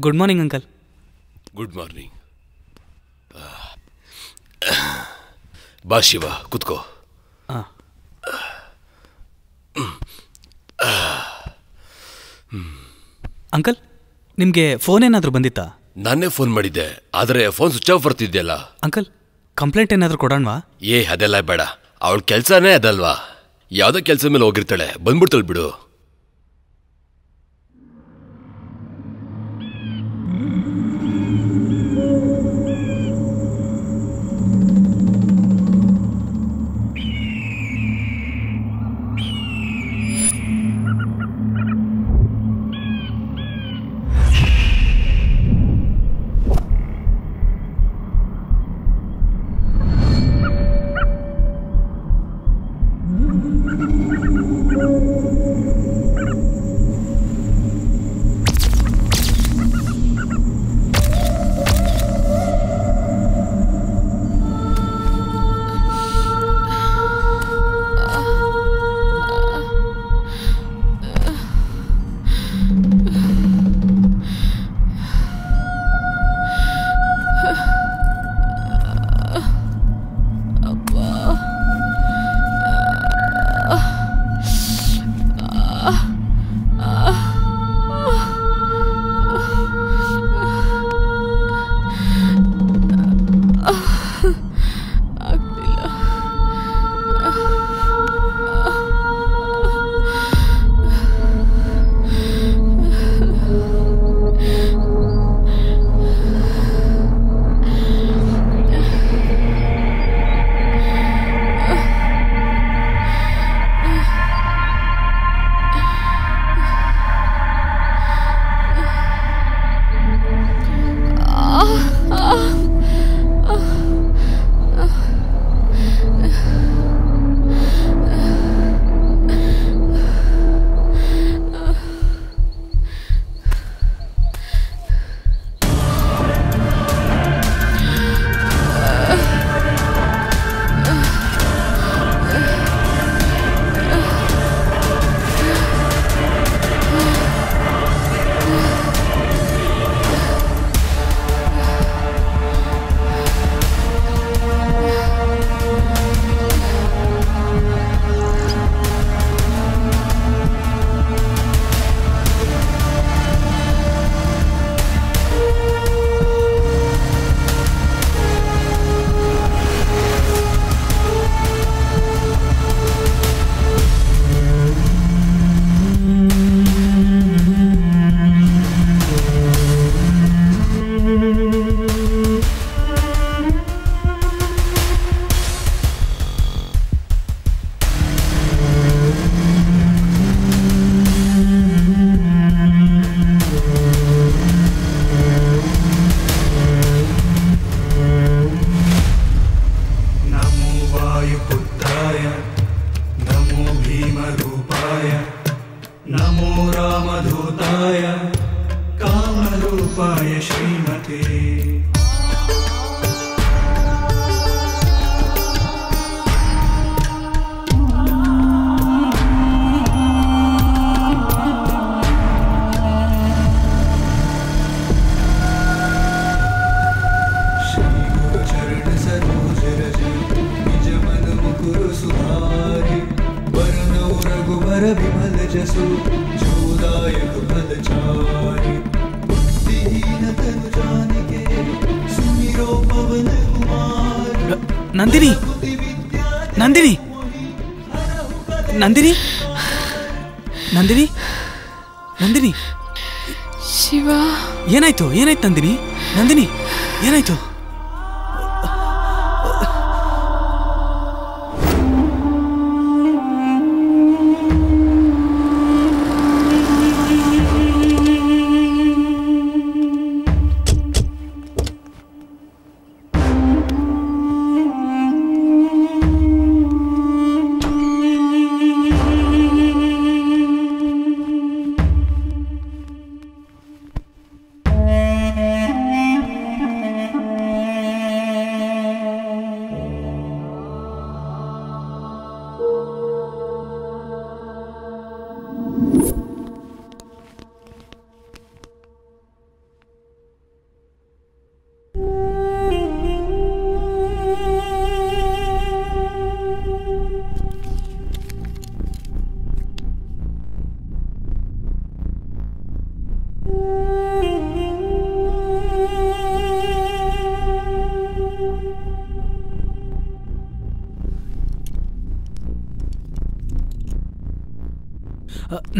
Good morning uncle. Good morning. ಬಾ ಶಿವ, ಕೂತ್ಕೋ. Uncle, ನಿಮಗೆ ಫೋನ್ ಏನಾದರೂ ಬಂದಿತ್ತಾ? ನಾನೇ ಫೋನ್ ಮಾಡಿದ್ದೆ, ಆದರೆ ಫೋನ್ ಸ್ವಿಚ್ ಆಫ್ ಬರ್ತಿದ್ಯಲ್ಲ. ಅಂಕಲ್, ಕಂಪ್ಲೇಂಟ್ ಏನಾದರೂ ಕೊಡೋಣವಾ? ಅದೆಲ್ಲ ಬೇಡ, ಅವಳ ಕೆಲಸನೇ ಅದಲ್ವಾ. ಯಾವುದೋ ಕೆಲಸ ಮೇಲೆ ಹೋಗಿರ್ತಾಳೆ, ಬಂದ್ಬಿಡ್ತಾಳೆ ಬಿಡು. ನಂದಿನಿ, ನಂದಿನಿ, ನಂದಿನಿ, ನಂದಿನಿ, ನಂದಿನಿ, ಶಿವ, ಏನಾಯ್ತು? ಏನಾಯ್ತು ನಂದಿನಿ? ನಂದಿನಿ, ಏನಾಯ್ತು?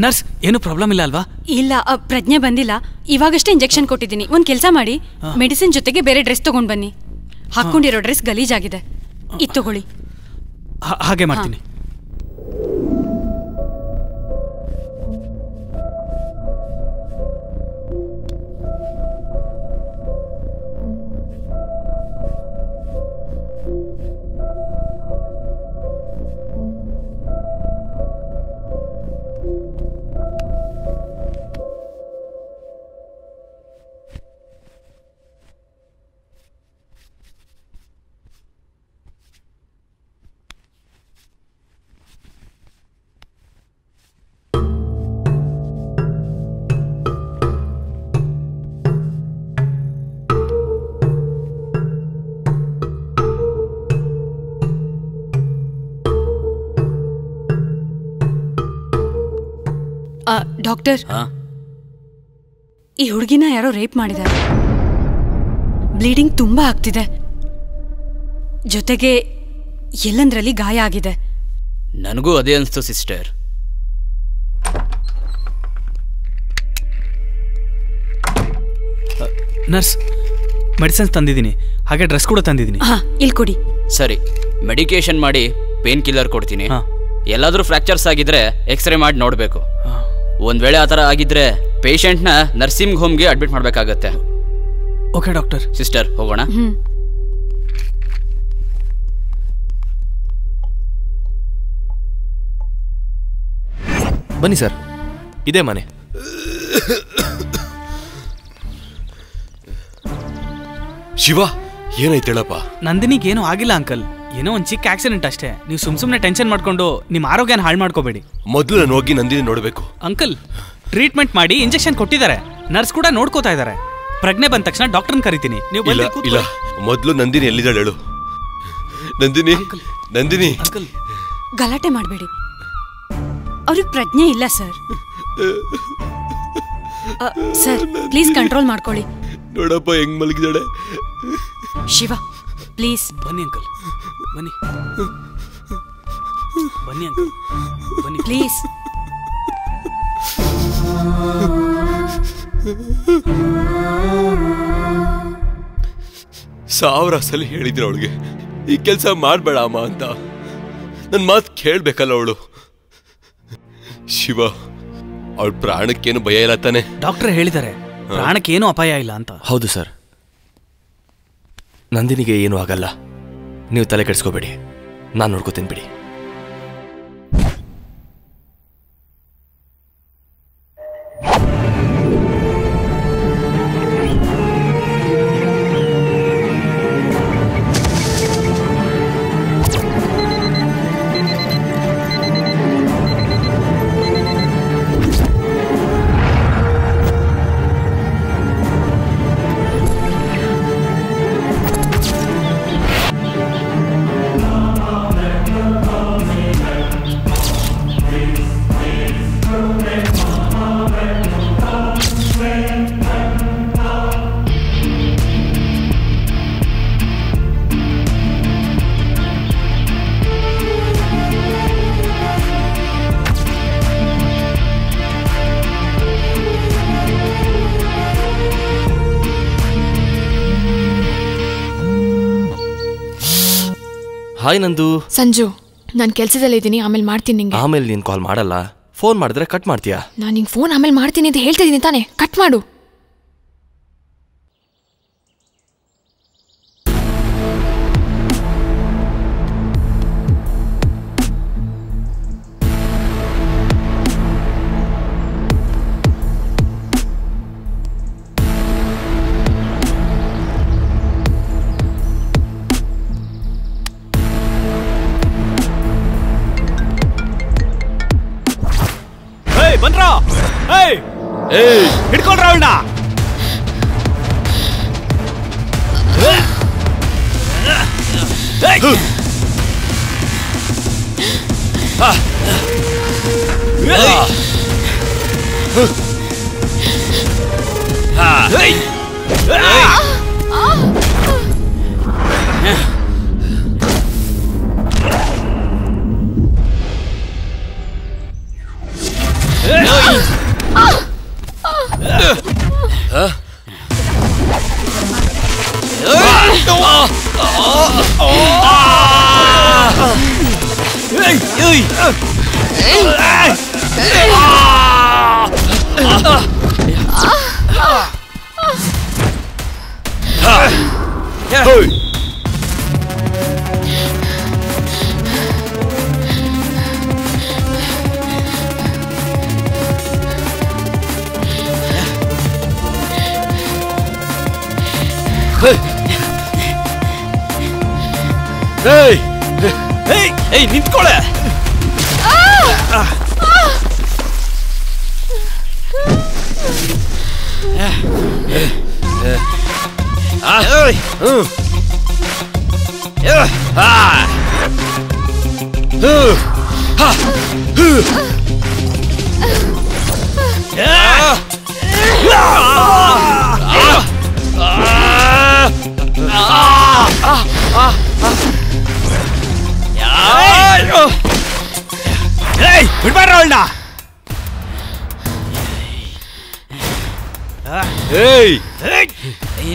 ನರ್ಸ್, ಏನು ಪ್ರಾಬ್ಲಮ್ ಇಲ್ಲ ಅಲ್ವಾ? ಇಲ್ಲ, ಪ್ರಜ್ಞೆ ಬಂದಿಲ್ಲ. ಇವಾಗಷ್ಟೇ ಇಂಜೆಕ್ಷನ್ ಕೊಟ್ಟಿದ್ದೀನಿ. ಒಂದ್ ಕೆಲಸ ಮಾಡಿ, ಮೆಡಿಸಿನ್ ಜೊತೆಗೆ ಬೇರೆ ಡ್ರೆಸ್ ತಗೊಂಡ್ ಬನ್ನಿ. ಹಾಕೊಂಡಿರೋ ಡ್ರೆಸ್ ಗಲೀಜಾಗಿದೆ, ಇದು ತಗೊಳ್ಳಿ. ಹಾಗೆ ಮಾಡ್ತೀನಿ. ಡಾಕ್ಟರ್, ಈ ಹುಡುಗಿನ ಯಾರೋ ರೇಪ್ ಮಾಡಿದ್ದಾರೆ. ಬ್ಲೀಡಿಂಗ್ ತುಂಬಾ ಆಗ್ತಿದೆ, ಜೊತೆಗೆ ಎಲ್ಲಂದ್ರಲ್ಲಿ ಗಾಯ ಆಗಿದೆ. ನನಗೂ ಅದೇ ಅನಿಸ್ತು ಸಿಸ್ಟರ್. ನರ್ಸ್, ಮೆಡಿಸಿನ್ಸ್ ತಂದಿದ್ದೀನಿ, ಹಾಗೆ ಡ್ರೆಸ್ ಕೂಡ ತಂದಿದ್ದೀನಿ. ಇಲ್ಲಿ ಕೊಡಿ. ಸರಿ, ಮೆಡಿಕೇಶನ್ ಮಾಡಿ ಪೇನ್ ಕಿಲ್ಲರ್ ಕೊಡ್ತೀನಿ. ಎಲ್ಲಾದ್ರೂ ಫ್ರಾಕ್ಚರ್ಸ್ ಆಗಿದ್ರೆ ಎಕ್ಸ್ರೇ ಮಾಡಿ ನೋಡಬೇಕು. ಒಂದ್ ವೇಳೆ ಆ ಥರ ಆಗಿದ್ರೆ ಪೇಷಂಟ್ನ ನರ್ಸಿಂಗ್ ಹೋಮ್ಗೆ ಅಡ್ಮಿಟ್ ಮಾಡಬೇಕಾಗತ್ತೆ. Okay doctor. ಸಿಸ್ಟರ್, ಹೋಗೋಣ. ಬನ್ನಿ ಸರ್, ಇದೇ ಮನೆ. ಶಿವ, ಏನಾಯ್ತೇಳಪ್ಪ? ನಂದಿನಿಗೇನು ಆಗಿಲ್ಲ ಅಂಕಲ್, ಏನೋ ಒಂದು ಚಿಕ್ಕ ಆಕ್ಸಿಡೆಂಟ್ ಅಷ್ಟೇ. ನೀವು ಸುಮ್ಮನೆ ಟೆನ್ಷನ್ ಮಾಡ್ಕೊಂಡು ನಿಮ್ಮ ಆರೋಗ್ಯನ ಹಾಳು ಮಾಡ್ಕೋಬೇಡಿ. ಮೊದಲು ನಾನು ಹೋಗಿ ನಂದಿನಿ ನೋಡಬೇಕು. ಅಂಕಲ್, ಟ್ರೀಟ್ಮೆಂಟ್ ಮಾಡಿ ಇಂಜೆಕ್ಷನ್ ಕೊಟ್ಟಿದ್ದಾರೆ, ನರ್ಸ್ ಕೂಡ ನೋಡ್ಕೋತಾ ಇದ್ದಾರೆ. ಪ್ರಜ್ಞೆ ಬಂದ ತಕ್ಷಣ ಡಾಕ್ಟರ್ನ ಕರಿತೀನಿ. ನೀವು ಇಲ್ಲ, ಮೊದಲು ನಂದಿನಿ ಎಲ್ಲಿದ್ದಾಳೆ ಹೇಳು. ನಂದಿನಿ, ನಂದಿನಿ. ಅಂಕಲ್, ಗಲಾಟೆ ಮಾಡಬೇಡಿ, ಅವ್ರಿಗೆ ಪ್ರಜ್ಞೆ ಇಲ್ಲ ಸರ್. ಸರ್, ಪ್ಲೀಸ್ ಕಂಟ್ರೋಲ್ ಮಾಡ್ಕೊಳ್ಳಿ. ನೋಡಪ್ಪ ಹೆಂಗ್ ಮಲಗಿದಾಳೆ. ಶಿವ, ಪ್ಲೀಸ್ ಬನ್ನಿ ಅಂಕಲ್, ಬನ್ನಿ ಬನ್ನಿ ಅಂಕಲ್, ಬನ್ನಿ ಪ್ಲೀಸ್. ಸಾವಿರ ಸಲ ಹೇಳಿದ್ರು ಅವಳಿಗೆ ಈ ಕೆಲಸ ಮಾಡಬೇಡ ಅಮ್ಮ ಅಂತ. ನನ್ನ ಮಾತು ಕೇಳಬೇಕಲ್ಲ ಅವಳು. ಶಿವ, ಅವಳ ಪ್ರಾಣಕ್ಕೇನು ಭಯ ಇಲ್ಲ ತಾನೆ? ಡಾಕ್ಟರ್ ಹೇಳಿದ್ದಾರೆ ಪ್ರಾಣಕ್ಕೇನು ಅಪಾಯ ಇಲ್ಲ ಅಂತ. ಹೌದು ಸರ್, ನಂದಿನಿಗೆ ಏನೂ ಆಗಲ್ಲ, ನೀವು ತಲೆ ಕೆಡಿಸ್ಕೋಬೇಡಿ, ನಾನು ನೋಡ್ಕೋತೀನಿ ಬಿಡಿ. ಹಾಯ್ ನಂದು. ಸಂಜು, ನಾನು ಕೆಲಸದಲ್ಲಿ ಇದ್ದೀನಿ, ಆಮೇಲೆ ಮಾಡ್ತೀನಿ ನಿಂಗೆ. ಆಮೇಲೆ ನೀನು ಕಾಲ್ ಮಾಡಲ್ಲ, ಫೋನ್ ಮಾಡಿದ್ರೆ ಕಟ್ ಮಾಡ್ತೀಯಾ? ನಾನು ನಿಂಗೆ ಫೋನ್ ಆಮೇಲೆ ಮಾಡ್ತೀನಿ ಅಂತ ಹೇಳ್ತಾ ಇದ್ದೀನಿ ತಾನೇ, ಕಟ್ ಮಾಡು. ಬನ್ರಾ, ಹಿಡ್ಕೊಂಡ್ರ ಅವಳನ್ನ. ನಿಂತ್ಕೊಳೆ. ಬಿಡ್ಬಾರ ಅವಳನ್ನ.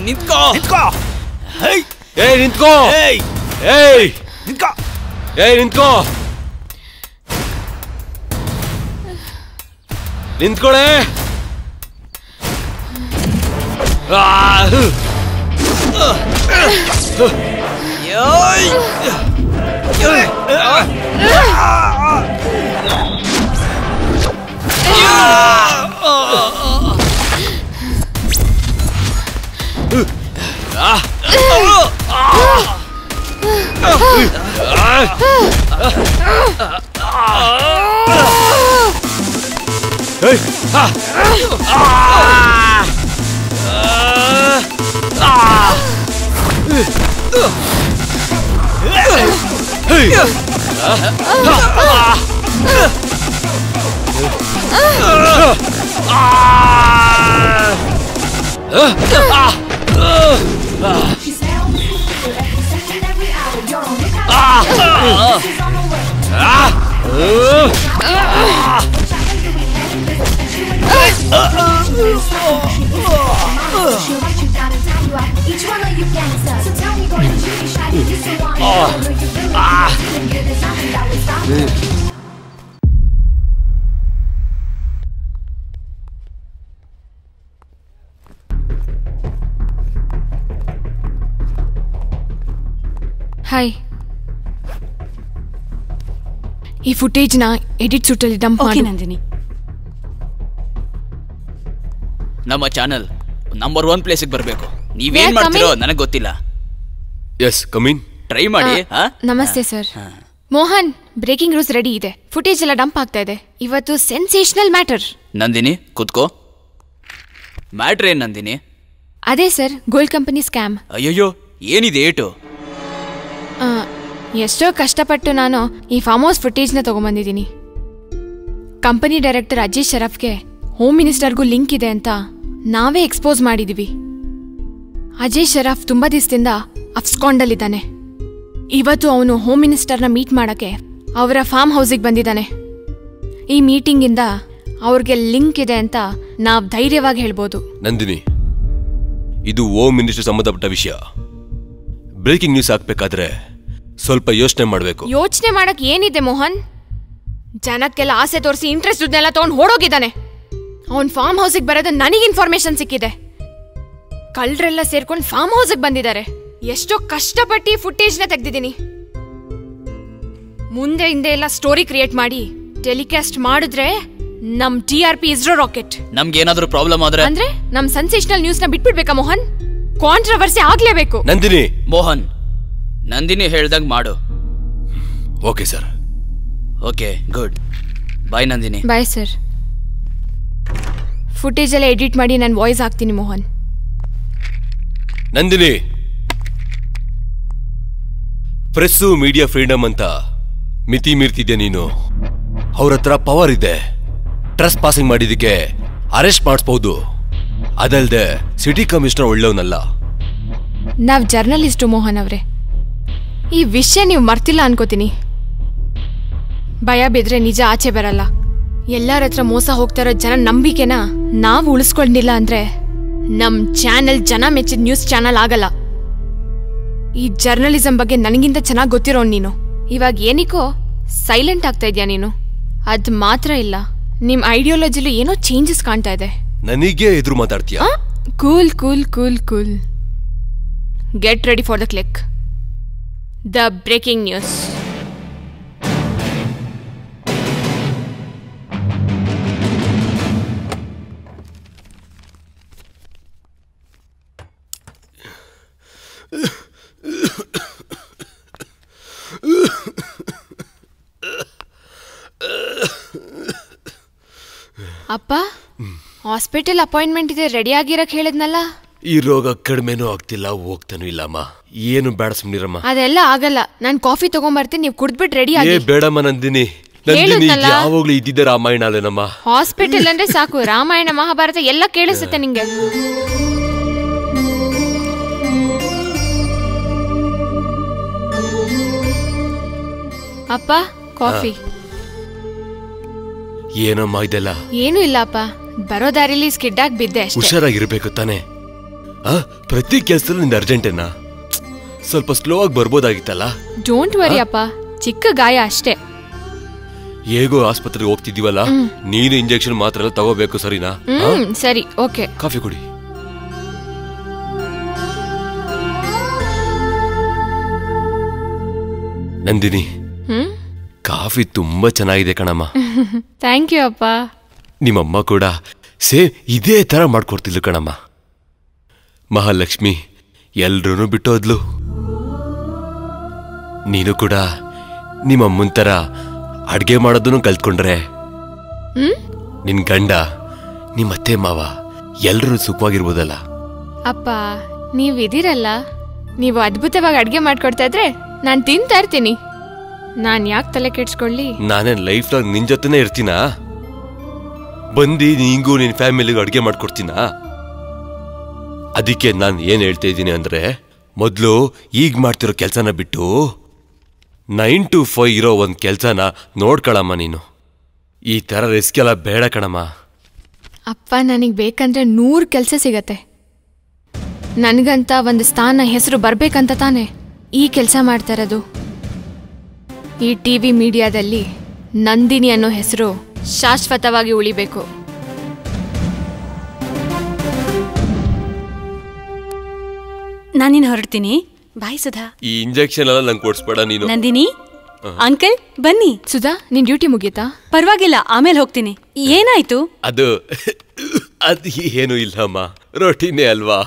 ನಿಂತ್ಕೋ ನಿಂತ್ಕೋ. ನಿಂತ್ಕೋ. ನಿಂತ್ಕೋ. ನಿಂತ್ಕೋ. ನಿಂತ್ಕೊಳೆ. ಹಾಯ್, ಈ ಫುಟೇಜ್ನ ಎಡಿಟ್ ಸೂಟಲ್ಲಿ ಡಂಪ್ ಮಾಡಿ. ನಂದಿನಿ, ನಮ್ಮ ಚಾನಲ್ ನಂಬರ್ 1 ಪ್ಲೇಸಿಗೆ ಬರಬೇಕು. ನೀವೇನ್ ಮಾಡ್ತೀರೋ ನನಗೆ ಗೊತ್ತಿಲ್ಲ. S, come in. ಟ್ರೈ ಮಾಡಿ. ನಮಸ್ತೆ sir. Mohan, breaking news ready ಇದೆ. ಫುಟೇಜ್ ಎಲ್ಲ ಡಂಪ್ ಆಗ್ತಾ ಇದೆ. ಇವತ್ತು ಸೆನ್ಸೇಷನಲ್ ಮ್ಯಾಟರ್. ನಂದಿನಿ ಕೂತ್ಕೋ. ಮ್ಯಾಟ್ರ್ ಏನ್ ನಂದಿನಿ? ಅದೇ ಸರ್, ಗೋಲ್ಡ್ ಕಂಪನಿ ಸ್ಕ್ಯಾಮ್. ಅಯ್ಯಯ್ಯೋ, ಏನಿದೆ ಏಟು? ಎಷ್ಟೋ ಕಷ್ಟಪಟ್ಟು ನಾನು ಈ ಫಾರ್ಮ್ ಹೌಸ್ ಫುಟೇಜ್ನ ತಗೊಂಬಂದಿದ್ದೀನಿ. ಕಂಪನಿ ಡೈರೆಕ್ಟರ್ ಅಜಯ್ ಶರಫ್ಗೆ ಹೋಮ್ ಮಿನಿಸ್ಟರ್ಗೂ ಲಿಂಕ್ ಇದೆ ಅಂತ ನಾವೇ ಎಕ್ಸ್ಪೋಸ್ ಮಾಡಿದೀವಿ. ಅಜಯ್ ಶರಫ್ ತುಂಬಾ ದಿವಸದಿಂದ ಅಫ್ಸ್ಕಾಂಡಲ್ಲಿದ್ದಾನೆ. ಇವತ್ತು ಅವನು ಹೋಮ್ ಮಿನಿಸ್ಟರ್ನ ಮೀಟ್ ಮಾಡಕ್ಕೆ ಅವರ ಫಾರ್ಮ್ ಹೌಸಿಗೆ ಬಂದಿದ್ದಾನೆ. ಈ ಮೀಟಿಂಗಿಂದ ಅವ್ರಿಗೆ ಲಿಂಕ್ ಇದೆ ಅಂತ ನಾವು ಧೈರ್ಯವಾಗಿ ಹೇಳ್ಬೋದು. ನಂದಿನಿ, ಇದು ಹೋಮ್ ಮಿನಿಸ್ಟರ್ ಸಂಬಂಧಪಟ್ಟ ವಿಷಯ. ಬ್ರೇಕಿಂಗ್ ನ್ಯೂಸ್ ಹಾಕ್ಬೇಕಾದ್ರೆ ಸ್ವಲ್ಪ ಯೋಚನೆ ಮಾಡಬೇಕು. ಯೋಚನೆ ಮಾಡಕ್ ಏನಿದೆ ಮೋಹನ್? ಜನಕ್ಕೆಲ್ಲ ಆಸೆ ತೋರಿಸಿ ಇಂಟ್ರೆಸ್ಟ್ ದುಡ್ನೆಲ್ಲ ತಗೊಂಡು ಓಡೋಗಿದ್ದಾನೆ. ಅವನ್ ಫಾರ್ಮ್ ಹೌಸಿಗೆ ಬರೋದು ನನಗೆ ಇನ್ಫಾರ್ಮೇಶನ್ ಸಿಕ್ಕಿದೆ. ಕಳ್ಳರೆಲ್ಲ ಸೇರ್ಕೊಂಡು ಫಾರ್ಮ್ ಹೌಸಿಗೆ ಬಂದಿದ್ದಾರೆ. ಎಷ್ಟೋ ಕಷ್ಟಪಟ್ಟು ಫುಟೇಜ್ನ ತೆಗ್ದಿದ್ದೀನಿ. ಮುಂದೆ ಹಿಂದೆ ಎಲ್ಲ ಸ್ಟೋರಿ ಕ್ರಿಯೇಟ್ ಮಾಡಿ ಟೆಲಿಕಾಸ್ಟ್ ಮಾಡಿದ್ರೆ ನಮ್ TRP ಇಸ್ರೋ ರಾಕೆಟ್. ನಮ್ಗೆ ಏನಾದ್ರೂ ಪ್ರಾಬ್ಲಮ್ ಆದ್ರೆ ಅಂದ್ರೆ ನಮ್ ಸೆನ್ಸೇಷನಲ್ ನ್ಯೂಸ್ ನ ಬಿಟ್ಬಿಡ್ಬೇಕಾ ಮೋಹನ್? ಕಾಂಟ್ರವರ್ಸಿ ಆಗ್ಲೇಬೇಕು. ನಂದಿನಿ. ಮೋಹನ್, ನಂದಿನಿ ಹೇಳ್ದಂಗ್ ಮಾಡು. Okay sir. Okay, good. Bye Nandini. Bye sir. Footage ಎಲ್ಲ ಎಡಿಟ್ ಮಾಡಿ ನಾನು ವಾಯ್ಸ್ ಹಾಕ್ತೀನಿ Mohan. Nandini, press media freedom ಅಂತ ಮಿತಿ ಮೀರ್ತಿದ್ಯಾ ನೀನು. ಅವ್ರ ಹತ್ರ ಪವರ್ ಇದೆ. ಟ್ರಸ್ಟ್ ಪಾಸಿಂಗ್ ಮಾಡಿದಕ್ಕೆ ಅರೆಸ್ಟ್ ಮಾಡಿಸ್ಬಹುದು. ಅದಲ್ದೆ ಸಿಟಿ ಕಮಿಷನರ್ ಒಳ್ಳೆಯವನಲ್ಲ. ನಾವ್ ಜರ್ನಲಿಸ್ಟು ಮೋಹನ್ ಅವ್ರೆ. ಈ ವಿಷಯ ನೀವು ಮರ್ತಿಲ್ಲ ಅನ್ಕೋತೀನಿ. ಭಯ ಬಿದ್ರೆ ನಿಜ ಆಚೆ ಬರಲ್ಲ. ಎಲ್ಲರ ಹತ್ರ ಮೋಸ ಹೋಗ್ತಾರೋ ಜನ ನಂಬಿಕೆನ ನಾವು ಉಳಿಸ್ಕೊಂಡಿಲ್ಲ ಅಂದ್ರೆ ನಮ್ ಚಾನೆಲ್ ಜನ ಮೆಚ್ಚಿದ ನ್ಯೂಸ್ ಚಾನಲ್ ಆಗಲ್ಲ. ಈ ಜರ್ನಲಿಸಂ ಬಗ್ಗೆ ನನಗಿಂತ ಚೆನ್ನಾಗಿ ಗೊತ್ತಿರೋ ನೀನು. ಇವಾಗ ಏನಿಕೋ ಸೈಲೆಂಟ್ ಆಗ್ತಾ ಇದ್ಯಾ ನೀನು? ಅದ್ ಮಾತ್ರ ಇಲ್ಲ, ನಿಮ್ ಐಡಿಯಾಲಜಿಲು ಏನೋ ಚೇಂಜಸ್ ಕಾಣ್ತಾ ಇದೆ. ನನಗೆ ಎದುರು ಮಾತಾಡ್ತೀಯ? Cool cool cool cool. Get ready for the click. The breaking news. ಅಪ್ಪ, ಹಾಸ್ಪಿಟಲ್ ಅಪಾಯಿಂಟ್ಮೆಂಟ್ ಇದೆ, ರೆಡಿ ಆಗಿರಕ್ ಹೇಳಿದ್ನಲ್ಲ. ಈ ರೋಗ ಕಡಿಮೆನೂ ಆಗ್ತಿಲ್ಲ, ಹೋಗ್ತಾನೂ ಇಲ್ಲಮ್ಮ. ಏನು ಬೇಡ ಸುಮ್ನಿರಮ್ಮ. ಅದೆಲ್ಲ ಆಗಲ್ಲ. ನಾನ್ ಕಾಫಿ ತಗೊಂಡ್ಬರ್ತೀನಿ, ನೀವು ಕುಡ್ದ್ಬಿಟ್ಟು ರೆಡಿ ಆಗಿ. ಬೇಡಮ್ಮ ನಂದಿನಿ, ಯಾವಾಗ್ಲೂ ಇದ್ದಿದ್ದೆ ರಾಮಾಯಣ ಅಲ್ಲೇನಮ್ಮ. ಹಾಸ್ಪಿಟಲ್ ಅಂದ್ರೆ ಸಾಕು, ರಾಮಾಯಣ ಮಹಾಭಾರತ ಎಲ್ಲ ಕೇಳಿಸುತ್ತೆ ನಿಂಗೆ. ಅಪ್ಪ, ಕಾಫಿ. ಏನಮ್ಮ ಇದೆಲ್ಲ? ಏನೂ ಇಲ್ಲ ಅಪ್ಪ, ಬರೋ ದಾರಿಲಿ ಸ್ಕಿಡ್ ಆಗಿ ಬಿದ್ದೆ ಅಷ್ಟೇ. ಹುಷಾರಾಗಿರ್ಬೇಕು ತಾನೆ? ಪ್ರತಿ ಕೆಲ್ಸದಲ್ಲೂ ನಿಂದ ಅರ್ಜೆಂಟೇನಾ? ಸ್ವಲ್ಪ ಸ್ಲೋ ಆಗಿ ಬರ್ಬೋದಾಗಿತ್ತಲ್ಲ. ಡೋಂಟ್ ವರಿ ಅಪ್ಪ, ಚಿಕ್ಕ ಗಾಯ ಅಷ್ಟೇ. ಹೇಗೋ ಆಸ್ಪತ್ರೆಗೆ ಹೋಗ್ತಿದೀವಲ್ಲ, ನೀನು ಇಂಜೆಕ್ಷನ್ ಮಾತ್ರ ಎಲ್ಲ ತಗೋಬೇಕು, ಸರಿನಾ? ಸರಿ, ಓಕೆ. ಕಾಫಿ ಕುಡಿ. ನಂದಿನಿ, ಕಾಫಿ ತುಂಬಾ ಚೆನ್ನಾಗಿದೆ ಕಣಮ್ಮ. ಥ್ಯಾಂಕ್ ಯು ಅಪ್ಪ. ನಿಮ್ಮಮ್ಮ ಕೂಡ ಸೇಮ್ ಇದೇ ತರ ಮಾಡ್ಕೊಡ್ತಿದ್ಲು ಕಣಮ್ಮ. ಮಹಾಲಕ್ಷ್ಮಿ ಎಲ್ರೂ ಬಿಟ್ಟೋದ್ಲು. ನೀನು ಕೂಡ ನಿಮ್ಮಮ್ಮನ ತರ ಅಡ್ಗೆ ಮಾಡೋದನ್ನು ಕಲ್ತ್ಕೊಂಡ್ರೆ ನಿನ್ ಗಂಡ, ನಿಮ್ಮತ್ತೆ ಮಾವ ಎಲ್ರೂ ಸುಖವಾಗಿರ್ಬೋದಲ್ಲ. ಅಪ್ಪ, ನೀವ್ ಇದೀರಲ್ಲ, ನೀವು ಅದ್ಭುತವಾಗಿ ಅಡ್ಗೆ ಮಾಡ್ಕೊಡ್ತಾ ಇದ್ರೆ ನಾನ್ ತಿಂತಾ ಇರ್ತೀನಿ. ನಾನ್ ಯಾಕೆ ತಲೆ ಕೆಡ್ಸ್ಕೊಳ್ಳಿ? ನಾನೇನ್ ಲೈಫ್ ಲಾಂಗ್ ನಿನ್ ಜೊತೆನೇ ಇರ್ತೀನಾ? ಬಂದು ನಿಂಗೂ ನಿನ್ ಫ್ಯಾಮಿಲಿಗೂ ಅಡ್ಗೆ ಮಾಡ್ಕೊಡ್ತೀನಾ? ಅದಕ್ಕೆ ನಾನು ಏನ್ ಹೇಳ್ತಾ ಇದ್ದೀನಿ ಅಂದ್ರೆ, ಮೊದಲು ಈಗ ಮಾಡ್ತಿರೋ ಕೆಲ್ಸನ ಬಿಟ್ಟು 9 to 5 ಇರೋ ಒಂದ್ ಕೆಲ್ಸನ ನೋಡ್ಕೊಳಮ್ಮ ನೀನು. ಈ ತರ ರಿಸ್ಕ್ ಎಲ್ಲ ಬೇಡ ಕಣಮ್ಮ. ಅಪ್ಪ, ನನಗ್ ಬೇಕಂದ್ರೆ 100 ಕೆಲ್ಸ ಸಿಗತ್ತೆ. ನನ್ಗಂತ ಒಂದು ಸ್ಥಾನ, ಹೆಸರು ಬರ್ಬೇಕಂತ ತಾನೆ ಈ ಕೆಲ್ಸ ಮಾಡ್ತಾ ಇರೋದು. ಈ ಟಿವಿ ಮೀಡಿಯಾದಲ್ಲಿ ನಂದಿನಿ ಅನ್ನೋ ಹೆಸರು ಶಾಶ್ವತವಾಗಿ ಉಳಿಬೇಕು. ನಾನಿನ್ ಹೊರಡ್ತೀನಿ. ಬಾಯ್ ಸುಧಾ. ಈ ಇಂಜೆಕ್ಷನ್ ಎಲ್ಲ ನಂಗೆ ಕೊಡ್ಸ್ಬೇಡ ನೀನು. ನಂದಿನಿ, ಅಂಕಲ್ ಬನ್ನಿ. ಸುಧಾ, ನಿನ್ ಡ್ಯೂಟಿ ಮುಗೀತಾ? ಪರವಾಗಿಲ್ಲ, ಆಮೇಲೆ ಹೋಗ್ತೀನಿ. ಏನಾಯ್ತು? ಅದು ಏನು ಇಲ್ಲಮ್ಮ, ರೊಟೀನೇ ಅಲ್ವಾ.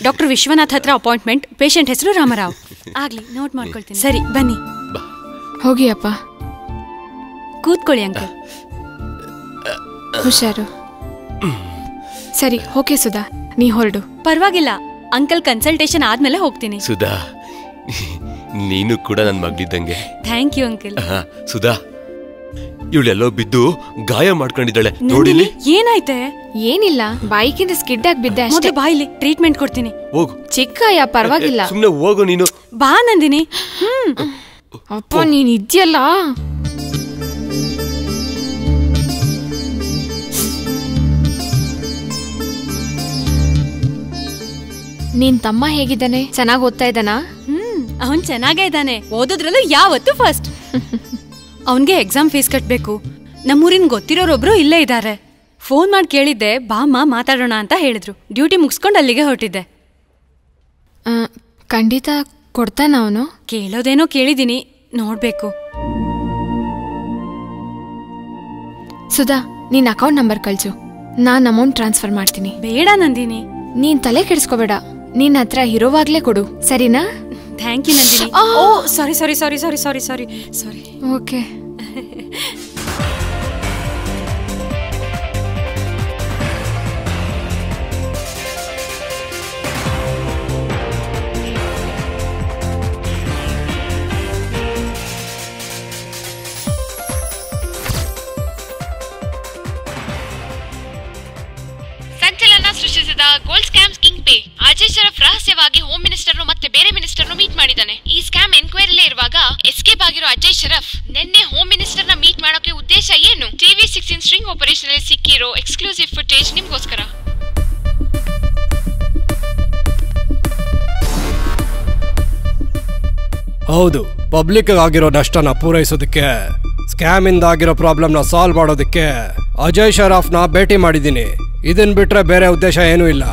ಡಾಕ್ಟರ್ ವಿಶ್ವನಾಥ್ ಹತ್ರ ಅಪಾಯಿಂಟ್ಮೆಂಟ್, ಪೇಷಂಟ್ ಹೆಸರು ರಾಮರಾವ್. ಆಗ್ಲಿ, ನೋಟ್ ಮಾಡ್ಕೊಳ್ತೀನಿ. ಸರಿ, ಬನ್ನಿ. ಹೋಗಿ ಅಪ್ಪ. ಕೂತ್ಕೊಳ್ಳಿ ಅಂಕಲ್. ಹುಷಾರು. ಸರಿ, ಓಕೆ ಸುಧಾ, ನೀ ಹೊರಡು. ಪರವಾಗಿಲ್ಲ, ಅಂಕಲ್ ಕನ್ಸಲ್ಟೇಷನ್ ಆದ್ಮೇಲೆ ಹೋಗ್ತೀನಿ. ಸುಧಾ, ನೀನು ಕೂಡ ನನ್ನ ಮಗಳಿದ್ದಂಗೆ. Thank you uncle. ಸುಧಾ, ಇವಳೆಲ್ಲೋ ಬಿದ್ದು ಗಾಯ ಮಾಡ್ಕೊಂಡಿದ್ದಾಳೆ ನೋಡಿಲಿ. ಏನಾಯ್ತೆ? ಏನಿಲ್ಲ, ಬಾಯಿಕಿಂದ ಸ್ಕಿಡ್ ಆಗಿ ಬಿದ್ದೆ ಅಷ್ಟೇ. ಬಾಯಿಲಿ ಟ್ರೀಟ್ಮೆಂಟ್ ಕೊಡ್ತೀನಿ. ಹೋಗು. ಚಿಕ್ಕಯ್ಯ, ಪರವಾಗಿಲ್ಲ. ಸುಮ್ನೆ ಹೋಗು ನೀನು. ಬಾ ನಂದಿನಿ. ಅಪ್ಪ, ನೀನ್ ಇದ್ಯಲ್ಲ. ನಿನ್ ತಮ್ಮ ಹೇಗಿದ್ದಾನೆ? ಚೆನ್ನಾಗಿ ಓದ್ತಾ ಇದ್ದಾನಾ? ಅವನ್ ಚೆನ್ನಾಗೇ ಇದ್ದಾನೆ. ಓದೋದ್ರಲ್ಲೂ ಯಾವತ್ತೂ ಫಸ್ಟ್. ಅವನ್ಗೆ ಎಕ್ಸಾಮ್ ಫೀಸ್ ಕಟ್ಬೇಕು. ನಮ್ಮೂರಿನ ಗೊತ್ತಿರೋರೊಬ್ರು ಇಲ್ಲೇ ಇದ್ದಾರೆ. ಫೋನ್ ಮಾಡಿ ಕೇಳಿದ್ದೆ, ಬಾಮ್ಮ ಮಾತಾಡೋಣ ಅಂತ ಹೇಳಿದ್ರು. ಡ್ಯೂಟಿ ಮುಗಿಸ್ಕೊಂಡು ಅಲ್ಲಿಗೆ ಹೊರಟಿದ್ದೆ. ಖಂಡಿತ ಕೊಡ್ತಾನ ಅವನು? ಕೇಳೋದೇನೋ ಕೇಳಿದೀನಿ, ನೋಡ್ಬೇಕು. ಸುಧಾ, ನಿನ್ ಅಕೌಂಟ್ ನಂಬರ್ ಕಳ್ಸು, ನಾನ್ ಅಮೌಂಟ್ ಟ್ರಾನ್ಸ್ಫರ್ ಮಾಡ್ತೀನಿ. ಬೇಡ ನಂದಿನಿ, ನೀನ್ ತಲೆ ಕೆಡಿಸ್ಕೋಬೇಡ. ನಿನ್ನ ಹತ್ರ ಇರೋವಾಗ್ಲೇ ಕೊಡು, ಸರಿನಾ? Thank you Nandini. Oh sorry sorry sorry sorry sorry sorry sorry. Okay. ಸಂಚಲನ ಸೃಷ್ಟಿಸಿದ gold scam kingpin. Ajay Sharaf ರಹಸ್ಯವಾಗಿ ಹೋಮ್ ಮಿನಿಸ್ಟರ್ನು ಮತ್ತೆ ಬೇರೆ ಮಿನಿಸ್ಟರ್ನು ಮೀಟ್ ಮಾಡಿದ್ದಾನೆ. ಈ ಸ್ಕ್ಯಾಮ್ ಎನ್ಕ್ವೈರಿಲೇ ಇರುವಾಗ ಎಸ್ಕೇಪ್ ಆಗಿರೋ ಅಜಯ್ ಶರಫ್ ನಿನ್ನೆ ಹೋಮ್ ಮಿನಿಸ್ಟರ್ನ ಮೀಟ್ ಮಾಡೋಕೆ ಉದ್ದೇಶ ಏನು? TV16 ಸ್ಟ್ರಿಂಗ್ ಆಪರೇಷನ್ ಅಲ್ಲಿ ಸಿಕ್ಕಿರೋ ಎಕ್ಸ್ಕ್ಲೂಸಿವ್ ಫುಟೇಜ್ ನಿಮ್ಗೋಸ್ಕರ. ಹೌದು, ಪಬ್ಲಿಕ್ ಆಗಿರೋ ನಷ್ಟನ ಪೂರೈಸೋದಕ್ಕೆ ಸ್ಕ್ಯಾಮ್ ಇಂದ ಆಗಿರೋ ಪ್ರಾಬ್ಲಮ್ನ ಸಾಲ್ವ್ ಮಾಡೋದಕ್ಕೆ ಅಜಯ್ ಶರಾಫ್ನ ಭೇಟಿ ಮಾಡಿದ್ದೀನಿ. ಇದನ್ ಬಿಟ್ರೆ ಬೇರೆ ಉದ್ದೇಶ ಏನೂ ಇಲ್ಲ.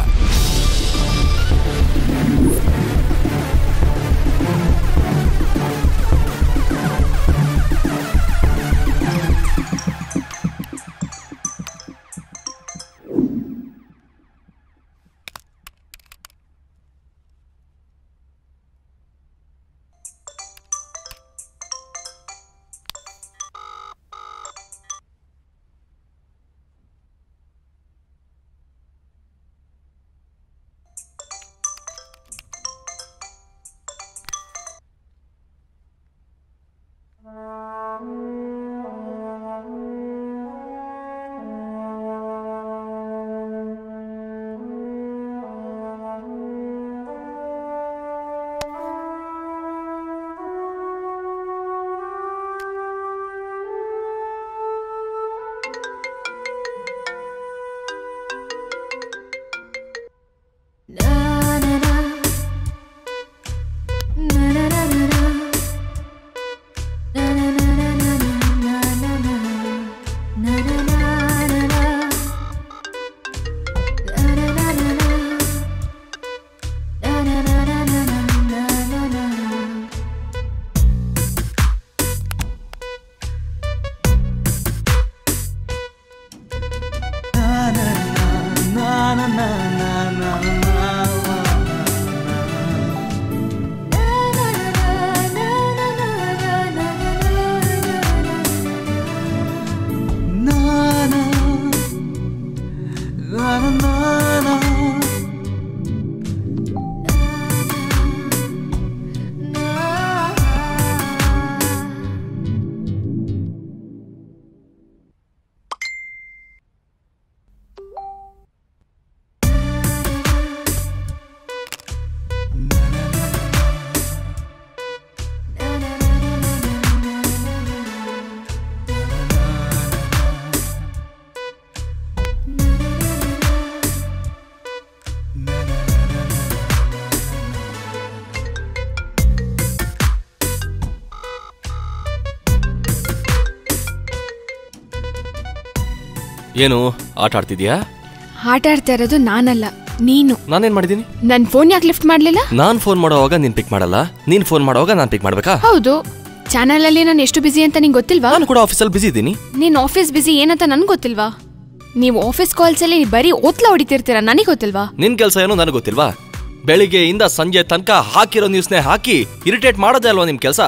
ಏನು ಆಟ ಆಡ್ತಿದ್ಯಾ? ಆಟ ಆಡ್ತಾ ಇರೋದು ನಾನಲ್ಲ, ನೀನು. ನಾನೇನ್ ಮಾಡಿದೀನಿ? ನನ್ ಫೋನ್ ಯಾಕೆ ಲಿಫ್ಟ್ ಮಾಡ್ಲಿಲ್ಲ? ನಾನ್ ಫೋನ್ ಮಾಡೋವಾಗ ನೀನ್ ಪಿಕ್ ಮಾಡಲ್ಲ, ನೀನ್ ಫೋನ್ ಮಾಡೋವಾಗ ನಾನ್ ಪಿಕ್ ಮಾಡ್ಬೇಕಾ? ಹೌದು. ಚಾನಲ್ ಅಲ್ಲಿ ನಾನು ಎಷ್ಟು ಬಿಸಿ ಅಂತ ನಿಂಗೆ ಗೊತ್ತಿಲ್ವಾ? ನಾನು ಕೂಡ ಆಫೀಸಲ್ಲಿ ಬಿಸಿ ಇದ್ದೀನಿ. ನೀನ್ ಆಫೀಸ್ ಬಿಸಿ ಏನಂತ ನನ್ಗೆ ಗೊತ್ತಿಲ್ವಾ? ನೀವು ಆಫೀಸ್ ಕಾಲ್ಸ್ ಅಲ್ಲಿ ಬರೀ ಓತ್ಲ ಹೊಡಿತಿರ್ತೀರಾ, ನನಗೆ ಗೊತ್ತಿಲ್ವಾ? ನಿನ್ ಕೆಲಸ ಏನೋ ನನಗೆ ಗೊತ್ತಿಲ್ವಾ? ಬೆಳಿಗ್ಗೆಯಿಂದ ಸಂಜೆ ತನಕ ಹಾಕಿರೋ ನ್ಯೂಸ್ನೇ ಹಾಕಿ ಇರಿಟೇಟ್ ಮಾಡೋದೇ ಅಲ್ವಾ ನಿಮ್ ಕೆಲಸ?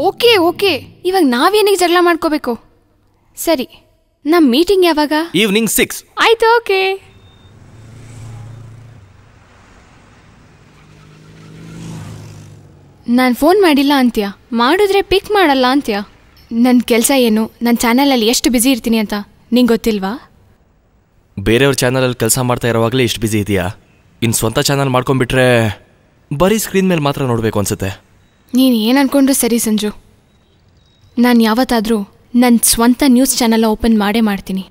ಓಕೆ ಓಕೆ, ಇವಾಗ ನಾವೇನಿಗೆ ಜಗಳ ಮಾಡ್ಕೋಬೇಕು? ಸರಿ, ನಮ್ ಮೀಟಿಂಗ್ ಯಾವಾಗ? ಈವ್ನಿಂಗ್ 6. ಆಯ್ತು, ಓಕೆ. ನಾನು ಫೋನ್ ಮಾಡಿಲ್ಲ ಅಂತ್ಯ, ಮಾಡಿದ್ರೆ ಪಿಕ್ ಮಾಡಲ್ಲ ಅಂತ್ಯ. ನನ್ನ ಕೆಲಸ ಏನು, ನನ್ನ ಚಾನಲಲ್ಲಿ ಎಷ್ಟು ಬ್ಯುಸಿ ಇರ್ತೀನಿ ಅಂತ ನಿಂಗೆ ಗೊತ್ತಿಲ್ವಾ? ಬೇರೆಯವ್ರ ಚಾನಲಲ್ಲಿ ಕೆಲಸ ಮಾಡ್ತಾ ಇರೋವಾಗಲೇ ಇಷ್ಟು ಬ್ಯುಸಿ ಇದೆಯಾ? ಇನ್ನು ಸ್ವಂತ ಚಾನಲ್ ಮಾಡ್ಕೊಂಡ್ಬಿಟ್ರೆ ಬರೀ ಸ್ಕ್ರೀನ್ ಮೇಲೆ ಮಾತ್ರ ನೋಡಬೇಕು ಅನ್ಸುತ್ತೆ. ನೀನು ಏನು ಅನ್ಕೊಂಡ್ರು ಸರಿ ಸಂಜು, ನಾನು ಯಾವತ್ತಾದರೂ ನನ್ನ ಸ್ವಂತ ನ್ಯೂಸ್ ಚಾನಲ್ ಓಪನ್ ಮಾಡೇ ಮಾಡ್ತೀನಿ.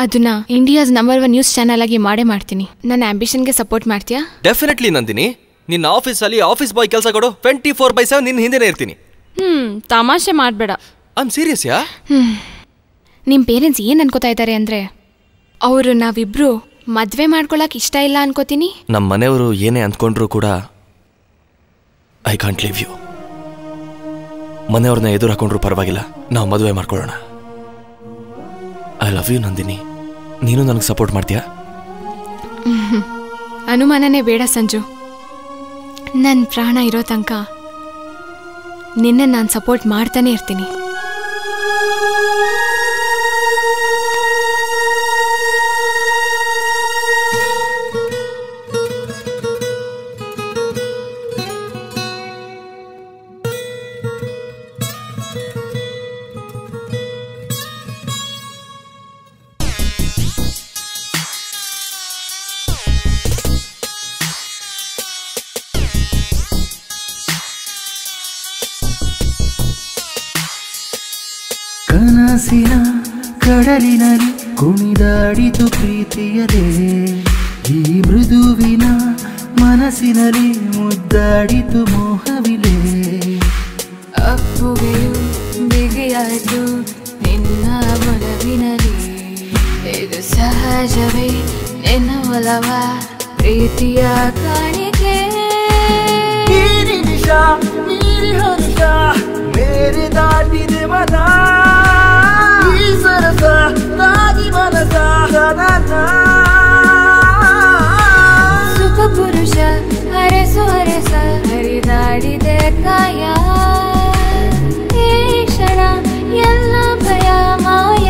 ಅದನ್ನ ಇಂಡಿಯಾಸ್ ನಂಬರ್ 1 ನ್ಯೂಸ್ ಚಾನಲ್ ಆಗಿ ಮಾಡೇ ಮಾಡ್ತೀನಿ. ನನ್ನ ಆಂಬಿಷನ್ಗೆ ಸಪೋರ್ಟ್ ಮಾಡ್ತೀಯಾ? ಡೆಫಿನೆಟ್ಲಿ ನಂದಿನಿ. ನಿನ್ನ ಆಫೀಸಲ್ಲಿ ಆಫೀಸ್ ಬಾಯ್ ಕೆಲಸ ಕೊಡು, 24/7 ನಿನ್ನ ಹಿಂದೆನೇ ಇರ್ತೀನಿ. ತಮಾಷೆ ಮಾಡಬೇಡ. ಐ ಆಮ್ ಸೀರಿಯಸ್ ಯಾ. ನಿಮ್ಮ ಪೇರೆಂಟ್ಸ್ ಏನು ಅನ್ಕೋತಾ ಇದ್ದಾರೆ ಅಂದರೆ, ಅವರು ನಾವಿಬ್ರು ಮದುವೆ ಮಾಡ್ಕೊಳಕ್ಕೆ ಇಷ್ಟ ಇಲ್ಲ ಅನ್ಕೋತೀನಿ. ನಮ್ಮ ಮನೆಯವರು ಏನೇ ಅಂದ್ಕೊಂಡ್ರು ಕೂಡ ಐ ಕಾಂಟ್ ಲೀವ್ ಯು. ಮನೆಯವ್ರನ್ನ ಎದುರು ಹಾಕೊಂಡ್ರು ಪರವಾಗಿಲ್ಲ, ನಾವು ಮದುವೆ ಮಾಡ್ಕೊಳ್ಳೋಣ. I love you Nandini. ನೀನು ನನಗೆ ಸಪೋರ್ಟ್ ಮಾಡ್ತೀಯಾ? ಅನುಮಾನನೇ ಬೇಡ ಸಂಜು. ನನ್ನ ಪ್ರಾಣ ಇರೋ ತನಕ ನಿನ್ನೆ ನಾನು ಸಪೋರ್ಟ್ ಮಾಡ್ತಾನೆ ಇರ್ತೀನಿ. ಕನಸಿನ ಕಡಲಿನಲ್ಲಿ ಕುಣಿದಾಡಿತು ಪ್ರೀತಿಯಲೇ, ಈ ಮೃದುವಿನ ಮನಸ್ಸಿನಲ್ಲಿ ಮುದ್ದಾಡಿತು ಮೋಹವಿಲೆ. ಅಪ್ಪುಗೆಯು ಬಿಗಿಯಾಯ್ತು ಇದು ಸಹಜವೇ ನಿನ್ನ ಒಲವ ಪ್ರೀತಿಯ ಕಾಣಿಕೆ ನೀರಿ ನಿಶ ನೀರಿ ಹರ್ಷ ಮೇರೆ ದಾಟಿದೆ ಮನ ಈ ಸರಸ ತಾಗಿ ಮನಸ ಸುಖ ಪುರುಷ ಹರಸು ಹರಸ ಹರಿದಾಡಿದೆ ಕಾಯ ಈ ಕ್ಷಣ ಎಲ್ಲ ಭಯ ಮಾಯ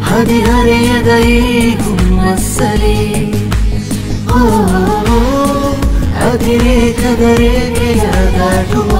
ಹದಿಹರೆಯದ ಈ ಹುಮ್ಮಸ್ಸಲಿ ಅತಿರೇಕದ ರೇಖೆಯ ದಾಟುವ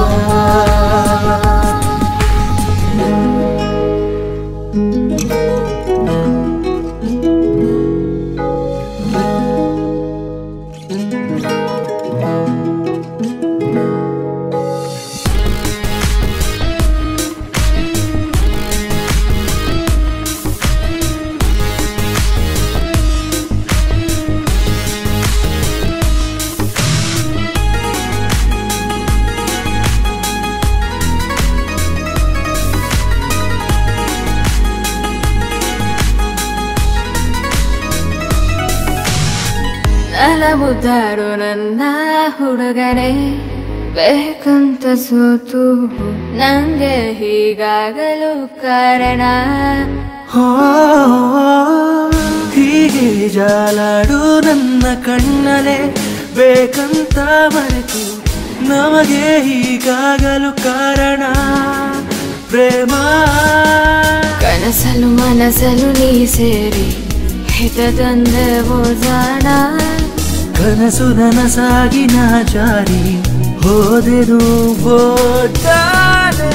ಮುದ್ದಾಡು ನನ್ನ ಹುಡುಗನೇ ಬೇಕಂತ ಸೋತು ನಂಗೆ ಹೀಗಾಗಲು ಕಾರಣ ಹೀಗೆ ಜಾಲಾಡು ನನ್ನ ಕಣ್ಣಲೆ ಬೇಕಂತ ಮರೆತು ನಮಗೆ ಹೀಗಾಗಲು ಕಾರಣ ಪ್ರೇಮ ಕನಸಲು ಮನಸಲು ನೀ ಸೇರಿ ಹಿತದಂದೆ ಓಜಾಣ ಕನಸು ನನಸಾಗಿ ನಾ ಜಾರಿ ಹೋದೆನು ಓದಾನೆ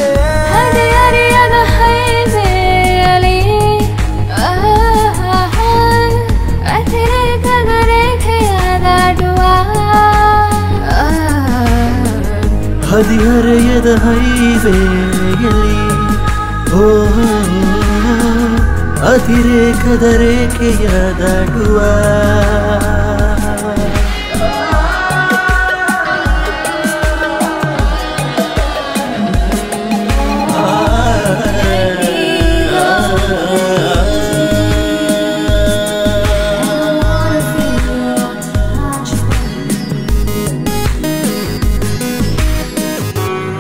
ಹರಿಯದ ಹೈವೇಲಿ ಅತಿರೇಕದ ರೇಖೆಯ ದಾಟುವ ಹದಿಹರೆಯದ ಹೈವೇಯಲ್ಲಿ ಅತಿರೇಕದ ರೇಖೆಯ ದಾಟುವ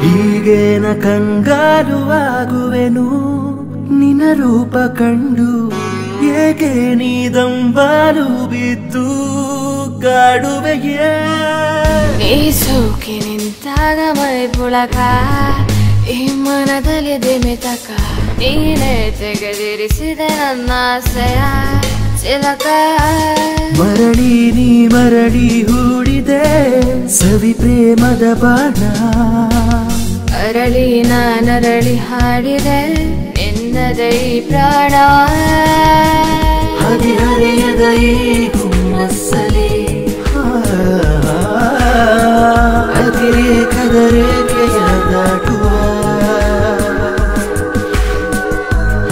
ಹೀಗೇನ ಕಂಗಾಲುವಾಗುವೆನು ನಿನ್ನ ರೂಪ ಕಂಡು ಏಕೆ ನೀ ದಂಬಾಲು ಬಿದ್ದು ಕಾಡುವೆಯೇ ನೀ ಸೋಕಿ ನಿಂತಾಗ ಮೈ ಪುಳಕ ಈ ಮನದಲ್ಲಿ ದಿಮಿತಕ ನೀನೇ ತೆಗೆದಿರಿಸಿದೆ ನನ್ನ ಆಸೆಯ ಚಿಲಕ ಮರಳಿ ನೀ ಮರಳಿ ಹೂಡಿದೆ ಸವಿ ಪ್ರೇಮದ ಬಾಣ ಅರಳಿ ನಾನರಳಿ ಹಾಡಿದೆ ನಿನ್ನದೇ ಪ್ರಾಣ ಹದಿಹರೆಯದ ಈ ಹುಮ್ಮಸ್ಸಲಿ ಅತಿರೇಕದ ರೇಖೆಯ ದಾಟುವ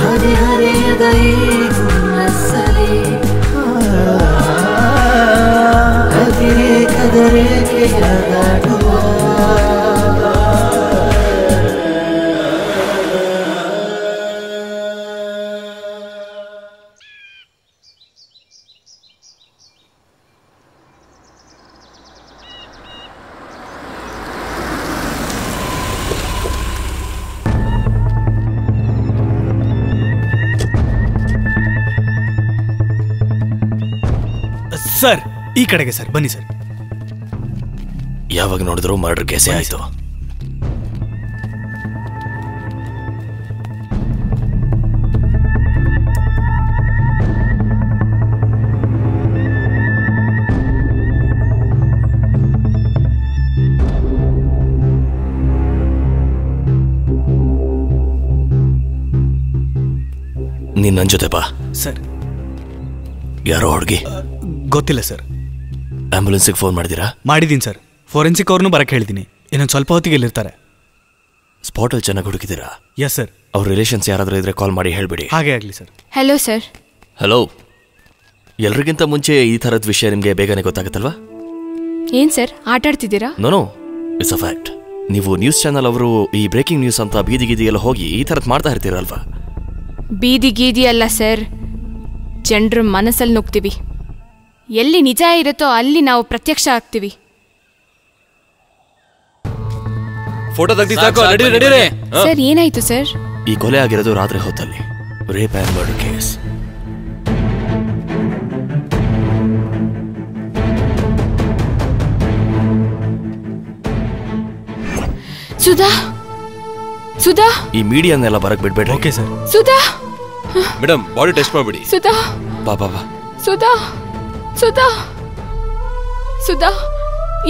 ಹದಿಹರೆಯದ ಈ ಹುಮ್ಮಸ್ಸಲಿ ಅತಿರೇಕದ ರೇಖೆಯ ದಾಟುವ ಸರ್ ಈ ಕಡೆಗೆ ಸರ್ ಬನ್ನಿ ಸರ್. ಯಾವಾಗ ನೋಡಿದ್ರು ಮರ್ಡರ್ ಕೇಸೇ ಆಯ್ತು. ನೀನ್ ನನ್ ಜೊತೆ ಬಾ. ಸರ್ ಯಾರೋ ಹುಡುಗಿ ಗೊತ್ತಿಲ್ಲ ಸರ್. ಆಂಬ್ಯುಲೆನ್ಸಿಗೆ ಫೋನ್ ಮಾಡಿದ್ದೀರಾ? ಮಾಡಿದ್ದೀನಿ ಸರ್. ಫೋರೆನ್ಸಿಕ್ ಅವ್ರನ್ನೂ ಬರಕ್ಕೆ ಹೇಳಿದ್ದೀನಿ. ಇನ್ನೊಂದು ಸ್ವಲ್ಪ ಹೊತ್ತಿಗೆ ಇಲ್ಲಿರ್ತಾರೆ. ಸ್ಪಾಟಲ್ಲಿ ಚೆನ್ನಾಗಿ ಹುಡುಕಿದ್ದೀರಾ? Yes sir. ಅವ್ರ ರಿಲೇಷನ್ಸ್ ಯಾರಾದರೂ ಇದ್ರೆ ಕಾಲ್ ಮಾಡಿ ಹೇಳ್ಬಿಡಿ. ಹಾಗೆ ಆಗಲಿ ಸರ್. Hello sir. ಹಲೋ. ಎಲ್ರಿಗಿಂತ ಮುಂಚೆ ಈ ಥರದ ವಿಷಯ ನಿಮಗೆ ಬೇಗನೆ ಗೊತ್ತಾಗುತ್ತಲ್ವಾ? ಏನ್ ಸರ್ ಆಟಾಡ್ತಿದ್ದೀರಾ? No it's a fact. ನೀವು ನ್ಯೂಸ್ ಚಾನಲ್ ಅವರು ಈ ಬ್ರೇಕಿಂಗ್ ನ್ಯೂಸ್ ಅಂತ ಬೀದಿ ಗೀದಿಗೆಲ್ಲ ಹೋಗಿ ಈ ಥರದ್ದು ಮಾಡ್ತಾ ಇರ್ತೀರಲ್ವಾ? ಬೀದಿ ಗೀದಿ ಅಲ್ಲ ಸರ್, ಜನರ ಮನಸ್ಸಲ್ಲಿ ನುಗ್ತೀವಿ. ಎಲ್ಲಿ ನಿಜ ಇರುತ್ತೋ ಅಲ್ಲಿ ನಾವು ಪ್ರತ್ಯಕ್ಷ ಆಗ್ತೀವಿ. ಫೋಟೋ ತೆಗ್ದಿ ಸಾಕು, ನಡೀರಿ. ಸರ್ ಏನಾಯ್ತು ಸರ್? ಈ ಕೊಲೆ ಆಗಿರೋದು ರಾತ್ರಿ ಹೊತ್ತಲ್ಲಿ, rape and murder case. Sudha, ಈ ಮೀಡಿಯಾನೆಲ್ಲ ಬರಕ್ ಬಿಡ್ಬೇಡ್ರಿ. Okay sir. Sudha madam, body test ಮಾಡ್ಬಿಡಿ. ಸುಧಾ, ಬಾ. ಸುಧಾ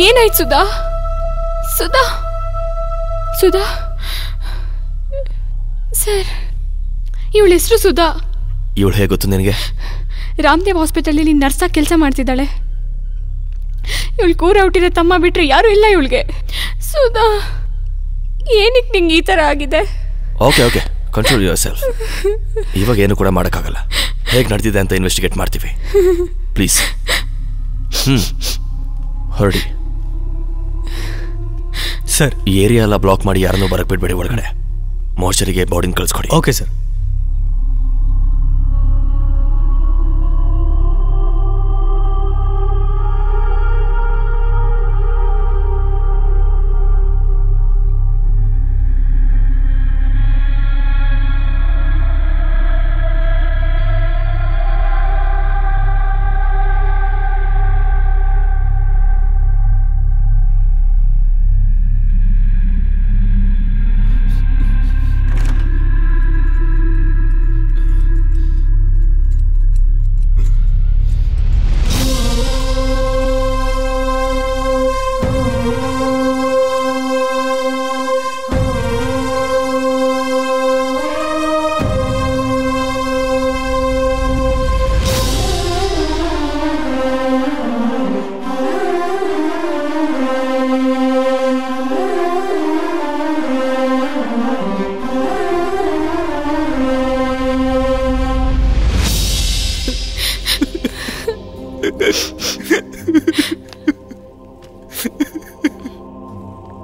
ಏನಾಯ್ತು? ಸುಧಾ ಸರ್, ಇವಳ ಹೆಸರು ಸುಧಾ. ಇವಳು ಹೇಗೆ ಗೊತ್ತು ನಿನಗೆ? ರಾಮದೇವ್ ಹಾಸ್ಪಿಟಲಲ್ಲಿ ನರ್ಸಾಗಿ ಕೆಲಸ ಮಾಡ್ತಿದ್ದಾಳೆ. ಇವಳು ಕೂರ ಹುಟ್ಟಿರೋ ತಮ್ಮ ಬಿಟ್ರೆ ಯಾರು ಇಲ್ಲ ಇವಳಿಗೆ. ಸುಧಾ, ಏನಕ್ಕೆ ನಿಂಗೆ ಈ ಥರ ಆಗಿದೆ? Okay, control your self. ಇವಾಗ ಏನು ಕೂಡ ಮಾಡೋಕ್ಕಾಗಲ್ಲ. ಹೇಗೆ ನಡೆದಿದೆ ಅಂತ ಇನ್ವೆಸ್ಟಿಗೇಟ್ ಮಾಡ್ತೀವಿ. ಪ್ಲೀಸ್ ಹೊರಡಿ ಸರ್. ಈ ಏರಿಯಾ ಎಲ್ಲ ಬ್ಲಾಕ್ ಮಾಡಿ ಯಾರನ್ನೂ ಬರಕ್ ಬಿಡ್ಬೇಡಿ ಒಳಗಡೆ. ಮೋರ್ಚರಿಗೆ ಬಾಡಿನ ಕಳಿಸ್ಕೊಡಿ. Okay sir.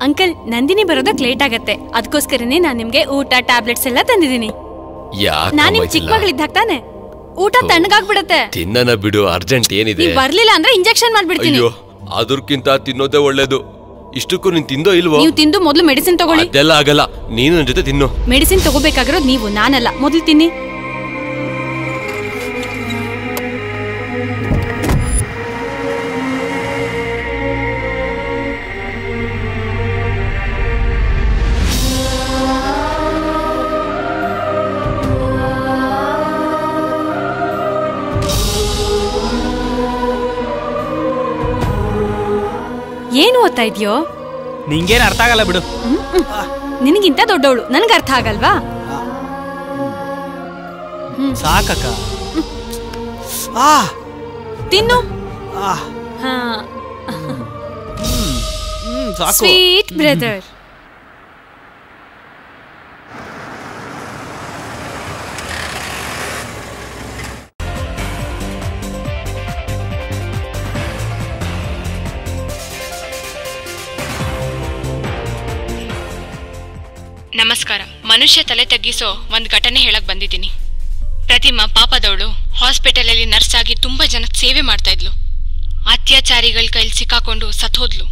ಅಂಕಲ್, ನಂದಿನಿ ಬರೋದಕ್ಕೆ ಲೇಟ್ ಆಗತ್ತೆ. ಅದಕ್ಕೋಸ್ಕರನೇ ನಾನು ನಿಮ್ಗೆ ಊಟ ಟ್ಯಾಬ್ಲೆಟ್ಸ್ ಎಲ್ಲ ತಂದಿದ್ದೀನಿ. ನಾನು ನಿಮ್ ಚಿಕ್ಕ ಮಗಳಿದ್ದಾಗ ತಾನೆ ಊಟ ತಣ್ಣಗಾಗ್ಬಿಡತ್ತೆ. ತಿನ್ನನ ಬಿಡು, ಅರ್ಜೆಂಟ್ ಏನಿದೆ? ನೀವ್ ಬರ್ಲಿಲ್ಲ ಅಂದ್ರೆ ಇಂಜೆಕ್ಷನ್ ಮಾಡ್ಬಿಡ್ತೀನಿ. ಅಯ್ಯೋ, ಅದಕ್ಕಿಂತ ತಿನ್ನೋದೇ ಒಳ್ಳೇದು. ಇಷ್ಟಕ್ಕೂ ನೀನ್ ತಿಂದೋ ಇಲ್ವೋ? ನೀವು ತಿಂದು ಮೊದಲು ಮೆಡಿಸಿನ್ ತಗೊಳ್ಳಿ. ಅದೆಲ್ಲ ಆಗಲ್ಲ, ನೀನು ನನ್ನ ಜೊತೆ ತಿನ್ನು. ಮೆಡಿಸಿನ್ ತಗೋಬೇಕಾಗಿರೋದು ನೀವು, ನಾನಲ್ಲ. ಮೊದಲು ತಿನ್ನಿ. ಏನು ಓದ್ತಾ ಇದೆಯೋ? ನಿಂಗೇನು ಅರ್ಥ ಆಗಲ್ಲ ಬಿಡು. ನಿನಗಿಂತ ದೊಡ್ಡವಳು, ನನಗೆ ಅರ್ಥ ಆಗಲ್ವಾ? ಸಾಕಕ್ಕ. ತಿನ್ನು. Sweet brother. ನಮಸ್ಕಾರ. ಮನುಷ್ಯ ತಲೆ ತಗ್ಗಿಸೋ ಒಂದು ಘಟನೆ ಹೇಳಕ್ ಬಂದಿದ್ದೀನಿ. ಪ್ರತಿಮಾ ಪಾಪದವಳು ಹಾಸ್ಪಿಟಲ್ ಅಲ್ಲಿ ನರ್ಸ್ ಆಗಿ ತುಂಬಾ ಜನಕ್ಕೆ ಸೇವೆ ಮಾಡ್ತಾ ಇದ್ಲು. ಅತ್ಯಾಚಾರಿಗಳ ಕೈಲಿ ಸಿಕ್ಕಾಕೊಂಡು ಸತ್ತೋದ್ಲು.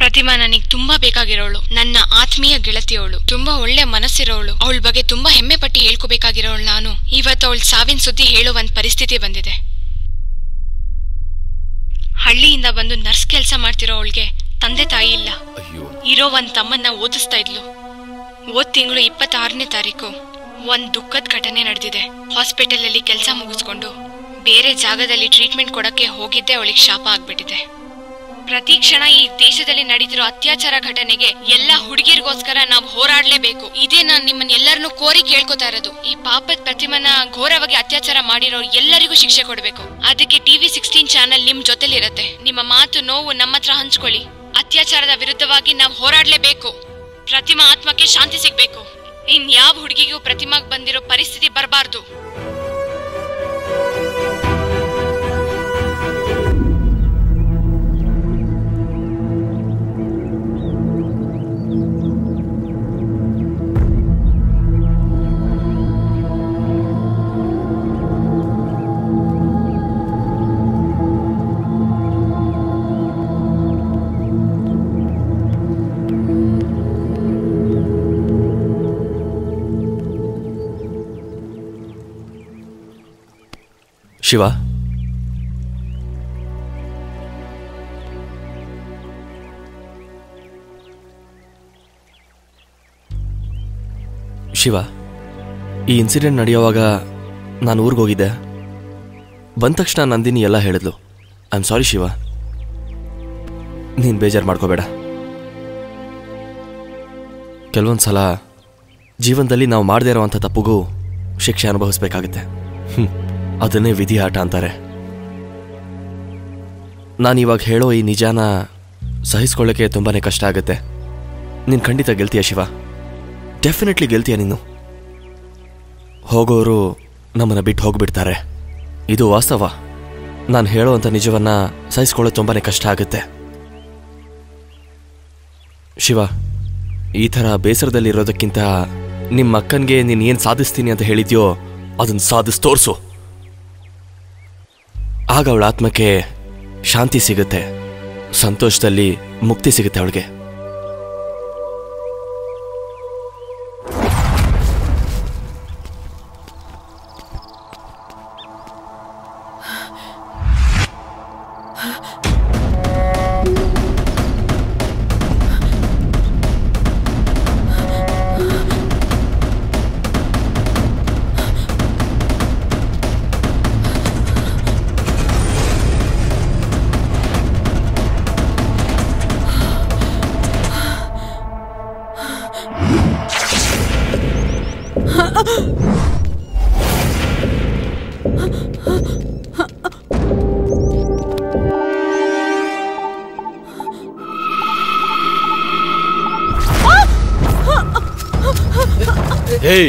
ಪ್ರತಿಮಾ ನನಗೆ ತುಂಬಾ ಬೇಕಾಗಿರೋಳು, ನನ್ನ ಆತ್ಮೀಯ ಗೆಳತಿಯವಳು, ತುಂಬಾ ಒಳ್ಳೆ ಮನಸ್ಸಿರೋಳು. ಅವಳ ಬಗ್ಗೆ ತುಂಬಾ ಹೆಮ್ಮೆ ಪಟ್ಟಿ ಹೇಳ್ಕೋಬೇಕಾಗಿರೋಳು ನಾನು. ಇವತ್ತು ಅವಳ ಸಾವಿನ ಸುದ್ದಿ ಹೇಳೋ ಒಂದ್ ಪರಿಸ್ಥಿತಿ ಬಂದಿದೆ. ಹಳ್ಳಿಯಿಂದ ಬಂದು ನರ್ಸ್ ಕೆಲಸ ಮಾಡ್ತಿರೋ ಅವಳಿಗೆ ತಂದೆ ತಾಯಿ ಇಲ್ಲ. ಇರೋ ಒಂದ್ ತಮ್ಮನ್ನ ಓದಿಸ್ತಾ ಇದ್ಲು. ತಿಂಗಳು 26ನೇ ತಾರೀಕು ಒಂದ್ ದುಃಖದ ಘಟನೆ ನಡೆದಿದೆ. ಹಾಸ್ಪಿಟಲ್ ಅಲ್ಲಿ ಕೆಲಸ ಮುಗಿಸ್ಕೊಂಡು ಬೇರೆ ಜಾಗದಲ್ಲಿ ಟ್ರೀಟ್ಮೆಂಟ್ ಕೊಡಕ್ಕೆ ಹೋಗಿದ್ದೆ ಅವಳಿಗೆ ಶಾಪ ಆಗ್ಬಿಟ್ಟಿದೆ. ಪ್ರತಿ ಕ್ಷಣ ಈ ದೇಶದಲ್ಲಿ ನಡೀತಿರೋ ಅತ್ಯಾಚಾರ ಘಟನೆಗೆ ಎಲ್ಲಾ ಹುಡುಗಿರ್ಗೋಸ್ಕರ ನಾವು ಹೋರಾಡ್ಲೇಬೇಕು. ಇದೇ ನಾನ್ ನಿಮ್ಮನ್ನ ಎಲ್ಲರನ್ನೂ ಕೋರಿ ಕೇಳ್ಕೊತಾ ಇರೋದು. ಈ ಪಾಪದ ಪ್ರತಿಮನ ಘೋರವಾಗಿ ಅತ್ಯಾಚಾರ ಮಾಡಿರೋ ಎಲ್ಲರಿಗೂ ಶಿಕ್ಷೆ ಕೊಡ್ಬೇಕು. ಅದಕ್ಕೆ TV 16 ಚಾನೆಲ್ ನಿಮ್ ಜೊತೆಲಿರತ್ತೆ. ನಿಮ್ಮ ಮಾತು ನೋವು ನಮ್ಮ ಹತ್ರ ಹಂಚ್ಕೊಳ್ಳಿ. ಅತ್ಯಾಚಾರದ ವಿರುದ್ಧವಾಗಿ ನಾವು ಹೋರಾಡ್ಲೇಬೇಕು. ಪ್ರತಿಮಾ ಆತ್ಮಕ್ಕೆ ಶಾಂತಿ ಸಿಗ್ಬೇಕು. ಇನ್ ಯಾವ ಹುಡುಗಿಗೂ ಪ್ರತಿಮಾಗ್ ಬಂದಿರೋ ಪರಿಸ್ಥಿತಿ ಬರಬಾರ್ದು. ಶಿವ, ಶಿವ, ಈ ಇನ್ಸಿಡೆಂಟ್ ನಡೆಯುವಾಗ ನಾನು ಊರಿಗೆ ಹೋಗಿದ್ದೆ. ಬಂದ ತಕ್ಷಣ ನಂದಿನಿ ಎಲ್ಲ ಹೇಳಿದ್ಲು. ಐ ಆಮ್ ಸಾರಿ ಶಿವ, ನೀನು ಬೇಜಾರು ಮಾಡ್ಕೋಬೇಡ. ಕೆಲವೊಂದು ಸಲ ಜೀವನದಲ್ಲಿ ನಾವು ಮಾಡದೇ ಇರೋವಂಥ ತಪ್ಪುಗೂ ಶಿಕ್ಷೆ ಅನುಭವಿಸ್ಬೇಕಾಗುತ್ತೆ. ಅದನ್ನೇ ವಿಧಿ ಆಟ ಅಂತಾರೆ. ನಾನಿವಾಗ ಹೇಳೋ ಈ ನಿಜಾನ ಸಹಿಸ್ಕೊಳ್ಳೋಕ್ಕೆ ತುಂಬಾ ಕಷ್ಟ ಆಗುತ್ತೆ. ನೀನು ಖಂಡಿತ ಗೆಲ್ತೀಯ ಶಿವ, ಡೆಫಿನೆಟ್ಲಿ ಗೆಲ್ತೀಯ ನೀನು. ಹೋಗೋರು ನಮ್ಮನ್ನು ಬಿಟ್ಟು ಹೋಗ್ಬಿಡ್ತಾರೆ, ಇದು ವಾಸ್ತವ. ನಾನು ಹೇಳೋ ಅಂಥ ನಿಜವನ್ನು ಸಹಿಸ್ಕೊಳ್ಳೋದು ತುಂಬಾ ಕಷ್ಟ ಆಗುತ್ತೆ. ಶಿವ, ಈ ಥರ ಬೇಸರದಲ್ಲಿರೋದಕ್ಕಿಂತ ನಿಮ್ಮ ಅಕ್ಕನಿಗೆ ನೀನು ಏನು ಸಾಧಿಸ್ತೀನಿ ಅಂತ ಹೇಳಿದ್ಯೋ ಅದನ್ನು ಸಾಧಿಸಿ ತೋರಿಸು. ಆಗ ಅವಳ ಆತ್ಮಕ್ಕೆ ಶಾಂತಿ ಸಿಗುತ್ತೆ, ಸಂತೋಷದಲ್ಲಿ ಮುಕ್ತಿ ಸಿಗುತ್ತೆ ಅವಳಿಗೆ. Hey!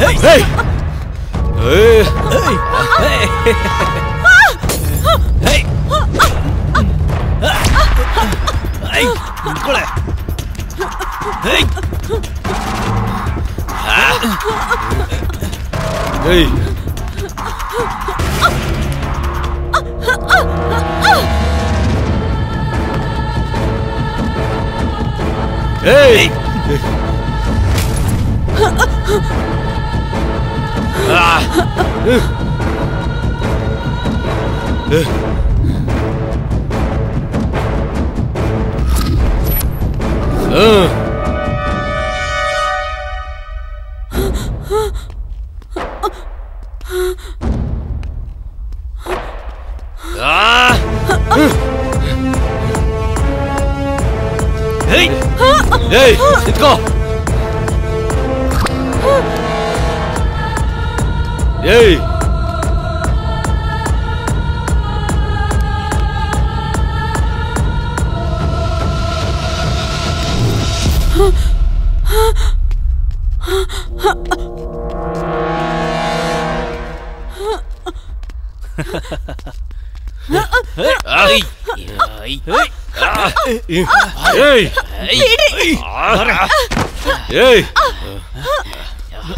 Hey! Hey! Hey! Hey! Hey! Nicola! Hey! Hey! Hey! Hey! Hey! Let's go! Hey!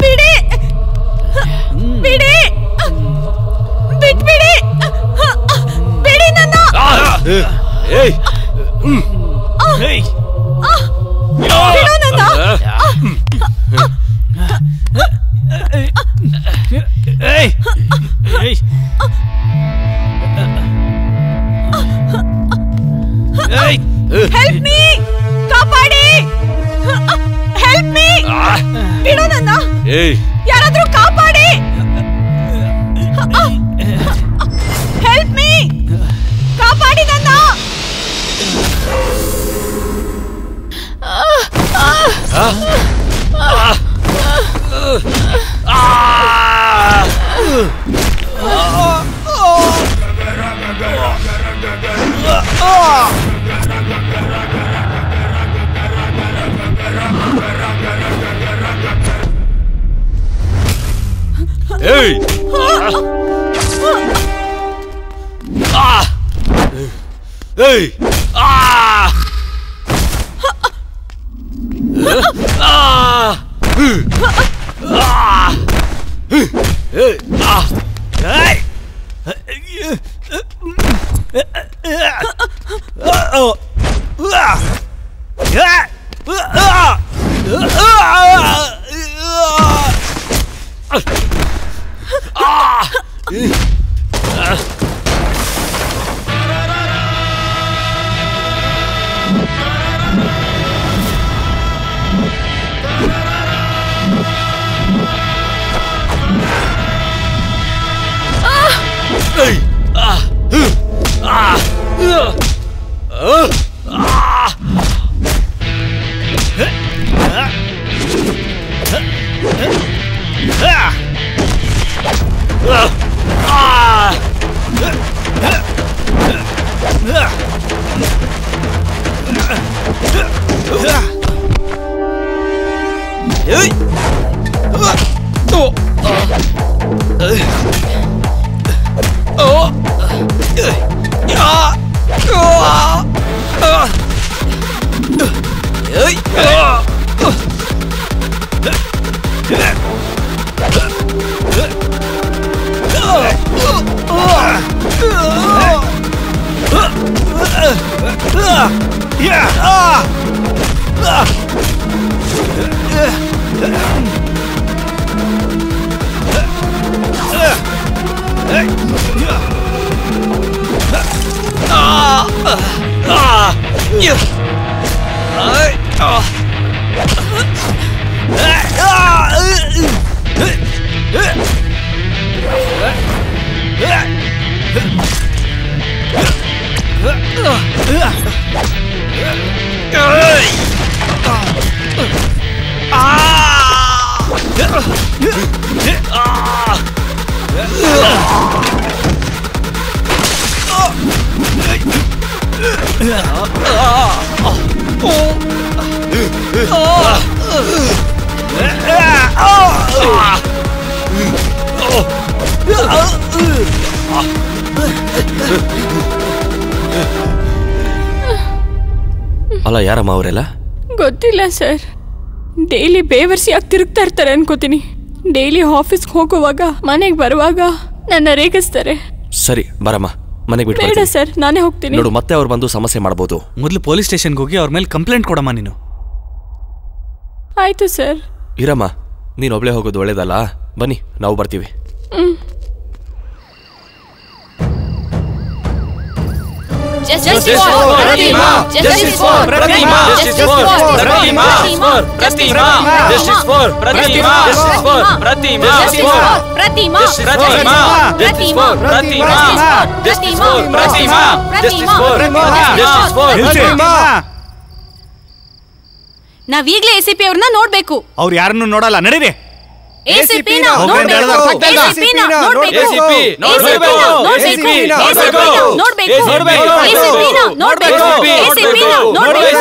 ಬಿಡಿ ಬಿಡಿ ಬಿಟ್ಬಿಡಿ ಬಿಡಿ ನನ್ನ ಬಿಡು ನನ್ನ ಹೆಲ್ಪ್ ಮೀ ಕಾಪಾಡಿ ಹೆಲ್ಪ್ ಮೀ ಬಿಡು ನನ್ನ ಯಾರಾದ್ರೂ ಕಾಪಾಡಿ ಹೆಲ್ಪ್ ಮೀ ಕಾಪಾಡಿ ನನ್ನ Hey! Hey! ಅಲ್ಲ ಯಾರಮ್ಮ ಅವರೆಲ್ಲ? ಗೊತ್ತಿಲ್ಲ ಸರ್. ಡೈಲಿ ಬೇವರ್ಸಿಯಾಗಿ ತಿರುಗ್ತಾ ಇರ್ತಾರೆ ಅನ್ಕೋತೀನಿ. ಡೈಲಿ ಆಫೀಸ್ಗೆ ಹೋಗುವಾಗ ಮನೆಗೆ ಬರುವಾಗ ನನ್ನ ರೇಗಿಸ್ತಾರೆ. ಸರಿ ಬರಮ್ಮ, ಮನೆಗೆ ಬಿಟ್ಟು ಬೇಡ ಸರ್, ನಾನೇ ಹೋಗ್ತೀನಿ. ನೋಡು, ಮತ್ತೆ ಅವ್ರು ಬಂದು ಸಮಸ್ಯೆ ಮಾಡ್ಬೋದು. ಮೊದಲು ಪೊಲೀಸ್ ಸ್ಟೇಷನ್ಗೆ ಹೋಗಿ ಅವ್ರ ಮೇಲೆ ಕಂಪ್ಲೇಂಟ್ ಕೊಡಮ್ಮ ನೀನು. ಆಯ್ತು ಸರ್. ಇರಮ್ಮ, ನೀನು ಒಬ್ಳೆ ಹೋಗೋದು ಒಳ್ಳೇದಲ್ಲ. ಬನ್ನಿ, ನಾವು ಬರ್ತೀವಿ. Justice for Pratima! Justice for Pratima! Justice for Pratima! Pratima! Justice for Pratima! Justice for Pratima! Justice for Pratima! Pratima! Justice for Pratima! Justice for Pratima! Justice for Justice for Pratima! ನಾವ್ ಈಗಲೇ ACP ಅವ್ರನ್ನ ನೋಡ್ಬೇಕು. ಅವ್ರು ಯಾರನ್ನು ನೋಡಲ್ಲ, ನಡೀರಿ. ACP ನ ನೋಡ್ಬೇಕು. ಎಸಿಪಿ ನ ನೋಡ್ಬೇಕು. ಎಸಿಪಿ ನೋಡ್ಬೇಕು. ಎಸಿಪಿ ನೋಡ್ಬೇಕು. ನೋಡ್ಬೇಕು. ಎಸಿಪಿ ನ ನೋಡ್ಬೇಕು. ಎಸಿಪಿ ನ ನೋಡ್ಬೇಕು. ಎಸಿಪಿ ನ ನೋಡ್ಬೇಕು.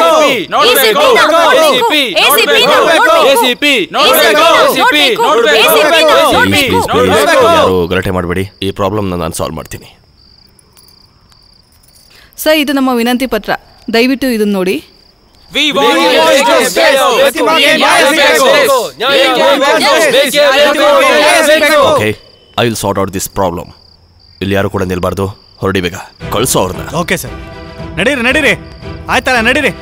ಎಸಿಪಿ ನ ನೋಡ್ಬೇಕು. ಎಸಿಪಿ ನೋಡ್ಬೇಕು. ಎಸಿಪಿ ನೋಡ್ಬೇಕು. ಎಸಿಪಿ ನ ನೋಡ್ಬೇಕು. ಯಾರು ಗಲಾಟೆ ಮಾಡಬೇಡಿ, ಈ ಪ್ರಾಬ್ಲಮ್ ನಾನು ಸಾಲ್ವ್ ಮಾಡ್ತೀನಿ. ಸರ್, ಇದು ನಮ್ಮ ವಿನಂತಿ ಪತ್ರ. ದಯವಿಟ್ಟು ಇದನ್ನ ನೋಡಿ. Okay, I will sort out this problem. ಇಲ್ಲಿ ಯಾರು ಕೂಡ ನಿಲ್ಬಾರ್ದು, ಹೊರಡಿ ಬೇಗ, ಕಳ್ಸೋ ಅವ್ರನ್ನ. ಓಕೆ ಸರ್, ನಡೀರಿ ನಡೀರಿ, ಆಯ್ತಲ್ಲ ನಡೀರಿ.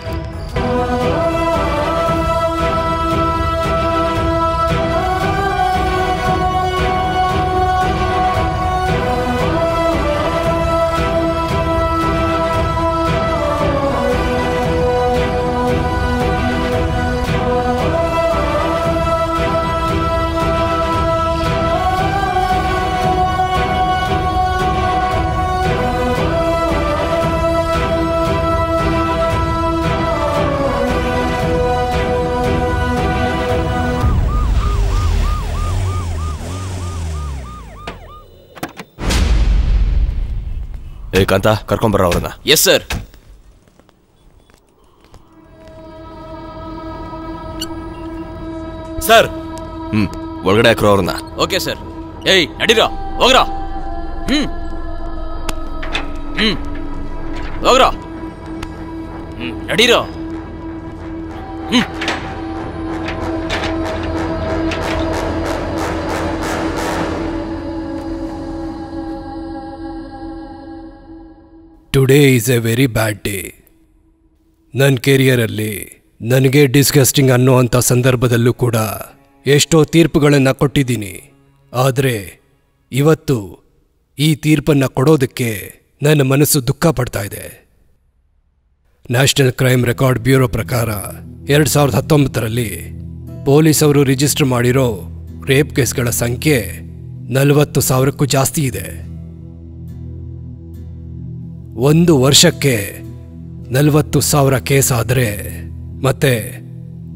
ಏಕಾಂತ, ಕರ್ಕೊಂಬರ್ರ ಅವ್ರನ್ನ. Yes sir. ಸರ್. ಒಳಗಡೆ ಹಾಕ್ರೋ ಅವ್ರನ್ನ. Okay sir. ಏಯ್ ನಡೀರೋ, ಹೋಗ್ರ. ಹೋಗ್ರ, ನಡೀರೋ. Today is a very bad day. ನನ್ನ ಕೆರಿಯರಲ್ಲಿ ನನಗೆ ಡಿಸ್ಗಸ್ಟಿಂಗ್ ಅನ್ನೋವಂಥ ಸಂದರ್ಭದಲ್ಲೂ ಕೂಡ ಎಷ್ಟೋ ತೀರ್ಪುಗಳನ್ನು ಕೊಟ್ಟಿದ್ದೀನಿ. ಆದರೆ ಇವತ್ತು ಈ ತೀರ್ಪನ್ನು ಕೊಡೋದಕ್ಕೆ ನನ್ನ ಮನಸ್ಸು ದುಃಖ ಪಡ್ತಾ ಇದೆ. ನ್ಯಾಷನಲ್ ಕ್ರೈಮ್ ರೆಕಾರ್ಡ್ ಬ್ಯೂರೋ ಪ್ರಕಾರ 2019ರಲ್ಲಿ ಪೊಲೀಸವರು ರಿಜಿಸ್ಟರ್ ಮಾಡಿರೋ ರೇಪ್ ಕೇಸ್ಗಳ ಸಂಖ್ಯೆ 40,000ಕ್ಕೂ ಜಾಸ್ತಿ ಇದೆ. 1 ವರ್ಷಕ್ಕೆ 40,000 ಕೇಸ್ ಆದರೆ ಮತ್ತೆ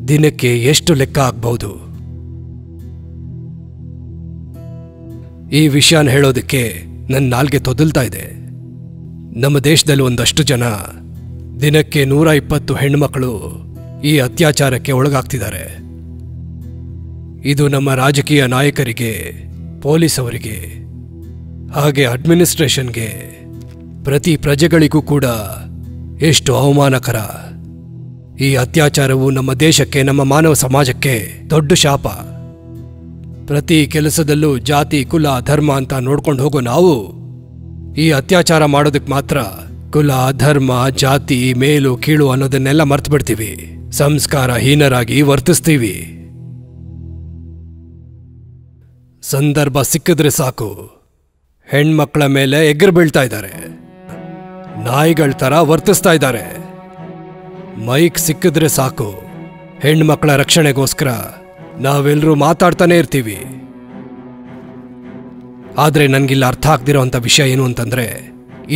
ದಿನಕ್ಕೆ ಎಷ್ಟು ಲೆಕ್ಕ ಆಗ್ಬಹುದು? ಈ ವಿಷಯನ ಹೇಳೋದಕ್ಕೆ ನನ್ನ ನಾಲ್ಗೆ ತೊದಲ್ತಾ ಇದೆ. ನಮ್ಮ ದೇಶದಲ್ಲಿ ಒಂದಷ್ಟು ಜನ ದಿನಕ್ಕೆ 120 ಹೆಣ್ಮಕ್ಳು ಈ ಅತ್ಯಾಚಾರಕ್ಕೆ ಒಳಗಾಗ್ತಿದ್ದಾರೆ. ಇದು ನಮ್ಮ ರಾಜಕೀಯ ನಾಯಕರಿಗೆ, ಪೊಲೀಸ್ ಅವರಿಗೆ, ಹಾಗೆ ಅಡ್ಮಿನಿಸ್ಟ್ರೇಷನ್ಗೆ, ಪ್ರತಿ ಪ್ರಜೆಗಳಿಗೂ ಕೂಡ ಎಷ್ಟು ಅವಮಾನಕರ. ಈ ಅತ್ಯಾಚಾರವು ನಮ್ಮ ದೇಶಕ್ಕೆ, ನಮ್ಮ ಮಾನವ ಸಮಾಜಕ್ಕೆ ದೊಡ್ಡ ಶಾಪ. ಪ್ರತಿ ಕೆಲಸದಲ್ಲೂ ಜಾತಿ, ಕುಲ, ಧರ್ಮ ಅಂತ ನೋಡ್ಕೊಂಡು ಹೋಗೋ ನಾವು ಈ ಅತ್ಯಾಚಾರ ಮಾಡೋದಕ್ಕೆ ಮಾತ್ರ ಕುಲ, ಧರ್ಮ, ಜಾತಿ, ಮೇಲು, ಕೀಳು ಅನ್ನೋದನ್ನೆಲ್ಲ ಮರ್ತು ಬಿಡ್ತೀವಿ. ಸಂಸ್ಕಾರಹೀನರಾಗಿ ವರ್ತಿಸ್ತೀವಿ. ಸಂದರ್ಭ ಸಿಕ್ಕಿದ್ರೆ ಸಾಕು ಹೆಣ್ಮಕ್ಳ ಮೇಲೆ ಎಗ್ರು ಬೀಳ್ತಾ ಇದ್ದಾರೆ, ನಾಯಿಗಳ ಥರ ವರ್ತಿಸ್ತಾ ಇದ್ದಾರೆ. ಮೈಕ್ ಸಿಕ್ಕಿದ್ರೆ ಸಾಕು ಹೆಣ್ಮಕ್ಳ ರಕ್ಷಣೆಗೋಸ್ಕರ ನಾವೆಲ್ಲರೂ ಮಾತಾಡ್ತಾನೆ ಇರ್ತೀವಿ. ಆದರೆ ನನಗಿಲ್ಲ ಅರ್ಥ ಆಗ್ದಿರೋಂಥ ವಿಷಯ ಏನು ಅಂತಂದ್ರೆ,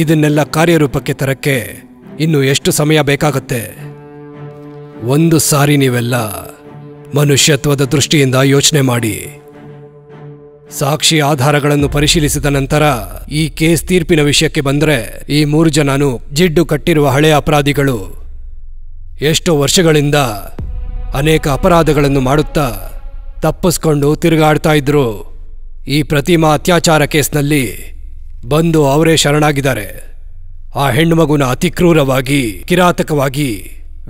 ಇದನ್ನೆಲ್ಲ ಕಾರ್ಯರೂಪಕ್ಕೆ ತರಕ್ಕೆ ಇನ್ನು ಎಷ್ಟು ಸಮಯ ಬೇಕಾಗುತ್ತೆ? ಒಂದು ಸಾರಿ ನೀವೆಲ್ಲ ಮನುಷ್ಯತ್ವದ ದೃಷ್ಟಿಯಿಂದ ಯೋಚನೆ ಮಾಡಿ. ಸಾಕ್ಷಿ ಆಧಾರಗಳನ್ನು ಪರಿಶೀಲಿಸಿದ ನಂತರ ಈ ಕೇಸ್ ತೀರ್ಪಿನ ವಿಷಯಕ್ಕೆ ಬಂದರೆ, ಈ 3 ಜನನು ಜಿಡ್ಡು ಕಟ್ಟಿರುವ ಹಳೆಯ ಅಪರಾಧಿಗಳು ಎಷ್ಟೋ ವರ್ಷಗಳಿಂದ ಅನೇಕ ಅಪರಾಧಗಳನ್ನು ಮಾಡುತ್ತಾ ತಪ್ಪಿಸ್ಕೊಂಡು ತಿರುಗಾಡ್ತಾ ಇದ್ರು. ಈ ಪ್ರತಿಮಾ ಅತ್ಯಾಚಾರ ಕೇಸ್ನಲ್ಲಿ ಬಂದು ಅವರೇ ಶರಣಾಗಿದ್ದಾರೆ. ಆ ಹೆಣ್ಣುಮಗುನ ಅತಿ ಕ್ರೂರವಾಗಿ, ಕಿರಾತಕವಾಗಿ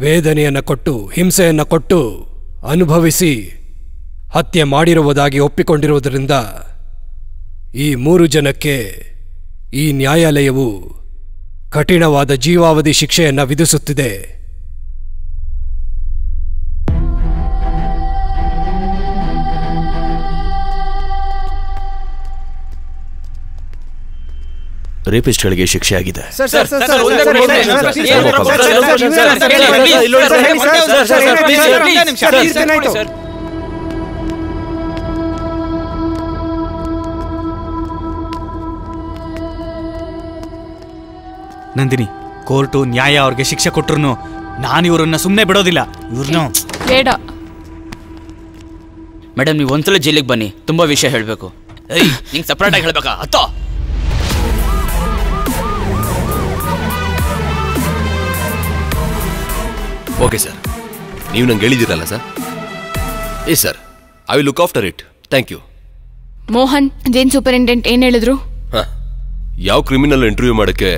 ವೇದನೆಯನ್ನು ಕೊಟ್ಟು, ಹಿಂಸೆಯನ್ನು ಕೊಟ್ಟು, ಅನುಭವಿಸಿ ಹತ್ಯೆ ಮಾಡಿರುವುದಾಗಿ ಒಪ್ಪಿಕೊಂಡಿರುವುದರಿಂದ ಈ 3 ಜನಕ್ಕೆ ಈ ನ್ಯಾಯಾಲಯವು ಕಠಿಣವಾದ ಜೀವಾವಧಿ ಶಿಕ್ಷೆಯನ್ನು ವಿಧಿಸುತ್ತಿದೆ. ರೇಪಿಸ್ಟ್ಗಳಿಗೆ ಶಿಕ್ಷೆ ಆಗಿದೆ. ನಂದಿನಿ, ಕೋರ್ಟು ನ್ಯಾಯ ಅವ್ರಿಗೆ ಶಿಕ್ಷೆ ಕೊಟ್ರು ನಾನು ಇವ್ರನ್ನ ಸುಮ್ಮನೆ ಬಿಡೋದಿಲ್ಲ. ಇವ್ರನ್ನ ಬೇಡ ಮೇಡಮ್, ನೀವು ಒಂದ್ಸಲ ಜೈಲಿಗೆ ಬನ್ನಿ, ತುಂಬಾ ವಿಷಯ ಹೇಳಬೇಕು. ನಿಂಗೆ ಸಪ್ರೇಟ್ ಆಗಿ ಹೇಳ್ಬೇಕಾ? ಹತ್ತೋ. ಓಕೆ ಸರ್, ನೀವು ನಂಗೆ ಹೇಳಿದಿರಲ್ಲ ಸರ್. ಏ sir, I will look after it. Thank you. Mohan, Jain superintendent ಏನ್ ಹೇಳಿದ್ರು? ಯಾವ ಕ್ರಿಮಿನಲ್ ಇಂಟರ್ವ್ಯೂ ಮಾಡಕ್ಕೆ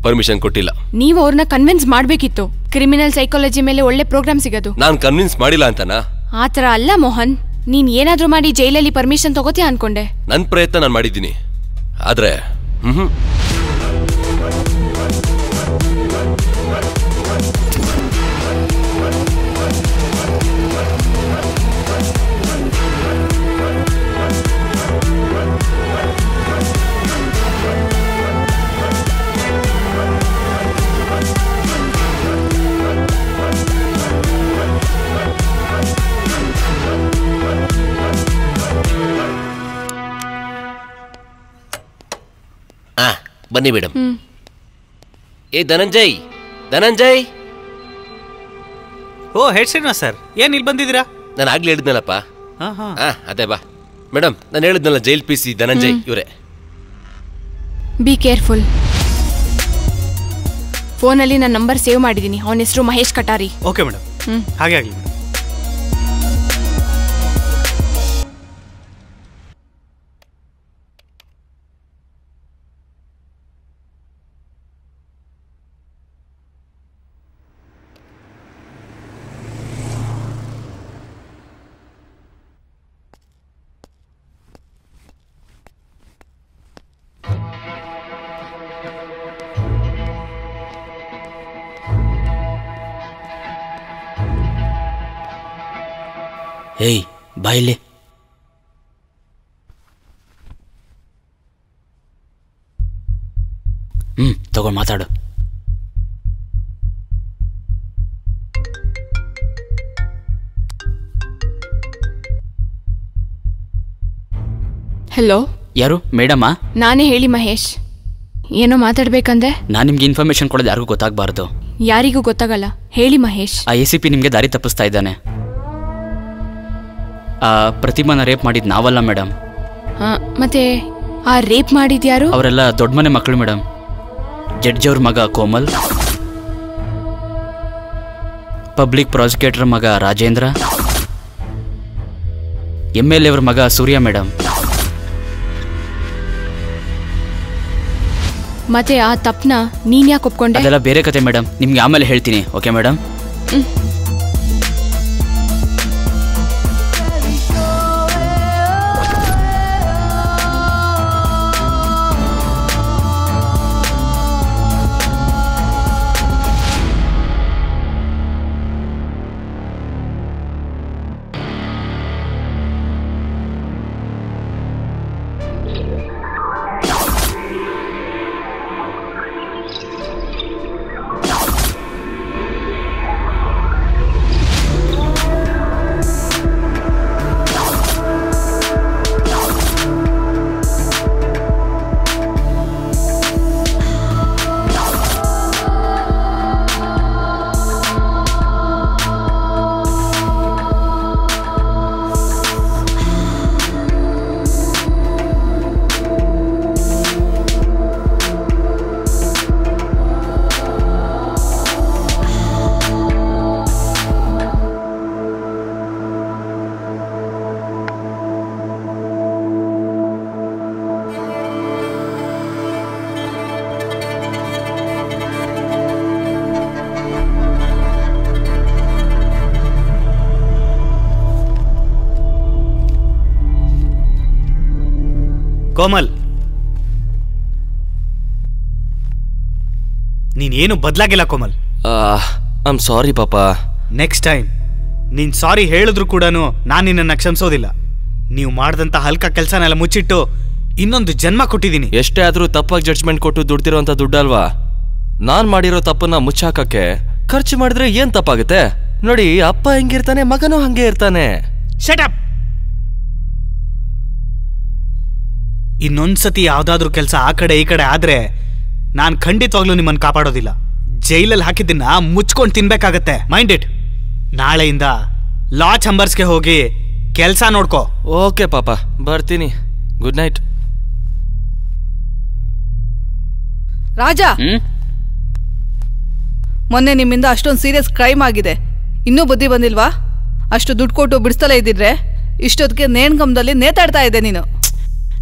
ಪರ್ಮಿಷನ್ ಕೊಟ್ಟಿಲ್ಲ. ನೀವು ಅವ್ರನ್ನ ಕನ್ವಿನ್ಸ್ ಮಾಡ್ಬೇಕಿತ್ತು. ಕ್ರಿಮಿನಲ್ ಸೈಕಾಲಜಿ ಮೇಲೆ ಒಳ್ಳೆ ಪ್ರೋಗ್ರಾಮ್ ಸಿಗೋದು. ನಾನು ಕನ್ವಿನ್ಸ್ ಮಾಡಿಲ್ಲ ಅಂತನಾ? ಆತರ ಅಲ್ಲ ಮೋಹನ್, ನೀನ್ ಏನಾದ್ರೂ ಮಾಡಿ ಜೈಲಲ್ಲಿ ಪರ್ಮಿಷನ್ ತಗೋತೀಯ ಅನ್ಕೊಂಡೆ. ನನ್ನ ಪ್ರಯತ್ನ ನಾನು ಮಾಡಿದ್ದೀನಿ, ಆದ್ರೆ ಬನ್ನಿ ಮೇಡಮ್. ಏ ಧನಂಜಯ್, ಧನಂಜಯ್. ಓ, ಹೆಡ್ ಶ್ರೀನಿವಾಸ್ ಸರ್, ಏನ್ ಇಲ್ಲಿ ಬಂದಿದ್ದೀರಾ? ನಾನು ಆಗ್ಲೇ ಹೇಳಿದ್ನಲ್ಲಪ್ಪ. ಅದೇ ಬಾ ಮೇಡಮ್, ನಾನು ಹೇಳಿದ್ನಲ್ಲ ಜೈಲ್ PC ಧನಂಜಯ್ ಇವರೇ. Be careful. ಫೋನಲ್ಲಿ ನನ್ನ ನಂಬರ್ ಸೇವ್ ಮಾಡಿದ್ದೀನಿ. ಅವನ ಹೆಸರು ಮಹೇಶ್ ಕಟಾರಿ. ಓಕೆ ಮೇಡಮ್, ಹಾಗೆ ಆಗಲಿ ಮೇಡಮ್. ಏಯ್, ಬಾಯಿಲೆ. ತಗೊಂಡು ಮಾತಾಡು. ಹಲೋ, ಯಾರು? ಮೇಡಮ್ಮ? ನಾನೇ. ಹೇಳಿ ಮಹೇಶ್. ಏನೋ ಮಾತಾಡ್ಬೇಕಂದೆ? ನಾನು ನಿಮ್ಗೆ ಇನ್ಫಾರ್ಮೇಶನ್ ಕೊಡೋದು ಯಾರಿಗೂ ಗೊತ್ತಾಗಬಾರ್ದು. ಯಾರಿಗೂ ಗೊತ್ತಾಗಲ್ಲ, ಹೇಳಿ ಮಹೇಶ್. ಆ ACP ನಿಮಗೆ ದಾರಿ ತಪ್ಪಿಸ್ತಾ ಇದ್ದಾನೆ. ಆ ಪ್ರತಿಮಾನ ರೇಪ್ ಮಾಡಿದ್ ನಾವಲ್ಲ ಮೇಡಮ್. ಮತ್ತೆ ಆ ರೇಪ್ ಮಾಡಿದ್ಯಾರು? ಅವರೆಲ್ಲ ದೊಡ್ಡ ಮನೆ ಮಕ್ಕಳು ಮೇಡಮ್. ಜಡ್ಜ್ ಅವ್ರ ಮಗ ಕೋಮಲ್, ಪಬ್ಲಿಕ್ ಪ್ರಾಸಿಕ್ಯೂಟರ್ ಮಗ ರಾಜೇಂದ್ರ, MLA ಅವ್ರ ಮಗ ಸೂರ್ಯ ಮೇಡಮ್. ಮತ್ತೆ ಆ ತಪ್ಪನ ನೀನ್ ಯಾಕೆ ಒಪ್ಕೊಂಡೆ? ಅದೆಲ್ಲ ಬೇರೆ ಕತೆ ಮೇಡಮ್, ನಿಮ್ಗೆ ಆಮೇಲೆ ಹೇಳ್ತೀನಿ. Okay madam? ಕೋಮಲ್, ನೀನೇನು ಬದಲಾಗಿಲ್ಲ ಕೋಮಲ್. ಐಮ್ ಸಾರಿ ಪಾಪ. ನೆಕ್ಸ್ಟ್ ಟೈಮ್ ನೀನ್ ಸಾರಿ ಹೇಳಿದ್ರು ಕೂಡ ನಾನು ನಿನ್ನನ್ನು ಕ್ಷಮಿಸೋದಿಲ್ಲ. ನೀವು ಮಾಡಿದಂಥ ಹಲ್ಕ ಕೆಲಸನೆಲ್ಲ ಮುಚ್ಚಿಟ್ಟು ಇನ್ನೊಂದು ಜನ್ಮ ಕೊಟ್ಟಿದ್ದೀನಿ. ಎಷ್ಟೇ ಆದ್ರೂ ತಪ್ಪಾಗಿ ಜಡ್ಜ್ಮೆಂಟ್ ಕೊಟ್ಟು ದುಡ್ದಿರೋಂಥ ದುಡ್ಡಲ್ವಾ? ನಾನ್ ಮಾಡಿರೋ ತಪ್ಪನ್ನ ಮುಚ್ಚಾಕಕ್ಕೆ ಖರ್ಚು ಮಾಡಿದ್ರೆ ಏನ್ ತಪ್ಪಾಗುತ್ತೆ? ನೋಡಿ, ಅಪ್ಪ ಹೆಂಗಿರ್ತಾನೆ ಮಗನೂ ಹಂಗೆ ಇರ್ತಾನೆ. Shut up. ಇನ್ನೊಂದ್ಸತಿ ಯಾವ್ದಾದ್ರು ಕೆಲಸ ಆ ಕಡೆ ಈ ಕಡೆ ಆದ್ರೆ ನಾನು ಖಂಡಿತವಾಗ್ಲೂ ನಿಮ್ಮನ್ನು ಕಾಪಾಡೋದಿಲ್ಲ. ಜೈಲಲ್ಲಿ ಹಾಕಿದ್ದನ್ನ ಮುಚ್ಕೊಂಡು ತಿನ್ಬೇಕಾಗತ್ತೆ. Mind it. ನಾಳೆಯಿಂದ ಲಾ ಚಂಬರ್ಸ್ಗೆ ಹೋಗಿ ಕೆಲಸ ನೋಡ್ಕೋ. ಓಕೆ ಪಾಪ, ಬರ್ತೀನಿ. Good night. ರಾಜ, ಮೊನ್ನೆ ನಿಮ್ಮಿಂದ ಅಷ್ಟೊಂದು ಸೀರಿಯಸ್ ಕ್ರೈಮ್ ಆಗಿದೆ, ಇನ್ನೂ ಬುದ್ಧಿ ಬಂದಿಲ್ವಾ? ಅಷ್ಟು ದುಡ್ಡು ಕೊಟ್ಟು ಬಿಡಿಸ್ತಲೇ ಇದ್ದಿದ್ರೆ ಇಷ್ಟೊತ್ತಿಗೆ ನೇಣ್ಗಂಬದಲ್ಲಿ ನೇತಾಡ್ತಾ ಇದ್ದೆ ನೀನು.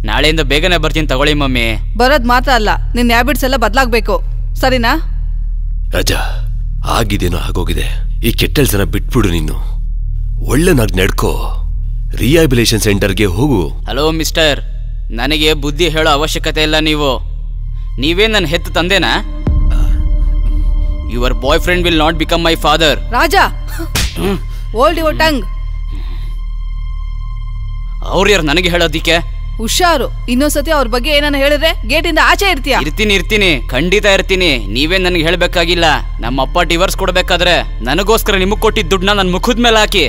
ನಾಳೆಯಿಂದ ಬೇಗನೆ ಬರ್ತೀನಿ ತಗೊಳ್ಳಿ ಮಮ್ಮಿ. ಬರೋದ್ ಮಾತ್ರ ಅಲ್ಲ, ನಿನ್ನ ಹ್ಯಾಬಿಟ್ಸ್ ಎಲ್ಲ ಬದಲಾಗಬೇಕು, ಸರಿನಾ? ರಾಜ, ಆಗಿದೇನೋ ಆಗೋಗಿದೆ. ಈ ಕೆಟ್ಟಲ್ಸನ ಬಿಟ್ಬಿಡು. ನೀನು ಒಳ್ಳೆನಾಗಿ ನಡ್ಕೋ. ರಿಹ್ಯಾಬಿಲೇಷನ್ ಸೆಂಟರ್ಗೆ ಹೋಗು. ಹಲೋ ಮಿಸ್ಟರ್, ನನಗೆ ಬುದ್ಧಿ ಹೇಳೋ ಅವಶ್ಯಕತೆ ಇಲ್ಲ. ನೀವೇ ನನ್ನ ಹೆತ್ತು ತಂದೆನಾ? Your boyfriend will not become my father. Raja, hold your tongue. ಅವ್ರು ಯಾರು ನನಗೆ ಹೇಳೋದಿಕ್ಕೆ? ಹುಷಾರು, ಇನ್ನೊಂದ್ಸತಿ ಅವ್ರ ಬಗ್ಗೆ ಏನಾನ ಹೇಳಿದ್ರೆ ಗೇಟಿಂದ ಆಚೆ ಇರ್ತೀಯ. ಇರ್ತೀನಿ, ಖಂಡಿತ ಇರ್ತೀನಿ. ನೀವೇ ನನಗೆ ಹೇಳ್ಬೇಕಾಗಿಲ್ಲ. ನಮ್ಮಪ್ಪ ಡಿವರ್ಸ್ ಕೊಡ್ಬೇಕಾದ್ರೆ ನನಗೋಸ್ಕರ ನಿಮಗ್ ಕೊಟ್ಟಿದ್ದ ದುಡ್ಡನ್ನ ನನ್ನ ಮುಖದ ಮೇಲೆ ಹಾಕಿ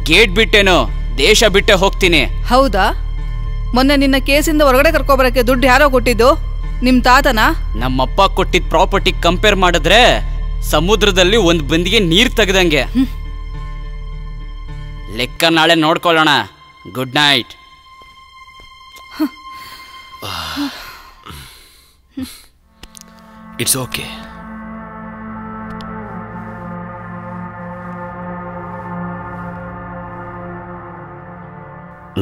ಗೇಟ್ ಬಿಟ್ಟೇನೋ ದೇಶ ಬಿಟ್ಟೆ ಹೋಗ್ತೀನಿ. ಹೌದಾ? ಮೊನ್ನೆ ನಿನ್ನ ಕೇಸಿಂದ ಹೊರಗಡೆ ಕರ್ಕೊಬರಕ್ಕೆ ದುಡ್ಡು ಯಾರೋ ಕೊಟ್ಟಿದ್ದು? ನಿಮ್ ತಾತನ? ನಮ್ಮಪ್ಪ ಕೊಟ್ಟಿದ್ದ ಪ್ರಾಪರ್ಟಿ ಕಂಪೇರ್ ಮಾಡಿದ್ರೆ ಸಮುದ್ರದಲ್ಲಿ ಒಂದು ಬಂದಿಗೆ ನೀರ್ ತೆಗೆದಂಗೆ. ಲೆಕ್ಕ ನಾಳೆ ನೋಡ್ಕೊಳ್ಳೋಣ. Good night. It's okay.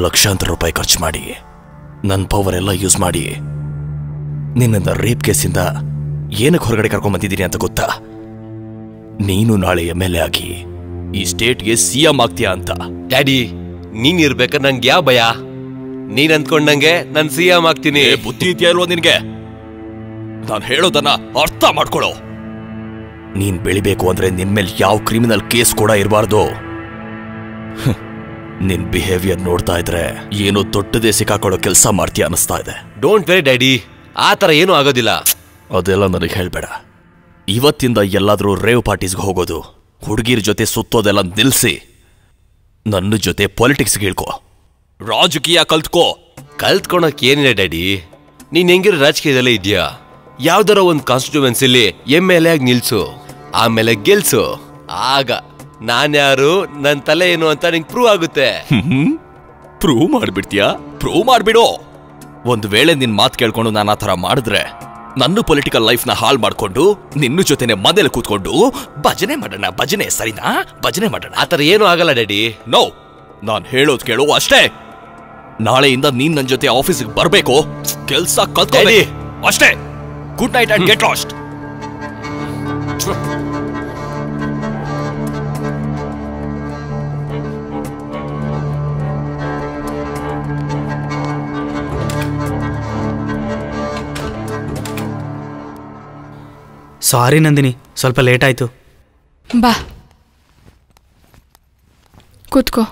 ಲಕ್ಷಾಂತರ ರೂಪಾಯಿ ಖರ್ಚು ಮಾಡಿ ನನ್ನ ಪವರ್ ಎಲ್ಲ ಯೂಸ್ ಮಾಡಿ ನಿನ್ನ ರೇಪ್ ಕೇಸಿಂದ ಏನಕ್ಕೆ ಹೊರಗಡೆ ಕರ್ಕೊಂಡ್ಬಂದಿದ್ದೀನಿ ಅಂತ ಗೊತ್ತಾ? ನೀನು ನಾಳೆ MLA ಆಗಿ ಈ ಸ್ಟೇಟ್ಗೆ CM ಆಗ್ತೀಯಾ ಅಂತ. ಡ್ಯಾಡಿ, ನೀನ್ ಇರ್ಬೇಕಾದ್ರೆ ನಂಗೆ ಯಾವ ಭಯ? ನೀನ್ ಅಂದ್ಕೊಂಡಂಗೆ ನಾನು CM ಆಗ್ತೀನಿ. ಬುದ್ಧಿ ಇದೆಯಾ ಇಲ್ವೋ ನಿನ್ಗೆ? ನಾನು ಹೇಳೋದನ್ನ ಅರ್ಥ ಮಾಡ್ಕೊಳ್ಳೋ. ನೀನ್ ಬೆಳಿಬೇಕು ಅಂದ್ರೆ ನಿನ್ ಮೇಲೆ ಯಾವ ಕ್ರಿಮಿನಲ್ ಕೇಸ್ ಕೂಡ ಇರಬಾರ್ದು. ನಿನ್ ಬಿಹೇವಿಯರ್ ನೋಡ್ತಾ ಇದ್ರೆ ಏನೋ ದೊಡ್ಡದೇ ಸಿಕ್ಕಾಕೊಳ್ಳೋ ಕೆಲಸ ಮಾಡ್ತೀಯ ಅನಿಸ್ತಾ ಇದೆ. ಡೋಂಟ್ ವೆರಿ ಡ್ಯಾಡಿ, ಆ ಥರ ಏನೂ ಆಗೋದಿಲ್ಲ. ಅದೆಲ್ಲ ನನಗೆ ಹೇಳ್ಬೇಡ. ಇವತ್ತಿಂದ ಎಲ್ಲಾದ್ರೂ ರೇವ್ ಪಾರ್ಟೀಸ್ಗೆ ಹೋಗೋದು, ಹುಡುಗಿರ ಜೊತೆ ಸುತ್ತೋದೆಲ್ಲ ನಿಲ್ಸಿ ನನ್ನ ಜೊತೆ ಪಾಲಿಟಿಕ್ಸ್ಗೆ ಹೇಳ್ಕೋ, ರಾಜಕೀಯ ಕಲ್ತ್ಕೋ. ಕಲ್ತ್ಕೊಳಕ್ ಏನಿದೆ ಡ್ಯಾಡಿ? ನೀನ್ ಹೆಂಗಿರೋ ರಾಜಕೀಯದಲ್ಲೇ ಇದೆಯಾ, ಯಾವ್ದಾರ ಒಂದು ಕಾನ್ಸ್ಟಿಟ್ಯೂವೆನ್ಸಿಲಿ MLA ಆಗಿ ನಿಲ್ಸು, ಆಮೇಲೆ ಗೆಲ್ಸು. ಆಗ ನಾನ್ಯಾರು, ನನ್ ತಲೆ ಏನು ಅಂತ ನಿಂಗೆ ಪ್ರೂವ್ ಆಗುತ್ತೆ. ಪ್ರೂವ್ ಮಾಡ್ಬಿಡ್ತೀಯಾ? ಪ್ರೂವ್ ಮಾಡ್ಬಿಡು. ಒಂದು ವೇಳೆ ನಿನ್ ಮಾತು ಕೇಳ್ಕೊಂಡು ನಾನು ಆ ಥರ ಮಾಡಿದ್ರೆ ನನ್ನ ಪೊಲಿಟಿಕಲ್ ಲೈಫ್ನ ಹಾಳು ಮಾಡ್ಕೊಂಡು ನಿನ್ನ ಜೊತೆನೆ ಮನೇಲಿ ಕೂತ್ಕೊಂಡು ಭಜನೆ ಮಾಡೋಣ. ಭಜನೆ ಸರಿನಾ? ಭಜನೆ ಮಾಡೋಣ. ಆ ಥರ ಏನೂ ಆಗಲ್ಲ ಡ್ಯಾಡಿ. ನೋ, ನಾನು ಹೇಳೋದು ಕೇಳು ಅಷ್ಟೇ. ನಾಳೆಯಿಂದ ನೀನ್ ನನ್ನ ಜೊತೆ ಆಫೀಸಿಗೆ ಬರಬೇಕು, ಕೆಲ್ಸ ಕಲ್ತ್ಕೊಳ್ಳಿ ಅಷ್ಟೇ. Good night and get lost. Sorry Nandini, ಸ್ವಲ್ಪ ಲೇಟ್ ಆಯ್ತು. ಬಾ ಕೂತ್ಕೋ.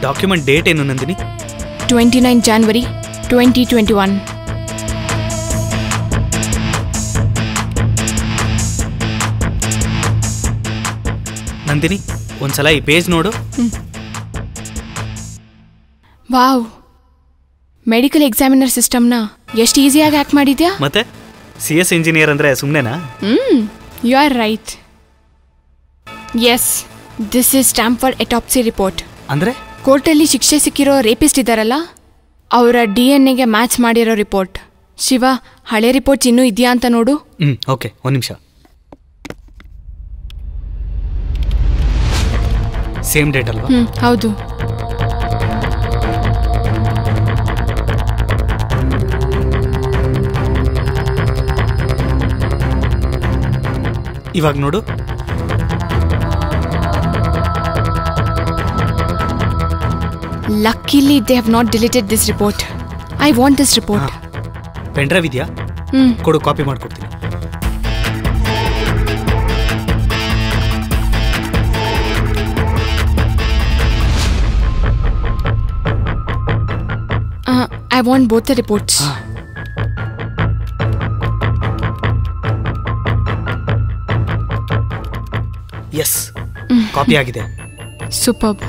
ಡಾಕ್ಯುಮೆಂಟ್ ಡೇಟ್ ಏನು ನಂದಿನಿ? 29 January 2021. ನಂದಿನಿ, ಒಂದ್ಸಲ ಈ ಪೇಜ್ ನೋಡು. ವಾವ್, ಮೆಡಿಕಲ್ ಎಕ್ಸಾಮಿನರ್ ಸಿಸ್ಟಮ್ನ ಎಷ್ಟು ಈಸಿಯಾಗಿ ಹ್ಯಾಕ್ ಮಾಡಿದ್ಯಾ. ಮತ್ತೆ CS ಇಂಜಿನಿಯರ್ ಅಂದ್ರೆ ಸುಮ್ಮನೆನಾ? You are right. Yes, this is Stanford autopsy report. ಅಂದ್ರೆ ಕೋರ್ಟಲ್ಲಿ ಶಿಕ್ಷೆ ಸಿಕ್ಕಿರೋ ರೇಪಿಸ್ಟ್ ಇದ್ದಾರಲ್ಲ, ಅವರ DNA ಮ್ಯಾಚ್ ಮಾಡಿರೋ ರಿಪೋರ್ಟ್. ಶಿವ, ಹಳೆ ರಿಪೋರ್ಟ್ಸ್ ಇನ್ನೂ ಇದೆಯಾ ಅಂತ ನೋಡು. ಓಕೆ, ಒಂದು ನಿಮಿಷ. ಸೇಮ್ ಡೇಟ್ ಅಲ್ವಾ? ಹೌದು. ಇವಾಗ ನೋಡು. Luckily, they have not deleted this report. I want this report. Pen drive ಇದೆಯಾ? ಕೊಡು, ಕಾಪಿ ಮಾಡ್ಕೊಡ್ತೀನಿ. I want both the reports. Yes, copy ಆಗಿದೆ. Superb.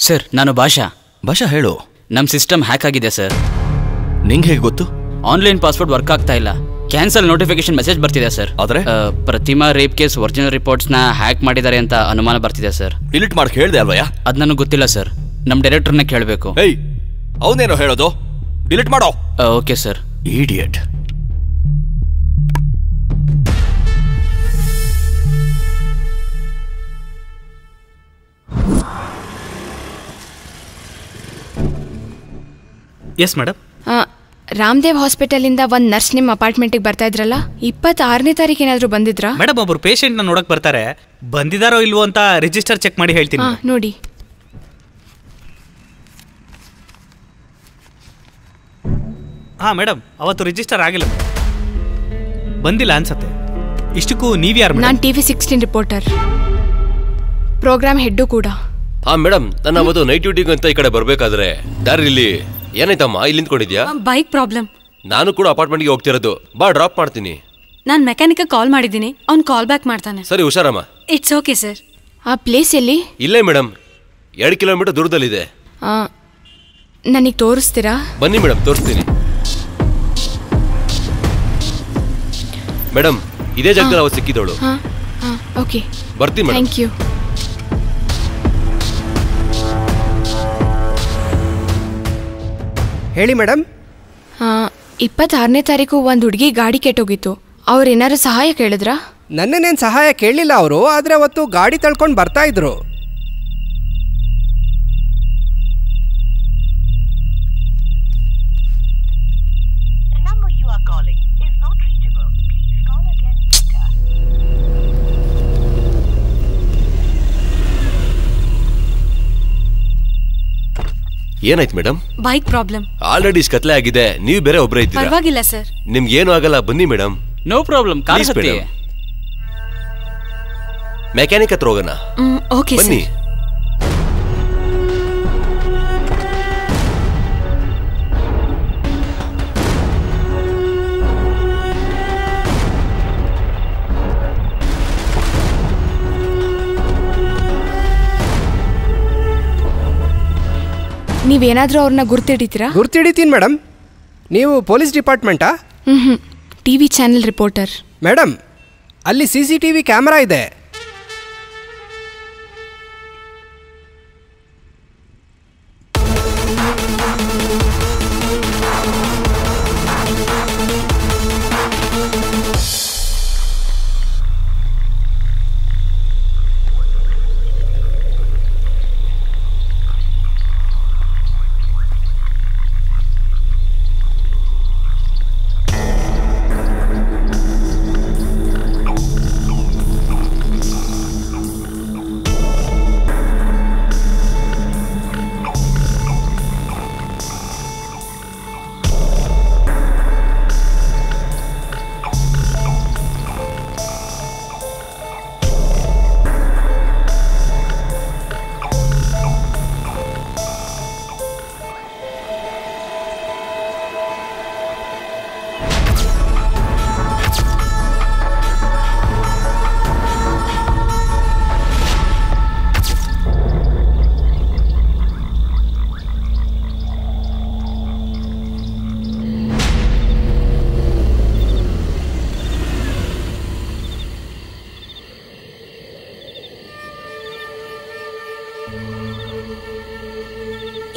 ಸರ್, ನಾನು ಭಾಷಾ. ಭಾಷಾ, ಹೇಳು. ನಮ್ಮ ಸಿಸ್ಟಮ್ ಹ್ಯಾಕ್ ಆಗಿದೆ ಸರ್. ನಿಂಗೆ ಹೇಗೆ ಗೊತ್ತು? ಆನ್ಲೈನ್ ಪಾಸ್ವರ್ಡ್ ವರ್ಕ್ ಆಗ್ತಾ ಇಲ್ಲ. ಕ್ಯಾನ್ಸಲ್ ನೋಟಿಫಿಕೇಶನ್ ಮೆಸೇಜ್ ಬರ್ತಿದೆ ಸರ್. ಆದ್ರೆ ಪ್ರತಿಮಾ ರೇಪ್ ಕೇಸ್ ಒರಿಜಿನಲ್ ರಿಪೋರ್ಟ್ಸ್ನ ಹ್ಯಾಕ್ ಮಾಡಿದ್ದಾರೆ ಅಂತ ಅನುಮಾನ ಬರ್ತಿದೆ ಸರ್. ಡಿಲೀಟ್ ಮಾಡಿ ಹೇಳ್ದೆ ಅಲ್ವಯ್ಯ? ಅದು ನನಗೆ ಗೊತ್ತಿಲ್ಲ ಸರ್, ನಮ್ಮ ಡೈರೆಕ್ಟರ್ನ ಕೇಳಬೇಕು. ಏಯ್, ಅವನೇನೋ ಹೇಳೋದು, ಡಿಲೀಟ್ ಮಾಡೋ. Okay sir. Idiot. Yes madam. Ramdev ಹಾಸ್ಪಿಟಲಿಂದ ಒಂದು ನರ್ಸ್ ನಿಮ್ಮ ಅಪಾರ್ಟ್ಮೆಂಟಿಗೆ ಬರ್ತಾ ಇದ್ರಲ್ಲ, 26ನೇ ತಾರೀಕು ಏನಾದರೂ ಬಂದಿದ್ರಾ? ಮೇಡಮ್, ಒಬ್ಬರು ಪೇಷಂಟ್ನ ನೋಡಕ್ ಬರ್ತಾರೆ. ಬಂದಿದಾರೋ ಇಲ್ವೋ ಅಂತ ರಿಜಿಸ್ಟರ್ ಚೆಕ್ ಮಾಡಿ ಹೇಳ್ತೀನಿ. ನೋಡಿ. ಮೇಡಮ್, ಅವತ್ತು ರಿಜಿಸ್ಟರ್ ಆಗಿಲ್ಲ, ಬಂದಿಲ್ಲ ಅನ್ಸತ್ತೆ. ಇಷ್ಟಕ್ಕೂ ನೀವ್ಯಾರು? ನಾನು TV 16 ರಿಪೋರ್ಟರ್. ಪ್ರೋಗ್ರಾಮ್ ಹೆಡ್ಡು ಕೂಡ. ಹಾ ಮೇಡಮ್, ನನ್ನ ಅವತ್ತು ನೈಟ್ ಡ್ಯೂಟಿಗೆ ಅಂತ ಈ ಕಡೆ ಬರ್ಬೇಕಾದ್ರೆ ದಾರಿಲಿ ಏನಾಯ್ತಮ್ಮ, ಇಲ್ಲಿ ನಿಂತ್ಕೊಂಡಿದ್ಯಾ? Bike problem. ನಾನು ಕೂಡ ಅಪಾರ್ಟ್ಮೆಂಟ್ಗೆ ಹೋಗ್ತಿರೋದು. ಬಾ, ಡ್ರಾಪ್ ಮಾಡ್ತೀನಿ. ನಾನು ಮೆಕ್ಯಾನಿಕ್ ಕಾಲ್ ಮಾಡಿದ್ದೀನಿ, ಅವ್ನು ಕಾಲ್ ಬ್ಯಾಕ್ ಮಾಡ್ತಾನೆ. ಸರಿ, ಹುಷಾರಮ್ಮ. It's okay sir. ಆ ಪ್ಲೇಸ್ ಎಲ್ಲಿ? ಇಲ್ಲೇ ಮೇಡಮ್, 2 ಕಿಲೋಮೀಟರ್ ದೂರದಲ್ಲಿದೆ. ನನಗೆ ತೋರಿಸ್ತೀರಾ? ಬನ್ನಿ ಮೇಡಮ್, ತೋರಿಸ್ತೀನಿ. ಮೇಡಮ್, ಇದೇ ಜಾಗದಲ್ಲಿ ಅವತ್ತು ಸಿಕ್ಕಿದವಳು. ಓಕೆ, ಬರ್ತೀನಿ ಮೇಡಮ್. Thank you. ಹೇಳಿ ಮೇಡಮ್. 26ನೇ ತಾರೀಕು ಒಂದು ಹುಡುಗಿ ಗಾಡಿ ಕೆಟ್ಟೋಗಿತ್ತು. ಅವ್ರು ಏನಾದ್ರು ಸಹಾಯ ಕೇಳಿದ್ರಾ? ನನ್ನೇನು ಸಹಾಯ ಕೇಳಲಿಲ್ಲ ಅವರು, ಆದರೆ ಅವತ್ತು ಗಾಡಿ ತಳ್ಕೊಂಡು ಬರ್ತಾ ಇದ್ರು. ಏನಾಯ್ತು ಮೇಡಮ್? Bike problem. ಆಲ್ರೆಡಿ ಕತ್ಲೆ ಆಗಿದೆ, ನೀವು ಬೇರೆ ಒಬ್ಬರೇ ಇದ್ದೀರಾ. ಪರವಾಗಿಲ್ಲ ಸರ್, ನಿಮ್ಗೆ ಏನು ಆಗಲ್ಲ, ಬನ್ನಿ ಮೇಡಮ್. No problem. ಮೆಕ್ಯಾನಿಕ್ ಹತ್ರ ಹೋಗೋಣ. ಓಕೆ ಬನ್ನಿ. ನೀವೇನಾದ್ರೂ ಅವ್ರನ್ನ ಗುರ್ತಿಡಿತೀರಾ? ಗುರ್ತಿಡಿತೀನಿ ಮೇಡಮ್. ನೀವು ಪೊಲೀಸ್ ಡಿಪಾರ್ಟ್ಮೆಂಟಾ? TV channel reporter. ಮೇಡಮ್, ಅಲ್ಲಿ CCTV ಕ್ಯಾಮ್ರಾ ಇದೆ.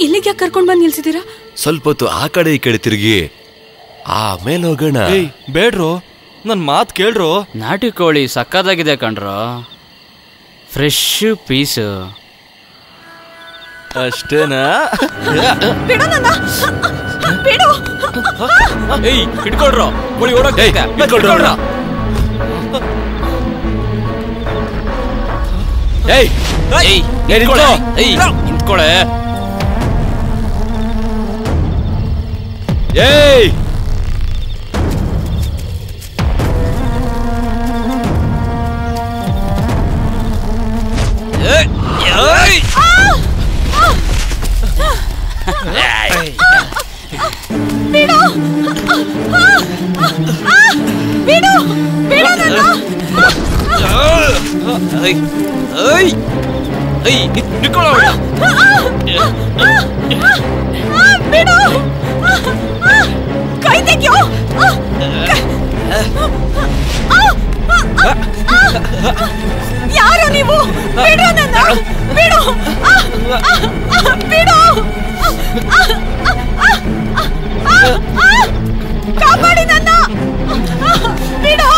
ಇಲ್ಲಿಗೆ ಯಾಕೆ ಕರ್ಕೊಂಡು ಬಂದು ನಿಲ್ಸಿದ್ದೀರಾ? ಸ್ವಲ್ಪ ಹೊತ್ತು ಆ ಕಡೆ ಈ ಕಡೆ ತಿರುಗಿ ಆಮೇಲೆ ಹೋಗೋಣ. ಬೇಡ್ರೋ, ನನ್ನ ಮಾತು ಕೇಳ್ರೋ. ನಾಟಿ ಕೋಳಿ ಸಕ್ಕದಾಗಿದೆ ಕಣ್ರೋ, ಫ್ರೆಶ್ ಪೀಸ್. ಅಷ್ಟೇನಾ? ಏಯ್, ಹಿಡ್ಕೊಳ್ರೋ, ಕೋಳಿ ಓಡೋಕೆ. ಏಯ್, ನಿಂತ್ಕೊಳೆ. ಏಯ್, ಕೈ ತೆಗ್ಯೋ. ಯಾರು ನೀವು? ಬಿಡು ನನ್ನ, ಬಿಡು, ಬಿಡು, ಕಾಪಾಡಿ ನನ್ನ, ಬಿಡು.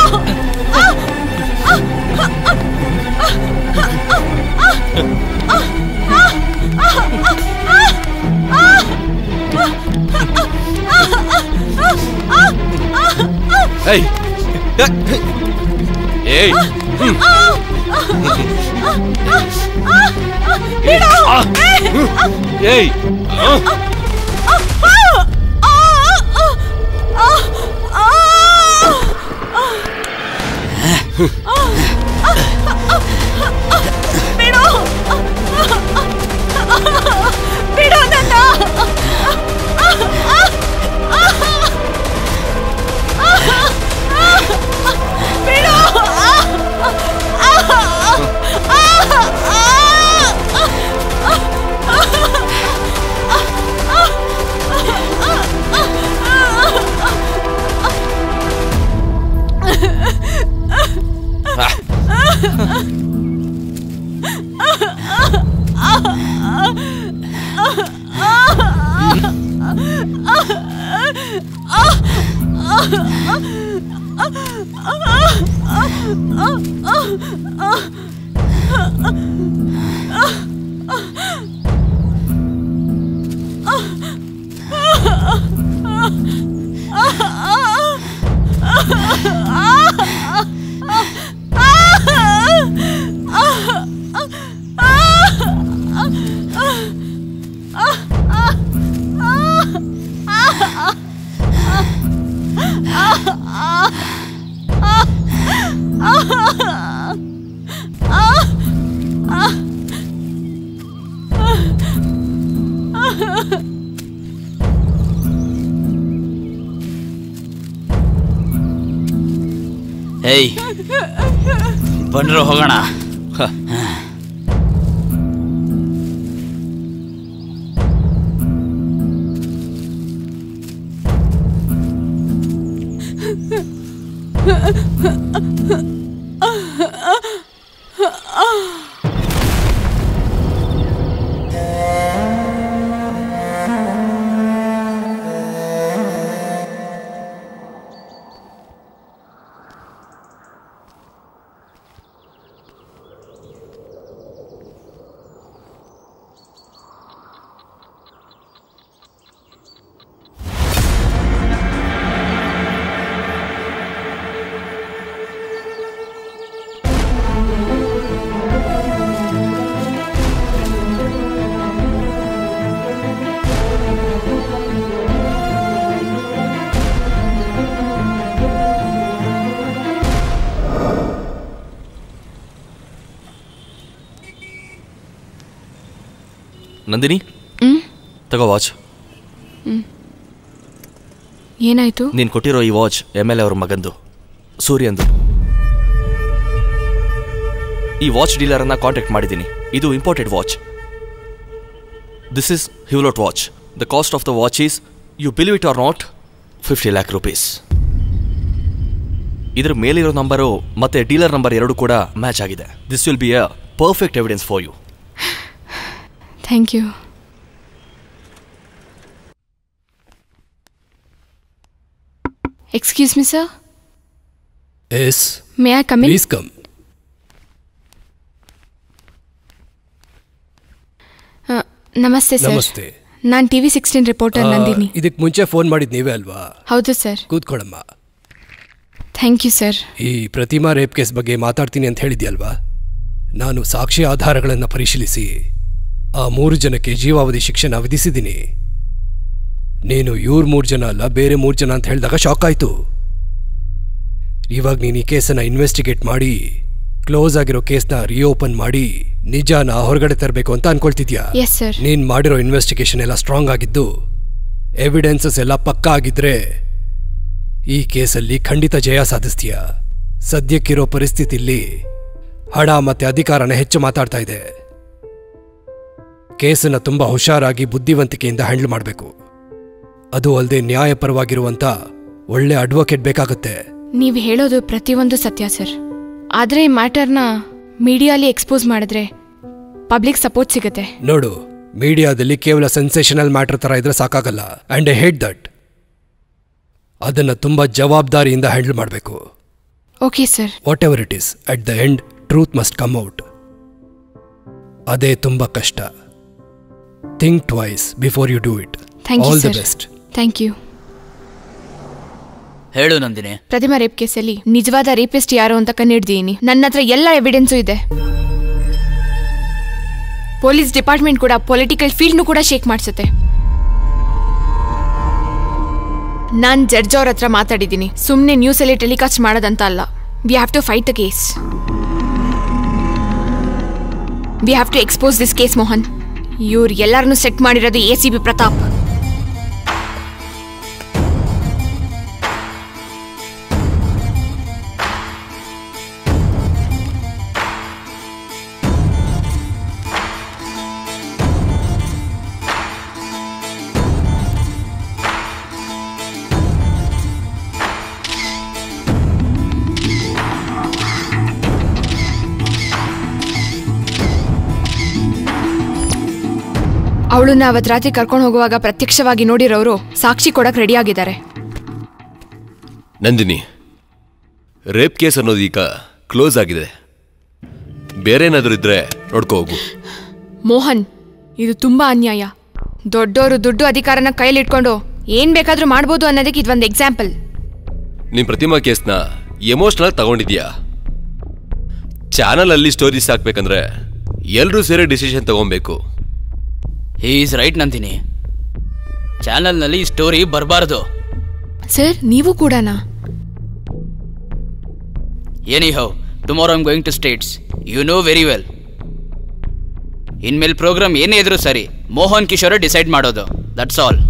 ಏಯ್, ಏಯ್, ಏಯ್, ಬಿಡು. ಹೇಯ್ ಬಂದ್ರು ಹೋಗೋಣ. ನಂದಿನಿ, ತಗೋ ವಾಚ್. ಏನಾಯ್ತು? ನೀನು ಕೊಟ್ಟಿರೋ ಈ ವಾಚ್ MLA ಅವ್ರ ಮಗಂದು, ಸೂರ್ಯಂದು. ಈ ವಾಚ್ ಡೀಲರನ್ನ ಕಾಂಟ್ಯಾಕ್ಟ್ ಮಾಡಿದ್ದೀನಿ. ಇದು imported watch. This is Hublot watch. The cost of the watch is, you believe it or not, 50 lakh rupees. ಇದ್ರ ಮೇಲಿರೋ ನಂಬರು ಮತ್ತೆ ಡೀಲರ್ ನಂಬರ್ ಎರಡು ಕೂಡ ಮ್ಯಾಚ್ ಆಗಿದೆ. This will be a perfect evidence for you. Thank you. Excuse me sir. Yes. May I come in? Please come. ನಮಸ್ತೆ sir. ನಮಸ್ತೆ. ನಾನು TV16 reporter Nandini. ಇದಕ್ಕೆ ಮುಂಚೆ ಫೋನ್ ಮಾಡಿದ್ ನೀವೇ ಅಲ್ವಾ? ಹೌದು ಸರ್. ಕೂತ್ಕೊಳ್ಳಮ್ಮ. Thank you sir. ಈ ಪ್ರತಿಮಾ ರೇಪ್ ಕೇಸ್ ಬಗ್ಗೆ ಮಾತಾಡ್ತೀನಿ ಅಂತ ಹೇಳಿದ್ಯಲ್ವಾ? ನಾನು ಸಾಕ್ಷಿ ಆಧಾರಗಳನ್ನು ಪರಿಶೀಲಿಸಿ ಆ 3 ಜನಕ್ಕೆ ಜೀವಾವಧಿ ಶಿಕ್ಷೆನ ವಿಧಿಸಿದ್ದೀನಿ. ನೀನು ಇವ್ರ 3 ಜನ ಅಲ್ಲ, ಬೇರೆ 3 ಜನ ಅಂತ ಹೇಳಿದಾಗ ಶಾಕ್ ಆಯ್ತು. ಇವಾಗ ನೀನು ಈ ಕೇಸನ್ನ ಇನ್ವೆಸ್ಟಿಗೇಟ್ ಮಾಡಿ ಕ್ಲೋಸ್ ಆಗಿರೋ ಕೇಸ್ನ ರಿಓಪನ್ ಮಾಡಿ ನಿಜಾನ ಹೊರಗಡೆ ತರಬೇಕು ಅಂತ ಅನ್ಕೊಳ್ತಿದ್ಯಾ? Yes sir. ನೀನ್ ಮಾಡಿರೋ ಇನ್ವೆಸ್ಟಿಗೇಷನ್ ಎಲ್ಲ ಸ್ಟ್ರಾಂಗ್ ಆಗಿದ್ದು, ಎವಿಡೆನ್ಸಸ್ ಎಲ್ಲ ಪಕ್ಕಾ ಆಗಿದ್ರೆ ಈ ಕೇಸಲ್ಲಿ ಖಂಡಿತ ಜಯ ಸಾಧಿಸ್ತೀಯ. ಸದ್ಯಕ್ಕಿರೋ ಪರಿಸ್ಥಿತಿಯಲ್ಲಿ ಹಣ ಮತ್ತೆ ಅಧಿಕಾರನ ಹೆಚ್ಚು ಮಾತಾಡ್ತಾ ಇದೆ. ಕೇಸನ್ನ ತುಂಬಾ ಹುಷಾರಾಗಿ ಬುದ್ಧಿವಂತಿಕೆಯಿಂದ ಹ್ಯಾಂಡಲ್ ಮಾಡಬೇಕು. ಅದು ಅಲ್ಲದೆ ನ್ಯಾಯಪರವಾಗಿರುವಂತ ಒಳ್ಳೆ ಅಡ್ವೊಕೇಟ್ ಬೇಕಾಗುತ್ತೆ. ನೀವು ಹೇಳೋದು ಪ್ರತಿಯೊಂದು ಸತ್ಯ ಸರ್. ಆದರೆ ಈ ಮ್ಯಾಟರ್ನ ಮೀಡಿಯಾಲಿ ಎಕ್ಸ್ಪೋಸ್ ಮಾಡಿದ್ರೆ ಪಬ್ಲಿಕ್ ಸಪೋರ್ಟ್ ಸಿಗುತ್ತೆ. ನೋಡು, ಮೀಡಿಯಾದಲ್ಲಿ ಕೇವಲ ಸೆನ್ಸೇಷನಲ್ ಮ್ಯಾಟರ್ ತರ ಇದ್ರೆ ಸಾಕಾಗಲ್ಲ. And I hate that. ಅದನ್ನ ತುಂಬಾ ಜವಾಬ್ದಾರಿಯಿಂದ ಹ್ಯಾಂಡಲ್ ಮಾಡಬೇಕು. Okay sir. Whatever it is, at the end truth must come out. ಅದೇ ತುಂಬಾ ಕಷ್ಟ. Think twice before you do it. All the best. Thank you. ಹೇಳು ನಂದಿನಿ. ಪ್ರತಿಮಾ ರೇಪ್ ಕೇಸಲ್ಲಿ ನಿಜವಾದ ರೇಪಿಸ್ಟ್ ಯಾರು ಅಂತ ಕಂಡಿಡ್ದೀನಿ. ನನ್ನ ಹತ್ರ ಎಲ್ಲ ಎವಿಡೆನ್ಸು ಇದೆ. ಪೊಲೀಸ್ ಡಿಪಾರ್ಟ್ಮೆಂಟ್ ಕೂಡ ಪೊಲಿಟಿಕಲ್ ಫೀಲ್ಡ್ನು ಕೂಡ ಶೇಕ್ ಮಾಡಿಸುತ್ತೆ. ನಾನು ಜಡ್ಜ್ ಅವ್ರ ಹತ್ರ ಮಾತಾಡಿದ್ದೀನಿ. ಸುಮ್ಮನೆ ನ್ಯೂಸಲ್ಲಿ ಟೆಲಿಕಾಸ್ಟ್ ಮಾಡೋದಂತ ಅಲ್ಲ. We have to fight the case. We have to expose this case Mohan. ಇವ್ರು ಎಲ್ಲರನ್ನೂ ಸೆಟ್ ಮಾಡಿರೋದು ACP ಪ್ರತಾಪ್. ಅವಳನ್ನ ಅವತ್ತು ರಾತ್ರಿ ಕರ್ಕೊಂಡು ಹೋಗುವಾಗ ಪ್ರತ್ಯಕ್ಷವಾಗಿ ನೋಡಿರೋರು ಸಾಕ್ಷಿ ಕೊಡಕ್ ರೆಡಿ ಆಗಿದ್ದಾರೆ. ನಂದಿನಿ, ರೇಪ್ ಕೇಸ್ ಅನ್ನೋದು ಈಗ ಕ್ಲೋಸ್ ಆಗಿದೆ. ಬೇರೆ ಏನಾದರೂ ಇದ್ರೆ ನೋಡ್ಕೋ ಹೋಗು. ಮೋಹನ್, ಇದು ತುಂಬಾ ಅನ್ಯಾಯ. ದೊಡ್ಡೋರು ದುಡ್ಡು ಅಧಿಕಾರನ ಕೈಲಿಟ್ಕೊಂಡು ಏನ್ ಬೇಕಾದ್ರೂ ಮಾಡ್ಬೋದು ಅನ್ನೋದಕ್ಕೆ ಇದೊಂದು ಎಕ್ಸಾಂಪಲ್. ನಿನ್ ಪ್ರತಿಮಾ ಕೇಸ್ನ ಎಮೋಷನಲ್ ತಗೊಂಡಿದ್ಯಾ. ಚಾನಲ್ ಅಲ್ಲಿ ಸ್ಟೋರೀಸ್ ಹಾಕ್ಬೇಕಂದ್ರೆ ಎಲ್ಲರೂ ಸೇರಿ ಡಿಸಿಷನ್ ತಗೊಬೇಕು. He is right Nandini. ಚಾನಲ್ನಲ್ಲಿ ಸ್ಟೋರಿ ಬರಬಾರ್ದು. ಸರ್, ನೀವು ಕೂಡನಾ? Anyhow, tomorrow I am going to States. You know very well. ಇನ್ಮೇಲೆ ಪ್ರೋಗ್ರಾಮ್ ಏನೇ ಇದ್ರೂ ಸರಿ, ಮೋಹನ್ ಕಿಶೋರ್ ಡಿಸೈಡ್ ಮಾಡೋದು. That's all.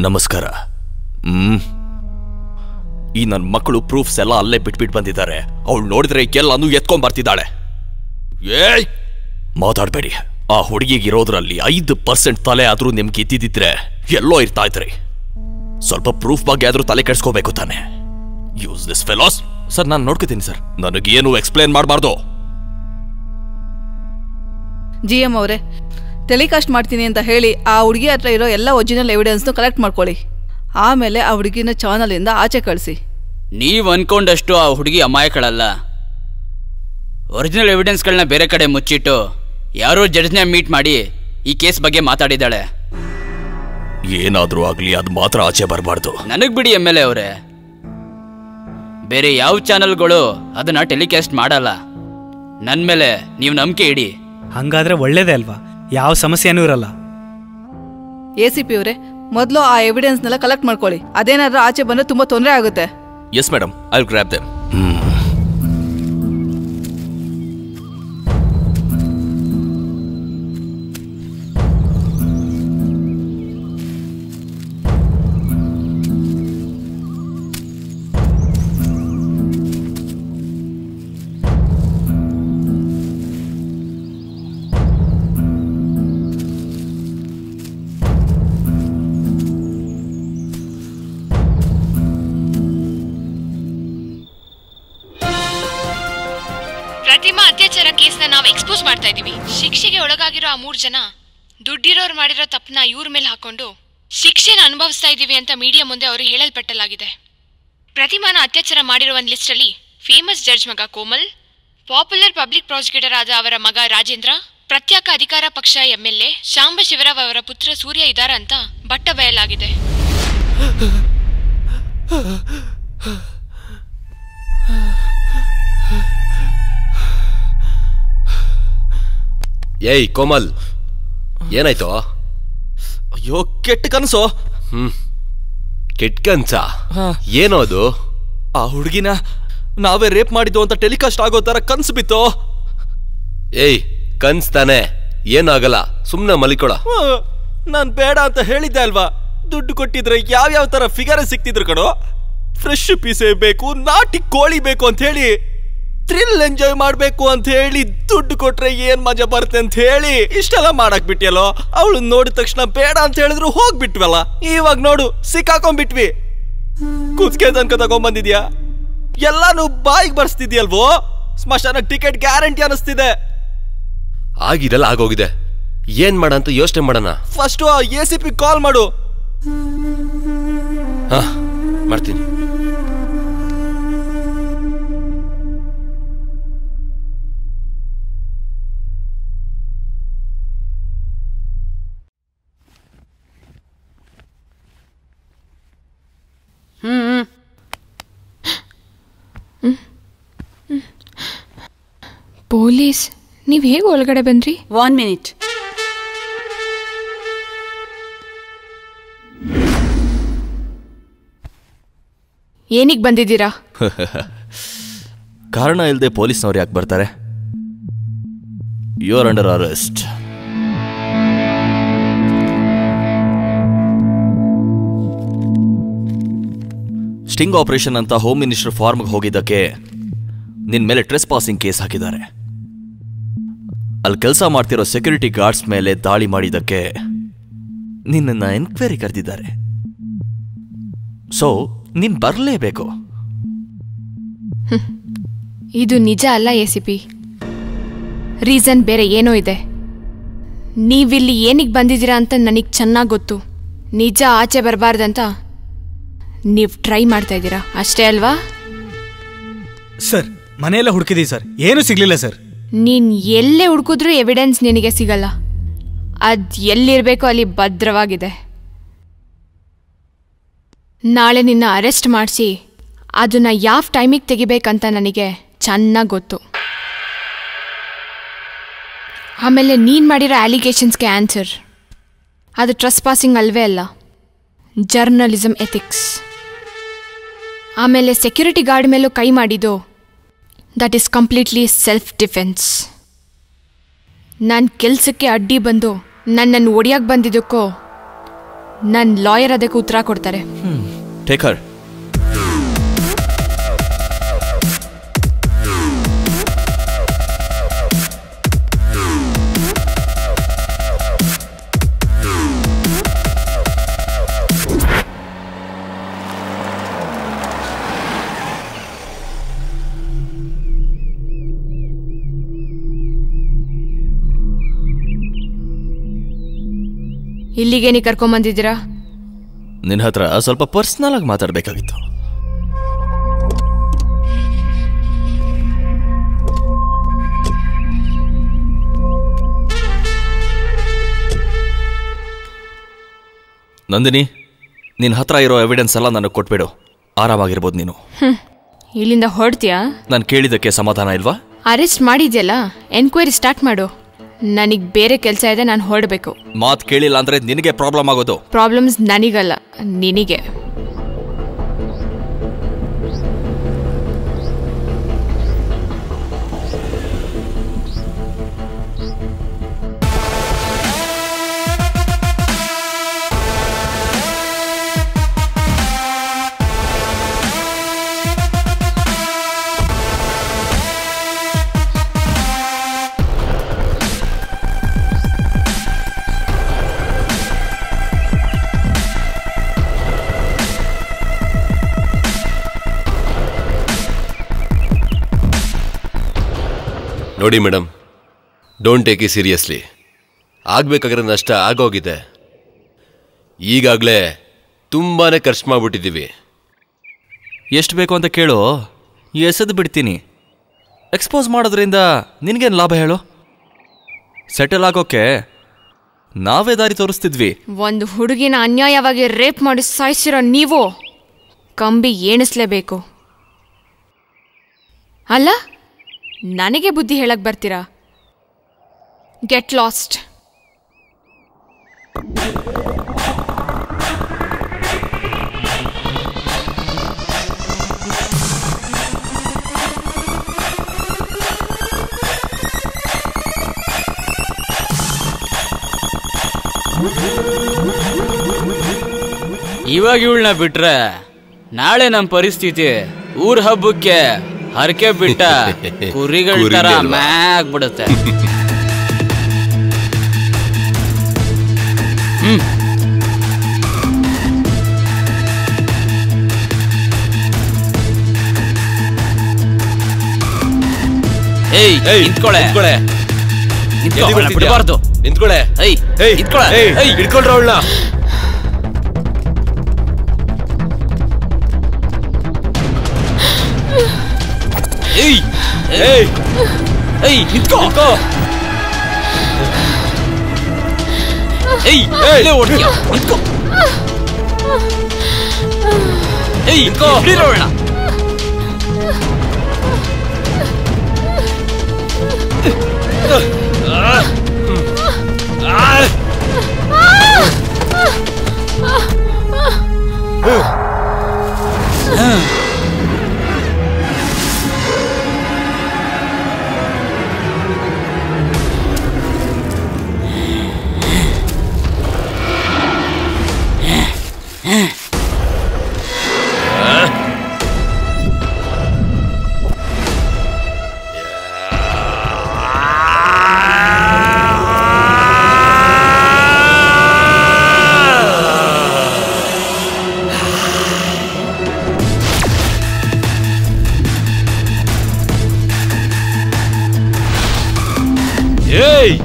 ನಮಸ್ಕಾರ. ಈ ನನ್ನ ಮಕ್ಕಳು ಪ್ರೂಫ್ಸ್ ಎಲ್ಲ ಅಲ್ಲೇ ಬಿಟ್ಬಿಟ್ಟು ಬಂದಿದ್ದಾರೆ. ಅವಳು ನೋಡಿದ್ರೆ ಎಲ್ಲಾನು ಎತ್ಕೊಂಡ್ ಬರ್ತಿದ್ದಾಳೆ. ಏಯ್, ಮಾತಾಡಬೇಡಿ. ಆ ಹುಡುಗಿಗಿರೋದ್ರಲ್ಲಿ 5% ತಲೆ ಆದ್ರೂ ನಿಮ್ಗೆ ಇದ್ದಿದ್ರೆ ಎಲ್ಲೋ ಇರ್ತಾ ಇದ್ರಿ. ಸ್ವಲ್ಪ ಪ್ರೂಫ್ ಬಗ್ಗೆ ಆದ್ರೂ ತಲೆ ಕೆಡ್ಸ್ಕೋಬೇಕು ತಾನೆ. Use this fellows. ಸರ್, ನಾನು ನೋಡ್ಕೋತೀನಿ ಸರ್. ನನಗೇನು ಎಕ್ಸ್ಪ್ಲೇನ್ ಮಾಡಬಾರ್ದು. GM ಅವರೇ, ಟೆಲಿಕಾಸ್ಟ್ ಮಾಡ್ತೀನಿ ಅಂತ ಹೇಳಿ ಆ ಹುಡುಗಿ ಹತ್ರ ಇರೋ ಎಲ್ಲ ಒರಿಜಿನಲ್ ಎವಿಡೆನ್ಸ್ನು ಕಲೆಕ್ಟ್ ಮಾಡ್ಕೊಳ್ಳಿ. ಆಮೇಲೆ ಆ ಹುಡುಗಿನ ಚಾನಲಿಂದ ಆಚೆ ಕಳಿಸಿ. ನೀವು ಅನ್ಕೊಂಡಷ್ಟು ಆ ಹುಡುಗಿ ಅಮಾಯಕಳಲ್ಲ. ಒರಿಜಿನಲ್ ಎವಿಡೆನ್ಸ್ಗಳನ್ನ ಬೇರೆ ಕಡೆ ಮುಚ್ಚಿಟ್ಟು ಯಾರೋ ಜಡ್ಜ್ನ ಮೀಟ್ ಮಾಡಿ ಈ ಕೇಸ್ ಬಗ್ಗೆ ಮಾತಾಡಿದ್ದಾಳೆ. ಏನಾದ್ರೂ ಆಗ್ಲಿ, ಅದು ಮಾತ್ರ ಆಚೆ ಬರಬಾರ್ದು. ನನಗ್ ಬಿಡಿ MLA ಅವರೇ, ಬೇರೆ ಯಾವ ಚಾನಲ್ಗಳು ಅದನ್ನ ಟೆಲಿಕಾಸ್ಟ್ ಮಾಡಲ್ಲ. ನನ್ನ ಮೇಲೆ ನೀವು ನಂಬಿಕೆ ಇಡಿ. ಹಂಗಾದ್ರೆ ಒಳ್ಳೇದೇ ಅಲ್ವಾ, ಯಾವ ಸಮಸ್ಯೆನೂ ಇರಲ್ಲ. ACP ಅವರೇ, ಮೊದಲು ಆ ಎವಿಡೆನ್ಸ್ನೆಲ್ಲ ಕಲೆಕ್ಟ್ ಮಾಡ್ಕೊಳ್ಳಿ. ಅದೇನಾದ್ರೂ ಆಚೆ ಬಂದ್ರೆ ತುಂಬಾ ತೊಂದರೆ ಆಗುತ್ತೆ. Yes madam, I will grab them. Pratima ಅತ್ಯಾಚಾರ ಕೇಸ್ನ ನಾವು ಎಕ್ಸ್ಪೋಸ್ ಮಾಡ್ತಾ ಇದೀವಿ. ಶಿಕ್ಷೆಗೆ ಒಳಗಾಗಿರೋ ಆ 3 ಜನ ದುಡ್ಡಿರೋರು ಮಾಡಿರೋ ತಪ್ಪನ್ನ ಇವ್ರ ಮೇಲೆ ಹಾಕೊಂಡು ಶಿಕ್ಷೆನ ಅನುಭವಿಸ್ತಾ ಇದೀವಿ ಅಂತ ಮೀಡಿಯಾ ಮುಂದೆ ಅವರು ಹೇಳಲ್ಪಟ್ಟಲಾಗಿದೆ. ಪ್ರತಿಮಾನ ಅತ್ಯಾಚಾರ ಮಾಡಿರೋ ಒಂದು ಲಿಸ್ಟ್ ಅಲ್ಲಿ ಫೇಮಸ್ ಜಡ್ಜ್ ಮಗ ಕೋಮಲ್, ಪಾಪ್ಯುಲರ್ ಪಬ್ಲಿಕ್ ಪ್ರಾಸಿಕ್ಯೂಟರ್ ಆದ ಅವರ ಮಗ ರಾಜೇಂದ್ರ, ಪ್ರತ್ಯೇಕ ಅಧಿಕಾರ ಪಕ್ಷ MLA ಶಾಂಬ ಶಿವರಾವ್ ಅವರ ಪುತ್ರ ಸೂರ್ಯ ಇದ್ದಾರ ಅಂತ ಬಟ್ಟ ಬಯಲಾಗಿದೆ. ಏಯ್ ಕೋಮಲ್, ಏನಾಯ್ತು? ಅಯ್ಯೋ, ಕೆಟ್ಟ ಕನಸು. ಕೆಟ್ಟ ಕನ್ಸ? ಏನೋ ಅದು? ಆ ಹುಡುಗಿನ ನಾವೇ ರೇಪ್ ಮಾಡಿದ್ದು ಅಂತ ಟೆಲಿಕಾಸ್ಟ್ ಆಗೋ ತರ ಕನ್ಸು ಬಿತ್ತು. ಏಯ್, ಕನ್ಸ್ ತಾನೆ, ಏನೂ ಆಗಲ್ಲ, ಸುಮ್ಮನೆ ಮಲಿಕೊಳ. ನಾನ್ ಬೇಡ ಅಂತ ಹೇಳಿದ್ದೆ ಅಲ್ವಾ? ದುಡ್ಡು ಕೊಟ್ಟಿದ್ರೆ ಯಾವ್ಯಾವ ತರ ಫಿಗರ್ ಸಿಕ್ತಿದ್ರು ಕಣೋ. ಫ್ರೆಶ್ ಪೀಸೇ ಬೇಕು, ನಾಟಿ ಕೋಳಿ ಬೇಕು ಅಂತ ಹೇಳಿ, ಥ್ರಿಲ್ ಎಂಜಾಯ್ ಮಾಡ್ಬೇಕು ಅಂತ ಹೇಳಿ, ದುಡ್ಡು ಕೊಟ್ರೆ ಏನ್ ಮಜಾ ಬರುತ್ತೆ ಅಂತ ಹೇಳಿ ಇಷ್ಟೆಲ್ಲ ಮಾಡಕ್ ಬಿಟ್ಟಿಯಲ್ಲೋ. ಅವಳು ನೋಡಿದ ತಕ್ಷಣ ಬೇಡ ಅಂತ ಹೇಳಿದ್ರು ಹೋಗ್ಬಿಟ್ವಲ್ಲ. ಇವಾಗ ನೋಡು, ಸಿಕ್ಕಾಕೊಂಡ್ಬಿಟ್ವಿ. ಕುಚ್ಕೆ ತನಕ ತಗೊಂಡ್ಬಂದಿದ್ಯಾ, ಎಲ್ಲಾನು ಬಾಯಿಗೆ ಬರ್ಸ್ತಿದ್ಯಲ್ವೋ. ಸ್ಮಶಾನಕ್ಕೆ ಟಿಕೆಟ್ ಗ್ಯಾರಂಟಿ ಅನಿಸ್ತಿದೆ. ಆಗಿದೆಲ್ಲ ಆಗೋಗಿದೆ, ಏನ್ ಮಾಡ ಅಂತ ಯೋಚನೆ ಮಾಡೋಣ. ಫಸ್ಟ್ ACP ಕಾಲ್ ಮಾಡು. ಹಾ, ಮಾಡ್ತೀನಿ. ಪೊಲೀಸ್, ನೀವು ಹೇಗೆ ಒಳಗಡೆ ಬಂದ್ರಿ? 1 minute. ಏನಿಗೆ ಬಂದಿದ್ದೀರಾ? ಕಾರಣ ಇಲ್ಲದೆ ಪೊಲೀಸ್ನವ್ರು ಯಾಕೆ ಬರ್ತಾರೆ? You are under arrest. Sting operation ಅಂತ ಹೋಮ್ ಮಿನಿಸ್ಟರ್ ಫಾರ್ಮ್ಗೆ ಹೋಗಿದ್ದಕ್ಕೆ ನಿನ್ ಮೇಲೆ ಟ್ರೆಸ್ ಪಾಸಿಂಗ್ ಕೇಸ್ ಹಾಕಿದ್ದಾರೆ. ಅಲ್ಲಿ ಕೆಲಸ ಮಾಡ್ತಿರೋ ಸೆಕ್ಯೂರಿಟಿ ಗಾರ್ಡ್ಸ್ ಮೇಲೆ ದಾಳಿ ಮಾಡಿದ್ದಕ್ಕೆ ನಿನ್ನನ್ನು ಎನ್ಕ್ವೈರಿ ಕರೆದಿದ್ದಾರೆ. ಸೊ ನೀನ್ ಬರಲೇಬೇಕು. ಇದು ನಿಜ ಅಲ್ಲ ACP. ರೀಸನ್ ಬೇರೆ ಏನೋ ಇದೆ. ನೀವಿಲ್ಲಿ ಏನಿಗೆ ಬಂದಿದ್ದೀರಾ ಅಂತ ನನಗೆ ಚೆನ್ನಾಗಿ ಗೊತ್ತು. ನಿಜ ಆಚೆ ಬರಬಾರ್ದಂತ ನೀವು ಟ್ರೈ ಮಾಡ್ತಾ ಇದ್ದೀರಾ ಅಷ್ಟೇ ಅಲ್ವಾ? ಸರ್ ಮನೆಯೆಲ್ಲ ಹುಡುಕಿದೀವಿ ಸರ್, ಏನೂ ಸಿಗ್ಲಿಲ್ಲ ಸರ್. ನೀನ್ ಎಲ್ಲೇ ಹುಡುಕಿದ್ರೂ ಎವಿಡೆನ್ಸ್ ನಿನಗೆ ಸಿಗಲ್ಲ. ಅದ್ ಎಲ್ಲಿರ್ಬೇಕೋ ಅಲ್ಲಿ ಭದ್ರವಾಗಿದೆ. ನಾಳೆ ನಿನ್ನ ಅರೆಸ್ಟ್ ಮಾಡಿಸಿ ಅದನ್ನ ಯಾವ ಟೈಮಿಗೆ ತೆಗಿಬೇಕಂತ ನನಗೆ ಚೆನ್ನಾಗಿ ಗೊತ್ತು. ಆಮೇಲೆ ನೀನು ಮಾಡಿರೋ ಅಲಿಗೇಷನ್ಸ್ಗೆ ಆನ್ಸರ್ ಅದು ಟ್ರೆಸ್ ಪಾಸಿಂಗ್ ಅಲ್ವೇ ಅಲ್ಲ, ಜರ್ನಲಿಸಮ್ ಎಥಿಕ್ಸ್. ಆಮೇಲೆ ಸೆಕ್ಯೂರಿಟಿ ಗಾರ್ಡ್ ಮೇಲೂ ಕೈ ಮಾಡಿದ್ದು that is completely self defence. ನಾನು ಕೆಲಸಕ್ಕೆ ಅಡ್ಡಿ ಬಂದು ನನ್ನನ್ನು ಒಡೆಯಕ್ಕೆ ಬಂದಿದ್ದಕ್ಕೋ ನನ್ನ ಲಾಯರ್ ಅದಕ್ಕೆ ಉತ್ತರ ಕೊಡ್ತಾರೆ. Take her. ಇಲ್ಲಿಗೇನಿ ಕರ್ಕೊಂಬಂದಿದ್ದೀರಾ? ನಿನ್ನ ಹತ್ರ ಸ್ವಲ್ಪ ಪರ್ಸನಲ್ ಆಗಿ ಮಾತಾಡಬೇಕಾಗಿತ್ತು. ನಂದಿನಿ, ನಿನ್ನ ಹತ್ರ ಇರೋ ಎವಿಡೆನ್ಸ್ ಎಲ್ಲ ನನಗೆ ಕೊಟ್ಬಿಡು. ಆರಾಮಾಗಿರ್ಬೋದು ನೀನು. ಇಲ್ಲಿಂದ ಹೊರಡ್ತೀಯಾ? ನಾನು ಕೇಳಿದ್ದಕ್ಕೆ ಸಮಾಧಾನ ಇಲ್ವಾ? ಅರೆಸ್ಟ್ ಮಾಡಿದ್ಯಲ್ಲ, ಎನ್ಕ್ವೈರಿ ಸ್ಟಾರ್ಟ್ ಮಾಡು. ನನಗೆ ಬೇರೆ ಕೆಲಸ ಇದೆ, ನಾನು ಹೊರಡಬೇಕು. ಮಾತು ಕೇಳಿಲ್ಲ ಅಂದ್ರೆ ನಿನಗೆ ಪ್ರಾಬ್ಲಮ್ ಆಗೋದು. ಪ್ರಾಬ್ಲಮ್ಸ್ ನನಗಲ್ಲ, ನಿನಗೆ. ನೋಡಿ madam, don't take it seriously. ಆಗಬೇಕಾಗಿರೋ ನಷ್ಟ ಆಗೋಗಿದೆ. ಈಗಾಗಲೇ ತುಂಬಾ ಖರ್ಚು ಮಾಡಿಬಿಟ್ಟಿದ್ದೀವಿ. ಎಷ್ಟು ಬೇಕು ಅಂತ ಕೇಳು, ಎಸೆದು ಬಿಡ್ತೀನಿ. ಎಕ್ಸ್ಪೋಸ್ ಮಾಡೋದ್ರಿಂದ ನಿನಗೇನು ಲಾಭ ಹೇಳು? ಸೆಟಲ್ ಆಗೋಕ್ಕೆ ನಾವೇ ದಾರಿ ತೋರಿಸ್ತಿದ್ವಿ. ಒಂದು ಹುಡುಗಿನ ಅನ್ಯಾಯವಾಗಿ ರೇಪ್ ಮಾಡಿ ಸಾಯಿಸಿರೋ ನೀವು ಕಂಬಿ ಏಣಿಸ್ಲೇಬೇಕು ಅಲ್ಲ? ನನಗೆ ಬುದ್ಧಿ ಹೇಳಕ್ ಬರ್ತೀರಾ? Get lost. ಇವಾಗ ಇವಳನ್ನ ಬಿಟ್ರೆ ನಾಳೆ ನಮ್ಮ ಪರಿಸ್ಥಿತಿ ಊರ್ ಹಬ್ಬಕ್ಕೆ ಹರಕೆ ಬಿಟ್ಟ ಕುರಿಗಳ ತರ ಆಗ್ಬಿಡುತ್ತೆ. ಏಯ್ ನಿಂತ್ಕೊಳೆ, ಬಿಡಬಾರ್ದು. ನಿಂತ್ಕೊಳೆ, ಹಿಡ್ಕೊಳ್ರ ಅವಳನ್ನ. ಏಯ್ ಏಯ್ ಏಯ್ ನಿಂತ್ಕೋ. ಏಯ್ ಏಯ್ ಓಡ್ತೀಯ, ನಿಂತ್ಕೋ. ಏಯ್ ನಿಂತ್ಕೋ, ಬಿಡೋಣ. ಏಯ್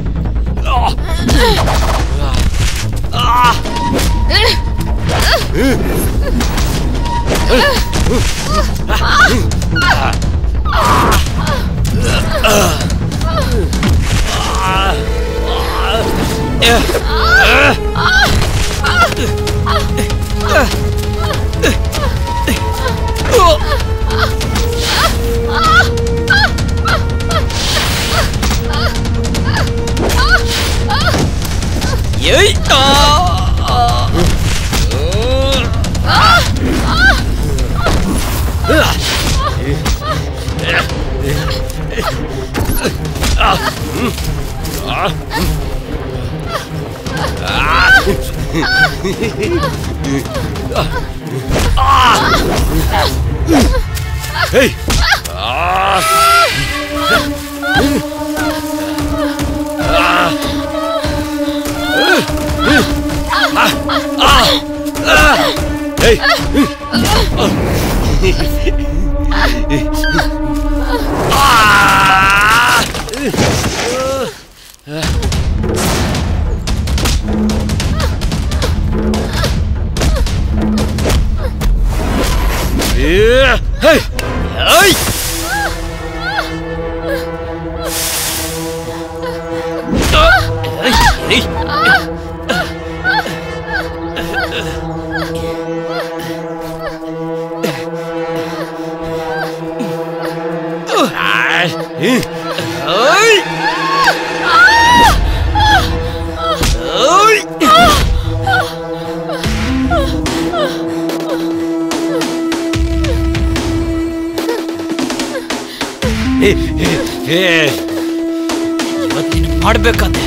Hey! Hey! Hey! Hey! ಇವತ್ತು ನೀನು ಮಾಡ್ಬೇಕಾದೆ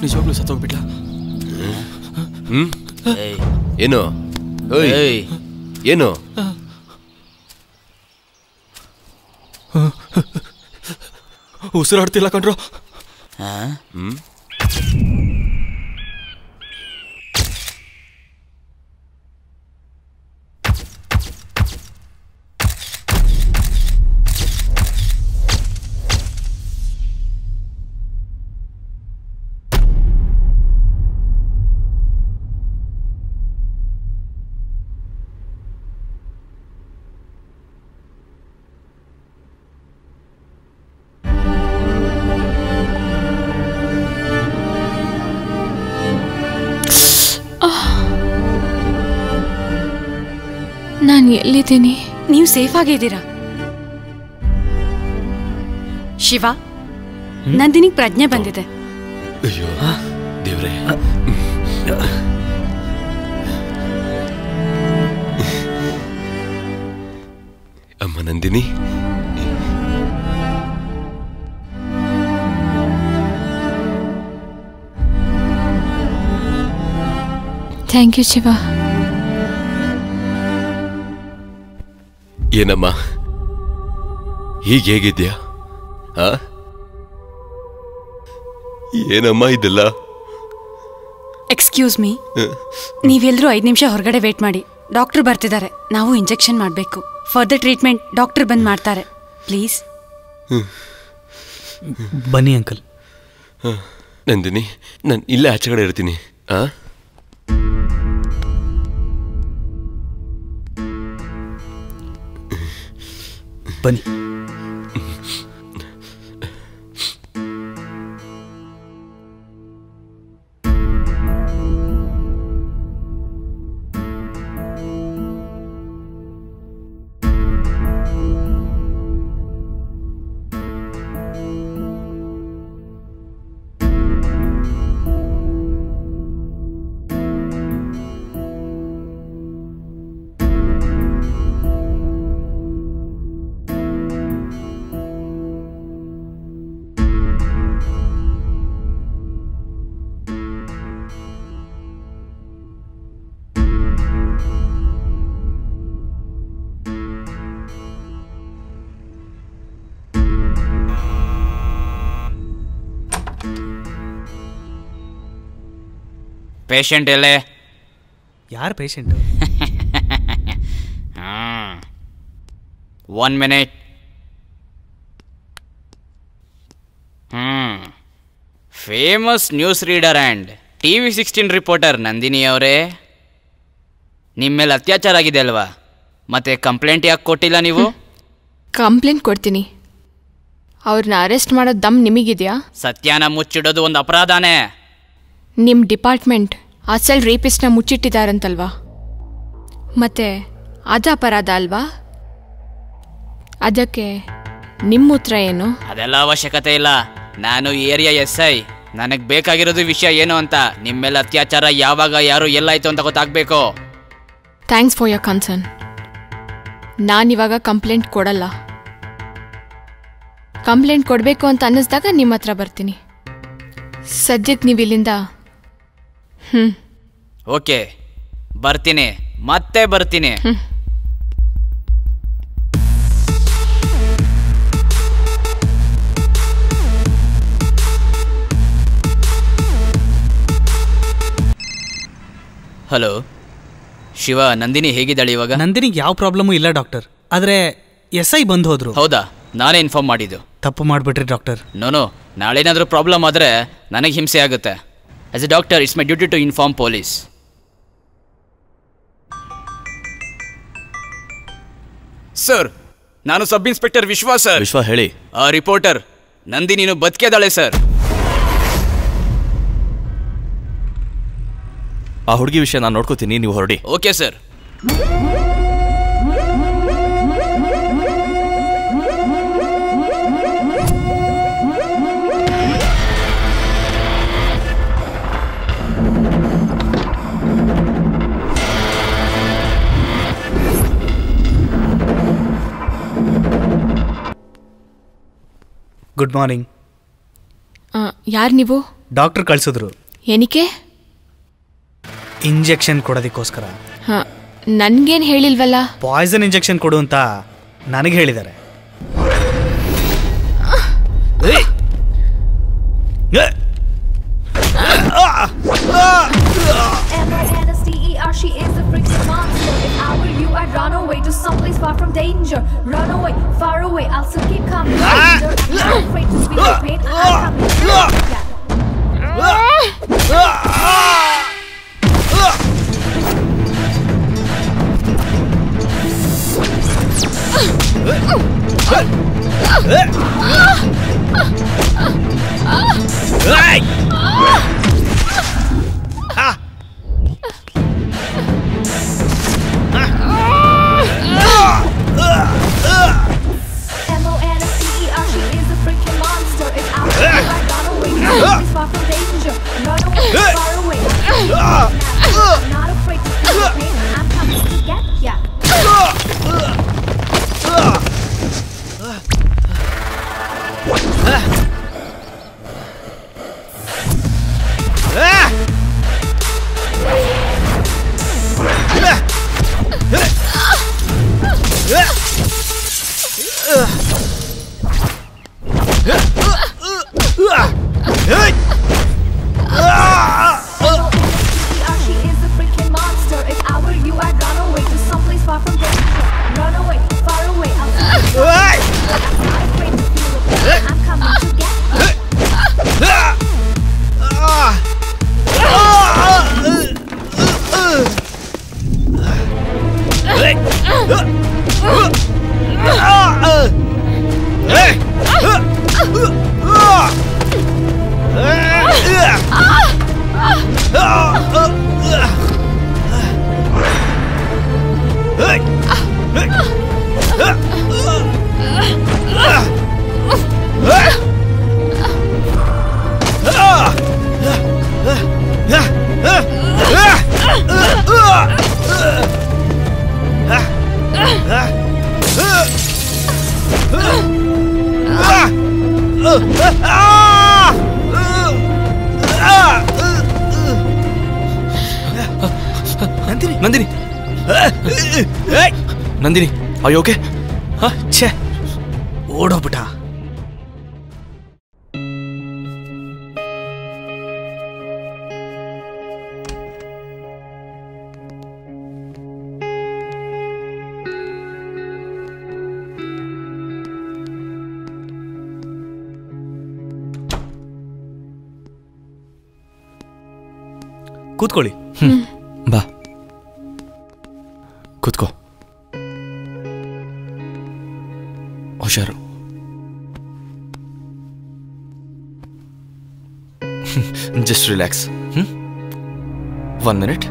ನಿಜವಾಗ್ಲೂ ಸತ್ತೋಗ್ಬಿಟ್ಲ? ಏನು ಏನು ಉಸಿರಾಡ್ತಿಲ್ಲ ಕಣ್ರೋ. ನಾನು ಎಲ್ಲಿದ್ದೀನಿ? ನೀವು ಸೇಫ್ ಆಗಿದ್ದೀರಾ? ಶಿವ, ನಂದಿನಿಗೆ ಪ್ರಜ್ಞೆ ಬಂದಿದೆ. ಅಯ್ಯೋ ದೇವ್ರೆ. ಅಮ್ಮ ನಂದಿನಿ, ಥ್ಯಾಂಕ್ ಯು ಶಿವ. ಏನಮ್ಮ ಹೀಗೆ ಹೇಗಿದ್ಯಾ? ಏನಮ್ಮ ಇದೆಲ್ಲ? ಎಕ್ಸ್ಕ್ಯೂಸ್ ಮೀ, ನೀವೆಲ್ಲರೂ 5 ನಿಮಿಷ ಹೊರಗಡೆ ವೇಟ್ ಮಾಡಿ. ಡಾಕ್ಟರ್ ಬರ್ತಿದ್ದಾರೆ. ನಾವು ಇಂಜೆಕ್ಷನ್ ಮಾಡಬೇಕು. ಫರ್ದರ್ ಟ್ರೀಟ್ಮೆಂಟ್ ಡಾಕ್ಟರ್ ಬಂದು ಮಾಡ್ತಾರೆ. ಪ್ಲೀಸ್ ಬನ್ನಿ ಅಂಕಲ್. ನಂದಿನಿ, ನಾನು ಇಲ್ಲೇ ಆಚೆ ಕಡೆ ಇರ್ತೀನಿ. ಬನ್ನಿ. ಪೇಷಂಟ್ ಎಲ್ಲೇ? ಯಾರು patient? 1 minute. Famous news reader and TV16 reporter Nandini ಅವರೇ, ನಿಮ್ಮ ಮೇಲೆ ಅತ್ಯಾಚಾರ ಆಗಿದೆ ಅಲ್ವಾ? ಮತ್ತೆ ಕಂಪ್ಲೇಂಟ್ ಯಾಕೆ ಕೊಟ್ಟಿಲ್ಲ ನೀವು? ಕಂಪ್ಲೇಂಟ್ ಕೊಡ್ತೀನಿ. ಅವ್ರನ್ನ ಅರೆಸ್ಟ್ ಮಾಡೋದು ದಮ್ ನಿಮಗಿದೆಯಾ? ಸತ್ಯನ ಮುಚ್ಚಿಡೋದು ಒಂದು ಅಪರಾಧನೇ. ನಿಮ್ಮ ಡಿಪಾರ್ಟ್ಮೆಂಟ್ ಅಸಲ್ ರೇಪಿಸ್ಟ್ನ ಮುಚ್ಚಿಟ್ಟಿದ್ದಾರಂತಲ್ವಾ? ಮತ್ತೆ ಅದು ಅಪರಾಧ ಅಲ್ವಾ? ಅದಕ್ಕೆ ನಿಮ್ಮ ಉತ್ತರ ಏನು? ಅದೆಲ್ಲ ಅವಶ್ಯಕತೆ ಇಲ್ಲ. ನಾನು ಏರಿಯಾ SI. ನನಗೆ ಬೇಕಾಗಿರೋದು ವಿಷಯ ಏನು ಅಂತ. ನಿಮ್ಮ ಮೇಲೆ ಅತ್ಯಾಚಾರ ಯಾವಾಗ, ಯಾರು, ಎಲ್ಲಾಯ್ತು ಅಂತ ಗೊತ್ತಾಗಬೇಕು. Thanks for your concern. ನಾನಿವಾಗ ಕಂಪ್ಲೇಂಟ್ ಕೊಡಲ್ಲ. ಕಂಪ್ಲೇಂಟ್ ಕೊಡಬೇಕು ಅಂತ ಅನ್ನಿಸ್ದಾಗ ನಿಮ್ಮ ಹತ್ರ ಬರ್ತೀನಿ. ಸದ್ಯಕ್ಕೆ ನೀವು ಇಲ್ಲಿಂದ ಓಕೆ, ಬರ್ತೀನಿ, ಮತ್ತೆ ಬರ್ತೀನಿ. ಹಲೋ ಶಿವ, ನಂದಿನಿ ಹೇಗಿದ್ದಾಳೆ ಇವಾಗ? ನಂದಿನಿಗೆ ಯಾವ ಪ್ರಾಬ್ಲಮು ಇಲ್ಲ ಡಾಕ್ಟರ್. ಆದರೆ SI ಬಂದು ಹೋದ್ರು. ಹೌದಾ? ನಾನೇ ಇನ್ಫಾರ್ಮ್ ಮಾಡಿದ್ದು. ತಪ್ಪು ಮಾಡಿಬಿಟ್ರಿ ಡಾಕ್ಟರ್. ನೋ, ನಾಳೇನಾದರೂ ಪ್ರಾಬ್ಲಮ್ ಆದರೆ ನನಗೆ ಹಿಂಸೆ ಆಗುತ್ತೆ. As a doctor it's my duty to inform police. Sir, ನಾನು sub inspector Vishwa sir. Vishwa ಹೇಳಿ. ರಿಪೋರ್ಟರ್ ನಂದಿನಿನು ಬದುಕಿದಾಳೆ ಸರ್. ಆ ಹುಡುಗಿ ವಿಷಯ ನಾನು ನೋಡ್ಕೋತೀನಿ, ನೀವು ಹೊರಡಿ. Okay sir. Good morning. ಯಾರು ನೀವು? ಡಾಕ್ಟರ್ ಕಳ್ಸಿದ್ರು. ಏನಕ್ಕೆ? ಇಂಜೆಕ್ಷನ್ ಕೊಡೋದಕ್ಕೋಸ್ಕರ. ಹಾಂ, ನನ್ಗೇನು ಹೇಳಿಲ್ವಲ್ಲ. ಪಾಯ್ಸನ್ ಇಂಜೆಕ್ಷನ್ ಕೊಡು ಅಂತ ನನಗೆ ಹೇಳಿದ್ದಾರೆ. She is a freaking monster. If I were you, I'd run away to someplace far from danger. Run away, far away. I'll still keep coming. I'm not afraid to feel the pain. I'm coming to get ya. Nandini, Nandini, ಅಯ್ಯೋ okay? ಛೇ, ಓಡೋಗ್ಬಿಟ್ಟ. ಕೂತ್ಕೊಳ್ಳಿ. ಬಾ ಕೂತ್ಕೋ. ಹುಷಾರು. Just relax. 1 minute.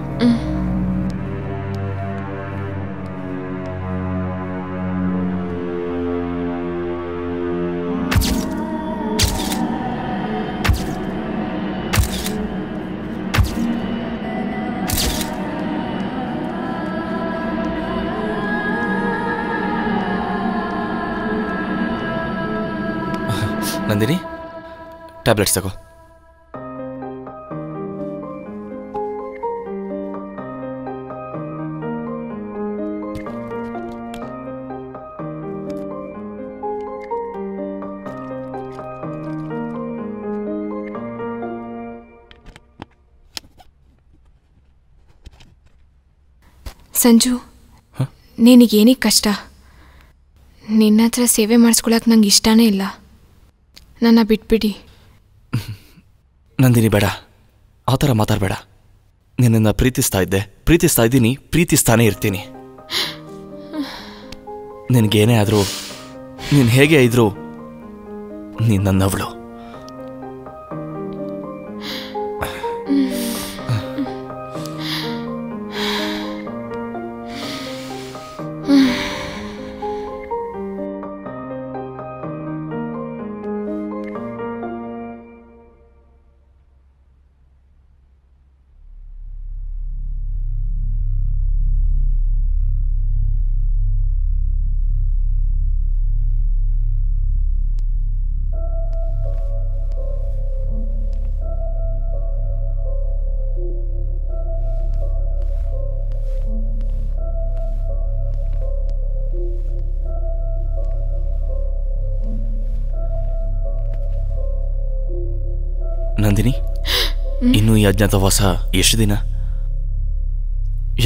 Nandini, tablets ತಗೋ. ಸಂಜು, ನಿನಗೇನಿಗೆ ಕಷ್ಟ? ನಿನ್ನ ಹತ್ರ ಸೇವೆ ಮಾಡಿಸ್ಕೊಳಕ್ಕೆ ನಂಗೆ ಇಷ್ಟನೇ ಇಲ್ಲ. ನನ್ನ ಬಿಟ್ಬಿಡಿ. ನಂದಿನಿ, ಬೇಡ, ಆ ಥರ ಮಾತಾಡಬೇಡ. ನಿನ್ನನ್ನು ಪ್ರೀತಿಸ್ತಾ ಇದ್ದೀನಿ, ಪ್ರೀತಿಸ್ತಾನೇ ಇರ್ತೀನಿ. ನಿನಗೇನೇ ಆದರೂ, ನೀನು ಹೇಗೆ ಇದ್ರೂ ನೀನು ನನ್ನವಳು. ನಂದಿನಿ, ಇನ್ನು ಈ ಅಜ್ಞಾತವಾಸ ಎಷ್ಟು ದಿನ?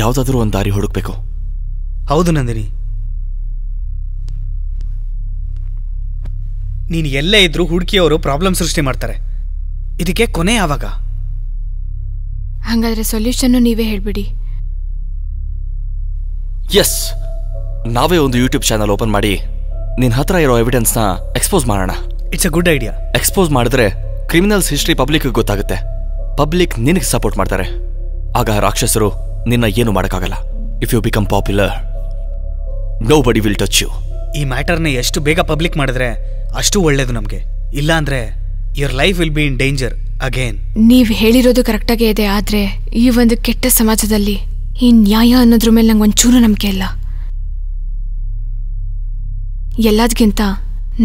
ಯಾವುದಾದ್ರೂ ಒಂದು ದಾರಿ ಹುಡುಕ್ಬೇಕು. ಹೌದು ನಂದಿನಿ, ನೀನು ಎಲ್ಲೇ ಇದ್ರೂ ಹುಡುಕಿಯವರು ಪ್ರಾಬ್ಲಮ್ ಸೃಷ್ಟಿ ಮಾಡ್ತಾರೆ. ಇದಕ್ಕೆ ಕೊನೆ ಯಾವಾಗ? ಹಾಗಾದ್ರೆ ಸೊಲ್ಯೂಷನ್ನು ನೀವೇ ಹೇಳ್ಬಿಡಿ. ಎಸ್, ನಾವೇ ಒಂದು ಯೂಟ್ಯೂಬ್ ಚಾನಲ್ ಓಪನ್ ಮಾಡಿ ನಿನ್ನ ಹತ್ರ ಇರೋ ಎವಿಡೆನ್ಸ್ನ ಎಕ್ಸ್ಪೋಸ್ ಮಾಡೋಣ. It's a good idea. Expose ಮಾಡಿದ್ರೆ ಕ್ರಿಮಿನಲ್ಸ್ ಹಿಸ್ಟ್ರಿ ಪಬ್ಲಿಕ್ ಗೊತ್ತಾಗುತ್ತೆ. ಪಬ್ಲಿಕ್ ನಿನಗೆ ಸಪೋರ್ಟ್ ಮಾಡ್ತಾರೆ. ಆಗ ರಾಕ್ಷಸರು ನಿನ್ನ ಏನು ಮಾಡೋಕ್ಕಾಗಲ್ಲ. If you become popular, nobody will touch you. ಈ ಮ್ಯಾಟರ್ನ ಎಷ್ಟು ಬೇಗ ಪಬ್ಲಿಕ್ ಮಾಡಿದ್ರೆ ಅಷ್ಟು ಒಳ್ಳೇದು ನಮಗೆ. ಇಲ್ಲ ಅಂದ್ರೆ your life will be in danger again. ನೀವು ಹೇಳಿರೋದು ಕರೆಕ್ಟಾಗೇ ಇದೆ, ಆದರೆ ಈ ಒಂದು ಕೆಟ್ಟ ಸಮಾಜದಲ್ಲಿ ಈ ನ್ಯಾಯ ಅನ್ನೋದ್ರ ಮೇಲೆ ನಂಗೆ ಒಂಚೂರು ನಂಬಿಕೆ ಇಲ್ಲ. ಎಲ್ಲದಕ್ಕಿಂತ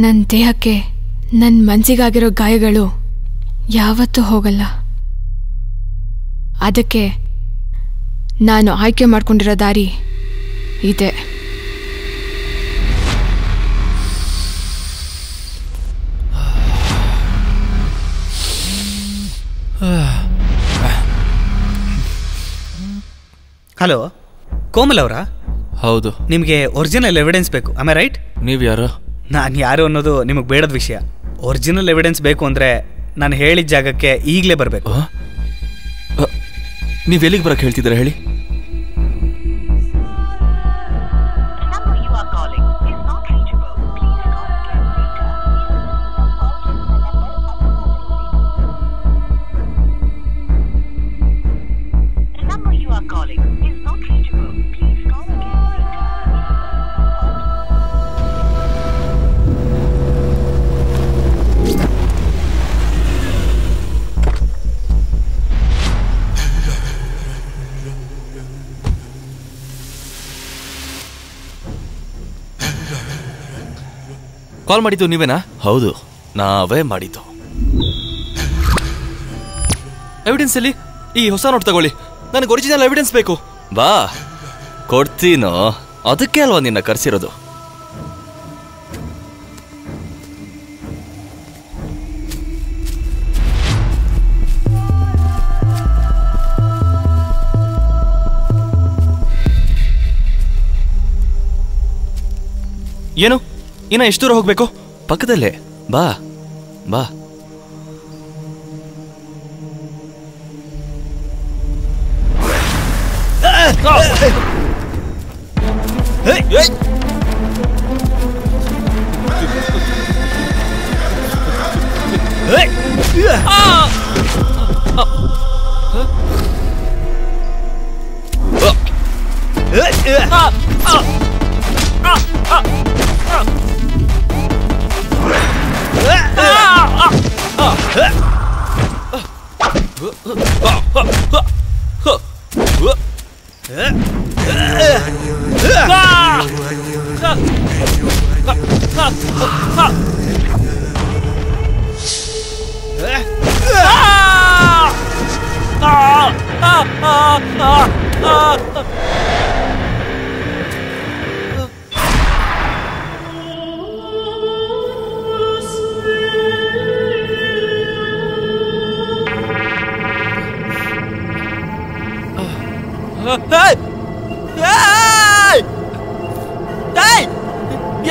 ನನ್ನ ದೇಹಕ್ಕೆ, ನನ್ನ ಮನಸ್ಸಿಗಾಗಿರೋ ಗಾಯಗಳು ಯಾವತ್ತೂ ಹೋಗಲ್ಲ. ಅದಕ್ಕೆ ನಾನು ಆಯ್ಕೆ ಮಾಡ್ಕೊಂಡಿರೋ ದಾರಿ ಇದೆ. ಹಲೋ, ಕೋಮಲ್ ಅವರಾ? ಹೌದು. ನಿಮಗೆ ಒರಿಜಿನಲ್ ಎವಿಡೆನ್ಸ್ ಬೇಕು, ಆಮೇಲೆ ರೈಟ್? ನೀವು ಯಾರು? ನಾನು ಯಾರು ಅನ್ನೋದು ನಿಮಗೆ ಬೇಡದ ವಿಷಯ. ಒರಿಜಿನಲ್ ಎವಿಡೆನ್ಸ್ ಬೇಕು ಅಂದರೆ ನಾನು ಹೇಳಿದ ಜಾಗಕ್ಕೆ ಈಗಲೇ ಬರಬೇಕು. ನೀವು ಎಲ್ಲಿಗೆ ಬರಕ್ಕೆ ಹೇಳ್ತಿದ್ದೀರಾ ಹೇಳಿ? ಕಾಲ್ ಮಾಡಿದ್ದು ನೀವೇನಾ? ಹೌದು, ನಾವೇ ಮಾಡಿದ್ದು. ಎವಿಡೆನ್ಸ್ ಅಲ್ಲಿ ಈ ಹೊಸ ನೋಟ್ ತಗೊಳ್ಳಿ. ನನಗೆ ಒರಿಜಿನಲ್ ಎವಿಡೆನ್ಸ್ ಬೇಕು. ಬಾ, ಕೊಡ್ತೀನೋ. ಅದಕ್ಕೆ ಅಲ್ವಾ ನಿನ್ನ ಕರ್ಸಿರೋದು. ಏನು, ಇನ್ನ ಎಷ್ಟು ದೂರ ಹೋಗ್ಬೇಕು? ಪಕ್ಕದಲ್ಲೇ, ಬಾ ಬಾ.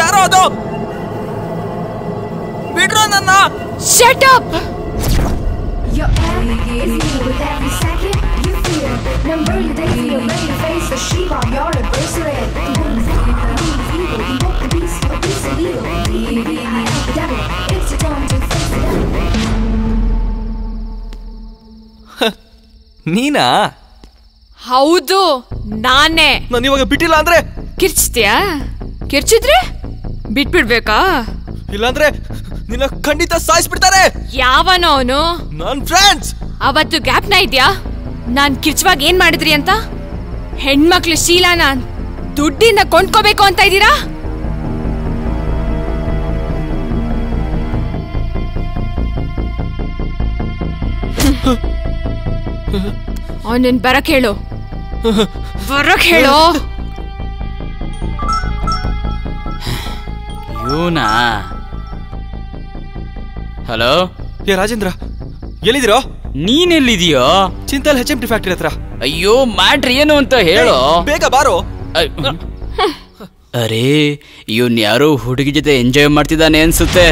ಯಾರೋ ಅದು, ಬಿಡ್ರೋ ನನ್ನ. Shut up! Your enemy is me with every second you fear. Number your days, you're ready to face the sheep on your bracelet. Evil, evoke the beast, a beast of evil. I am the devil, it's your time to face the devil. ನೀನಾ? ಹೌದು, ನಾನೇ. ನಾನು ಇವಾಗ ಬಿಟ್ಟಿಲ್ಲ ಅಂದ್ರೆ ಕಿರ್ಚ್ತೀಯಾ? ಕಿರ್ಚಿದ್ರೆ ಬಿಟ್ಬಿಡ್ಬೇಕಾ? ಇಲ್ಲಾಂದ್ರೆ ನಿನ್ನ ಖಂಡಿತ ಸಾಯಿಸ್ಬಿಡ್ತಾರೆ. ಯಾವನೋ ಅವನು? ನನ್ ಫ್ರೆಂಡ್ಸ್. ಅವತ್ತು ಗ್ಯಾಪ್ನ ಇದ್ಯಾ ನಾನ್ ಕಿರ್ಚುವಾಗ ಏನ್ ಮಾಡಿದ್ರಿ ಅಂತ? ಹೆಣ್ಮಕ್ಳು ಶೀಲಾನ ದುಡ್ಡಿಂದ ಕೊಂಡ್ಕೋಬೇಕು ಅಂತ ಇದ್ದೀರಾ? ಅವನನ್ ಬರಕ್ ಹೇಳು, ಬರಕ್ ಹೇಳು. ಇವನಾ? ಹಲೋ, ಏ ರಾಜೇಂದ್ರ, ಎಲ್ಲಿದಿರೋ? ನೀನೆಲ್ಲಿದೀಯೋ? ಚಿಂತಲ್ HMT ಫ್ಯಾಕ್ಟರಿ ಹತ್ರ. ಅಯ್ಯೋ ಮ್ಯಾಟ್ರ್ ಏನು ಅಂತ ಹೇಳೋ. ಬೇಗ ಬಾರೋ. ಅರೇ ಇವನ್ ಯಾರೋ ಹುಡುಗಿ ಜೊತೆ ಎಂಜಾಯ್ ಮಾಡ್ತಿದ್ದಾನೆ ಅನ್ಸುತ್ತೆ.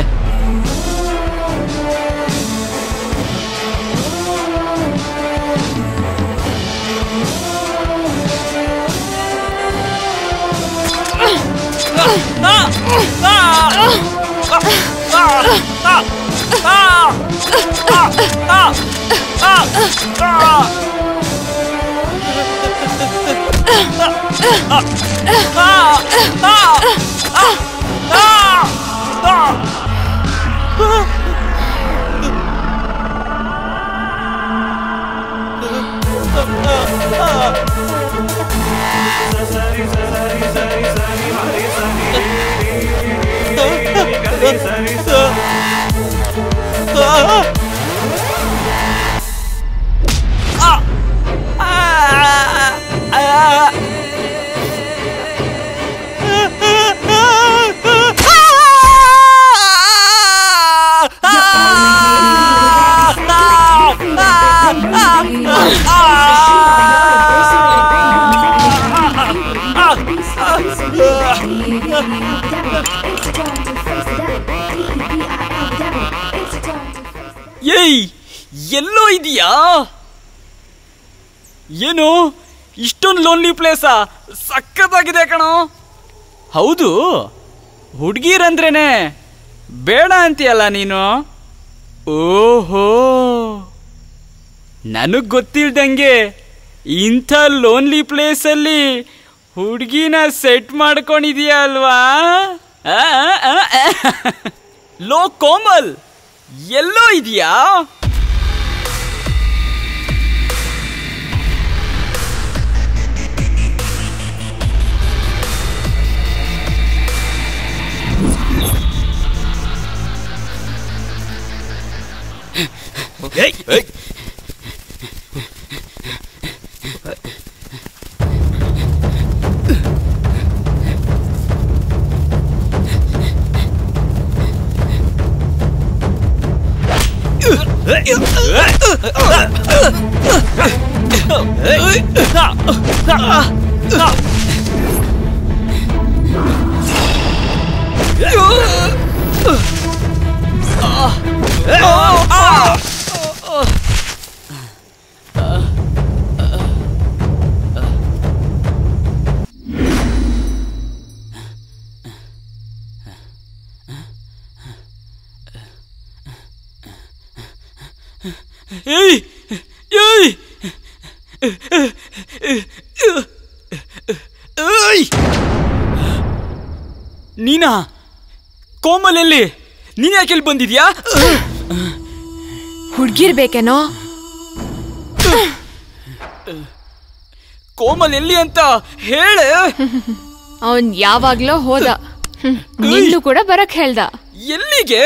ಏಯ್ ಎಲ್ಲೋ ಇದೆಯಾ? ಏನು ಇಷ್ಟೊಂದು ಲೋನ್ಲಿ ಪ್ಲೇಸಾ? ಸಕ್ಕತ್ತಾಗಿದೆ ಕಣೋ. ಹೌದು, ಹುಡುಗಿರಂದ್ರೇನೆ ಬೇಡ ಅಂತೀಯಲ್ಲ ನೀನು. ಓಹೋ, ನನಗ್ ಗೊತ್ತಿಲ್ದಂಗೆ ಇಂಥ ಲೋನ್ಲಿ ಪ್ಲೇಸಲ್ಲಿ ಹುಡುಗಿನ ಸೆಟ್ ಮಾಡ್ಕೊಂಡಿದೀಯ ಅಲ್ವಾ? ಲೋ ಕೋಮಲ್, ಎಲ್ಲೋ ಇದೆಯಾ? ನೀನಾ? ಕೋಮಲ್ ಎಲ್ಲಿ? ನೀನ್ ಯಾಕೆ ಇಲ್ಲಿ ಬಂದಿದ್ಯಾ? ಹುಡ್ಗಿರ್ಬೇಕೇನೋ? ಕೋಮಲ್ ಎಲ್ಲಿ ಅಂತ ಹೇಳ. ಅವನ್ ಯಾವಾಗ್ಲೋ ಹೋದ. ನಿನ್ನೂ ಕೂಡ ಬರಕ್ ಹೇಳ್ದ. ಎಲ್ಲಿಗೆ?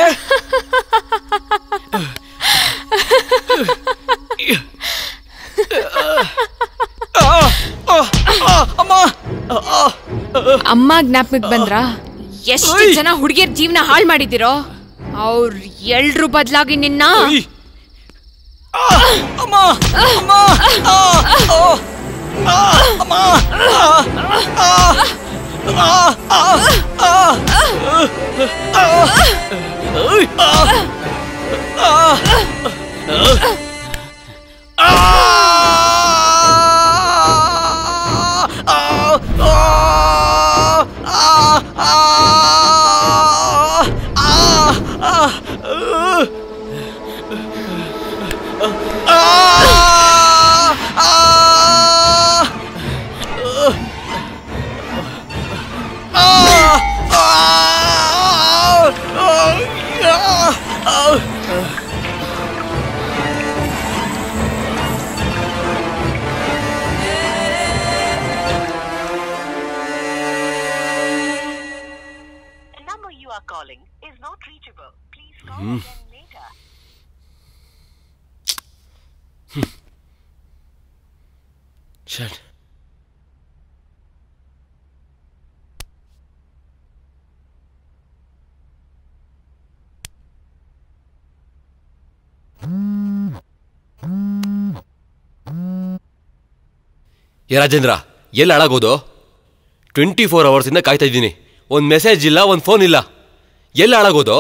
ಅಮ್ಮ ಜ್ಞಾಪಕಕ್ಕೆ ಬಂದ್ರ? ಎಷ್ಟು ಜನ ಹುಡುಗಿಯರ್ ಜೀವನ ಹಾಳು ಮಾಡಿದಿರೋ. ಅವ್ರ ಎಲ್ರು ಬದಲಾಗಿ ನಿನ್ನ Shit. ರಾಜೇಂದ್ರ ಎಲ್ಲಿ ಹಾಳಾಗೋದು? 24 ಅವರ್ಸಿಂದ ಕಾಯ್ತಾ ಇದ್ದೀನಿ. ಒಂದು ಮೆಸೇಜ್ ಇಲ್ಲ, ಒಂದು ಫೋನ್ ಇಲ್ಲ. ಎಲ್ಲಿ ಹಾಳಾಗೋದು?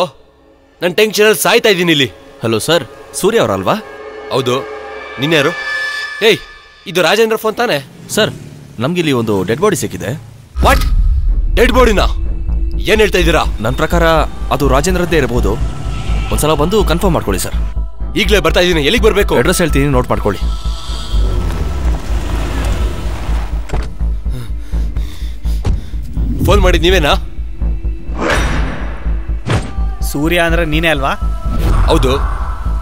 ನಾನು ಟೆನ್ಷನಲ್ಲಿ ಸಾಯ್ತಾ ಇದ್ದೀನಿ ಇಲ್ಲಿ. ಹಲೋ ಸರ್, ಸೂರ್ಯ ಅವರಲ್ವಾ? ಹೌದು. ನಿನ್ಯಾರು? ಏಯ್, ಇದು ರಾಜೇಂದ್ರ ಫೋನ್ ತಾನೆ? ಸರ್, ನಮ್ಗಿಲ್ಲಿ ಒಂದು ಡೆಡ್ ಬಾಡಿ ಸಿಕ್ಕಿದೆ. ವಾಟ್? ಡೆಡ್ ಬಾಡಿನಾ? ಏನು ಹೇಳ್ತಾ ಇದ್ದೀರಾ? ನನ್ನ ಪ್ರಕಾರ ಅದು ರಾಜೇಂದ್ರದ್ದೇ ಇರಬಹುದು. ಒಂದ್ಸಲ ಬಂದು ಕನ್ಫರ್ಮ್ ಮಾಡ್ಕೊಳ್ಳಿ ಸರ್. ಈಗಲೇ ಬರ್ತಾ ಇದ್ದೀನಿ. ಎಲ್ಲಿಗೆ ಬರಬೇಕು? ಅಡ್ರೆಸ್ ಹೇಳ್ತೀನಿ, ನೋಟ್ ಮಾಡ್ಕೊಳ್ಳಿ. ಫೋನ್ ಮಾಡಿದ್ ನೀವೇನಾ? ಸೂರ್ಯ ಅಂದ್ರೆ ನೀನೇ ಅಲ್ವಾ? ಹೌದು,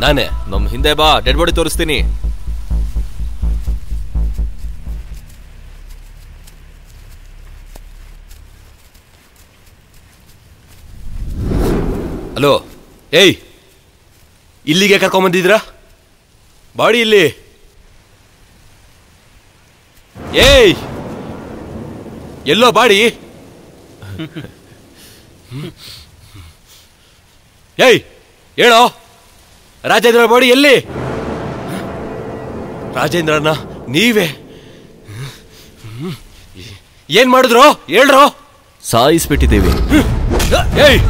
ನಾನೇ. ನಮ್ಮ ಹಿಂದೆ ಬಾ, ಡೆಡ್ ಬಾಡಿ ತೋರಿಸ್ತೀನಿ. ಹಲೋ, ಏಯ್, ಇಲ್ಲಿಗೆ ಕರ್ಕೊಂಬಂದಿದ್ರಾ? ಬಾಡಿ ಇಲ್ಲಿ. ಏಯ್, ಎಲ್ಲೋ ಬಾಡಿ? ಏಯ್, ಹೇಳೋ, ರಾಜೇಂದ್ರ ಬಾಡಿ ಎಲ್ಲಿ? ರಾಜೇಂದ್ರನ ನೀವೇ ಏನ್ ಮಾಡಿದ್ರು ಹೇಳ್ರೋ? ಸಾಯಿಸ್ಬಿಟ್ಟಿದ್ದೀವಿ. ಏಯ್,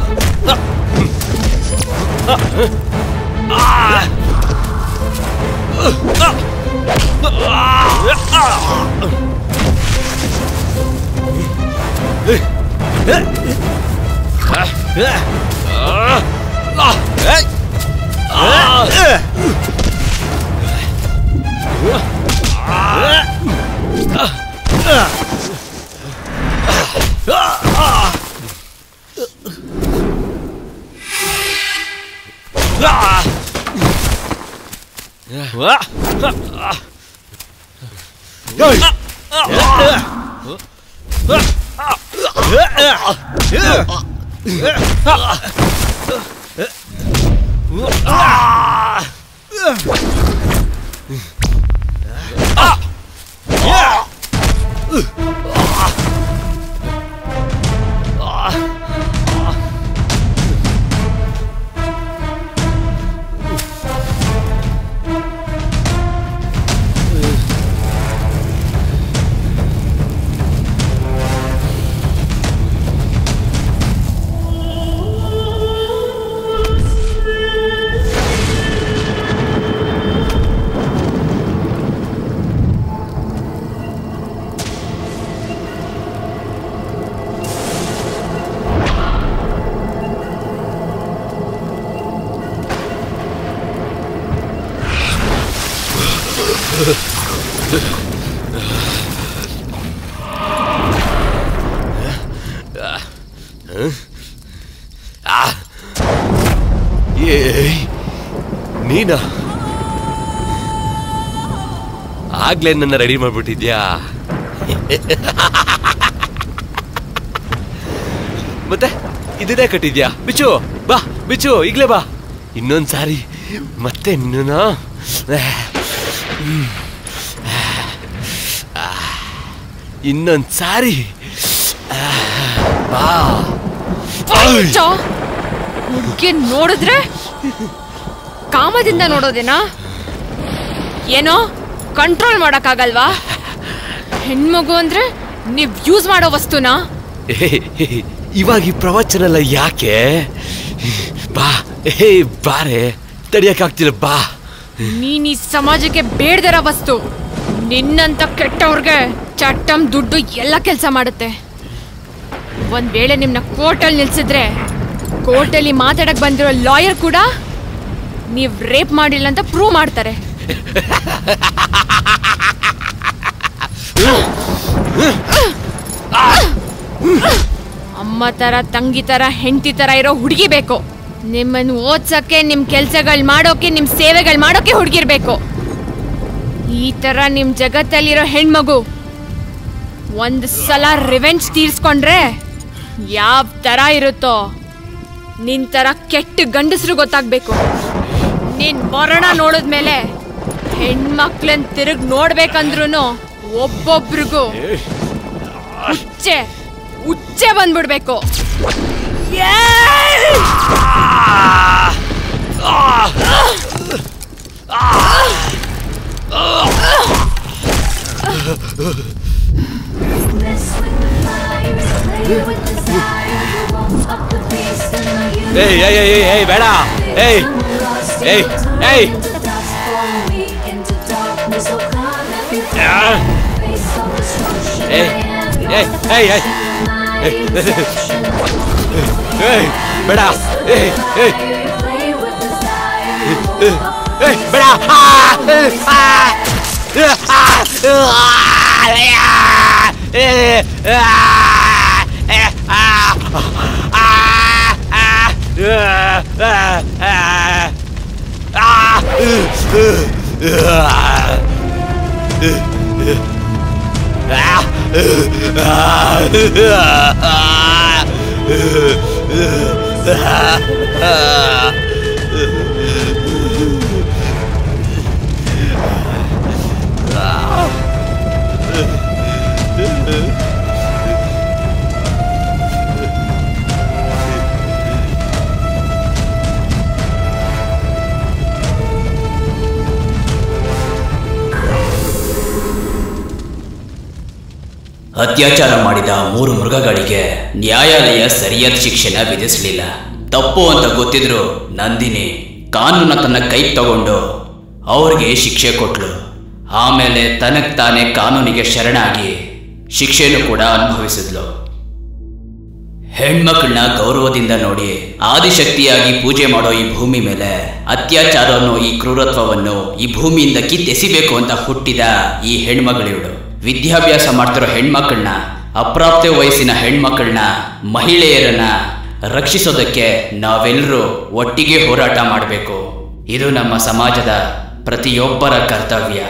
ನೀನಾ? ಆಗ್ಲೇ ನನ್ನ ರೆಡಿ ಮಾಡ್ಬಿಟ್ಟಿದ್ಯಾ? ಮತ್ತೆ ಇದನ್ನೇ ಕಟ್ಟಿದ್ಯಾ? ಬಿಚ್ಚು ಬಾ, ಬಿಚ್ಚು, ಈಗ್ಲೇ ಬಾ. ಇನ್ನೊಂದ್ಸಾರಿ ಮತ್ತೆ ನಿನ್ನ ಇನ್ನೊಂದ್ಸಾರಿ ಬಾ. ನೋಡಿದ್ರೆ ಕಾಮದಿಂದ ನೋಡೋದೇನಾ? ಏನೋ ಕಂಟ್ರೋಲ್ ಮಾಡಕ್ಕಾಗಲ್ವಾ? ಹೆಣ್ಮಗು ಅಂದ್ರೆ ನೀವ್ ಯೂಸ್ ಮಾಡೋ ವಸ್ತುನಾ? ಇವಾಗ ಈ ಪ್ರವಚನ ಎಲ್ಲ ಯಾಕೆ? ಬಾ, ಬಾರೆ, ತಡಿಯಕ್ಕಾಗ್ತಿಲ್ಲ, ಬಾ. ನೀನ್ ಈ ಸಮಾಜಕ್ಕೆ ಬೇಡದಿರೋ ವಸ್ತು. ನಿನ್ನಂತ ಕೆಟ್ಟವ್ರಿಗೆ ಚಟ್ಟಂ ದುಡ್ಡು ಎಲ್ಲ ಕೆಲಸ ಮಾಡುತ್ತೆ. ಒಂದ್ ವೇಳೆ ನಿಮ್ನ ಕೋರ್ಟಲ್ಲಿ ನಿಲ್ಸಿದ್ರೆ ಕೋರ್ಟಲ್ಲಿ ಮಾತಾಡಕ್ ಬಂದಿರೋ ಲಾಯರ್ ಕೂಡ ನೀವ್ ರೇಪ್ ಮಾಡಿಲ್ಲ ಅಂತ ಪ್ರೂವ್ ಮಾಡ್ತಾರೆ. ಅಮ್ಮ ತರ, ತಂಗಿ ತರ, ಹೆಂಡತಿ ತರ ಇರೋ ಹುಡುಗಿ ಬೇಕು. ನಿಮ್ಮನ್ನು ಓದ್ಸಕ್ಕೆ, ನಿಮ್ ಕೆಲ್ಸಗಳು ಮಾಡೋಕೆ, ನಿಮ್ ಸೇವೆಗಳು ಮಾಡೋಕೆ ಹುಡುಗಿರ್ಬೇಕು. ಈ ತರ ನಿಮ್ ಜಗತ್ತಲ್ಲಿರೋ ಹೆಣ್ಮಗು ಒಂದ್ ಸಲ ರಿವೆಂಜ್ ತೀರ್ಸ್ಕೊಂಡ್ರೆ ಯಾವ ತರ ಇರುತ್ತೋ ನಿನ್ ತರ ಕೆಟ್ಟ ಗಂಡಸ್ರು ಗೊತ್ತಾಗ್ಬೇಕು. ನಿನ್ ಮರಣ ನೋಡಿದ್ಮೇಲೆ ಹೆಣ್ಮಕ್ಳನ್ ತಿರುಗ್ ನೋಡ್ಬೇಕಂದ್ರೂ ಒಬ್ಬೊಬ್ರಿಗೂ ಹುಚ್ಚೆ ಬಂದ್ಬಿಡ್ಬೇಕು. ಏಯ್ ಏಯ್ ಏಯ್ ಏಯ್ ಬೇಡ ಏಯ್ ಏಯ್ ಏಯ್ ಏಯ್ ಏಯ್ ಏಯ್ ಬೇಡ ಏಯ್ ಏಯ್ ಬೇಡ ಅತ್ಯಾಚಾರ ಮಾಡಿದ 3 ಮೃಗಗಳಿಗೆ ನ್ಯಾಯಾಲಯ ಸರಿಯಾದ ಶಿಕ್ಷೆನ ವಿಧಿಸಲಿಲ್ಲ. ತಪ್ಪು ಅಂತ ಗೊತ್ತಿದ್ರು ನಂದಿನಿ ಕಾನೂನ ತನ್ನ ಕೈಗೆ ತಗೊಂಡು ಅವ್ರಿಗೆ ಶಿಕ್ಷೆ ಕೊಟ್ಲು. ಆಮೇಲೆ ತನಗೆ ತಾನೇ ಕಾನೂನಿಗೆ ಶರಣಾಗಿ ಶಿಕ್ಷೆನೂ ಕೂಡ ಅನುಭವಿಸಿದ್ಲು. ಹೆಣ್ಮಕ್ಳನ್ನ ಗೌರವದಿಂದ ನೋಡಿ ಆದಿಶಕ್ತಿಯಾಗಿ ಪೂಜೆ ಮಾಡೋ ಈ ಭೂಮಿ ಮೇಲೆ ಅತ್ಯಾಚಾರ ಅನ್ನೋ ಈ ಕ್ರೂರತ್ವವನ್ನು ಈ ಭೂಮಿಯಿಂದ ಕಿತ್ತೆಸಿಬೇಕು ಅಂತ ಹುಟ್ಟಿದ ಈ ಹೆಣ್ಮಗಳಿವಳು. ವಿದ್ಯಾಭ್ಯಾಸ ಮಾಡ್ತಿರೋ ಹೆಣ್ಮಕ್ಳನ್ನ, ಅಪ್ರಾಪ್ತ ವಯಸ್ಸಿನ ಹೆಣ್ಮಕ್ಳನ್ನ, ಮಹಿಳೆಯರನ್ನ ರಕ್ಷಿಸೋದಕ್ಕೆ ನಾವೆಲ್ಲರೂ ಒಟ್ಟಿಗೆ ಹೋರಾಟ ಮಾಡಬೇಕು. ಇದು ನಮ್ಮ ಸಮಾಜದ ಪ್ರತಿಯೊಬ್ಬರ ಕರ್ತವ್ಯ.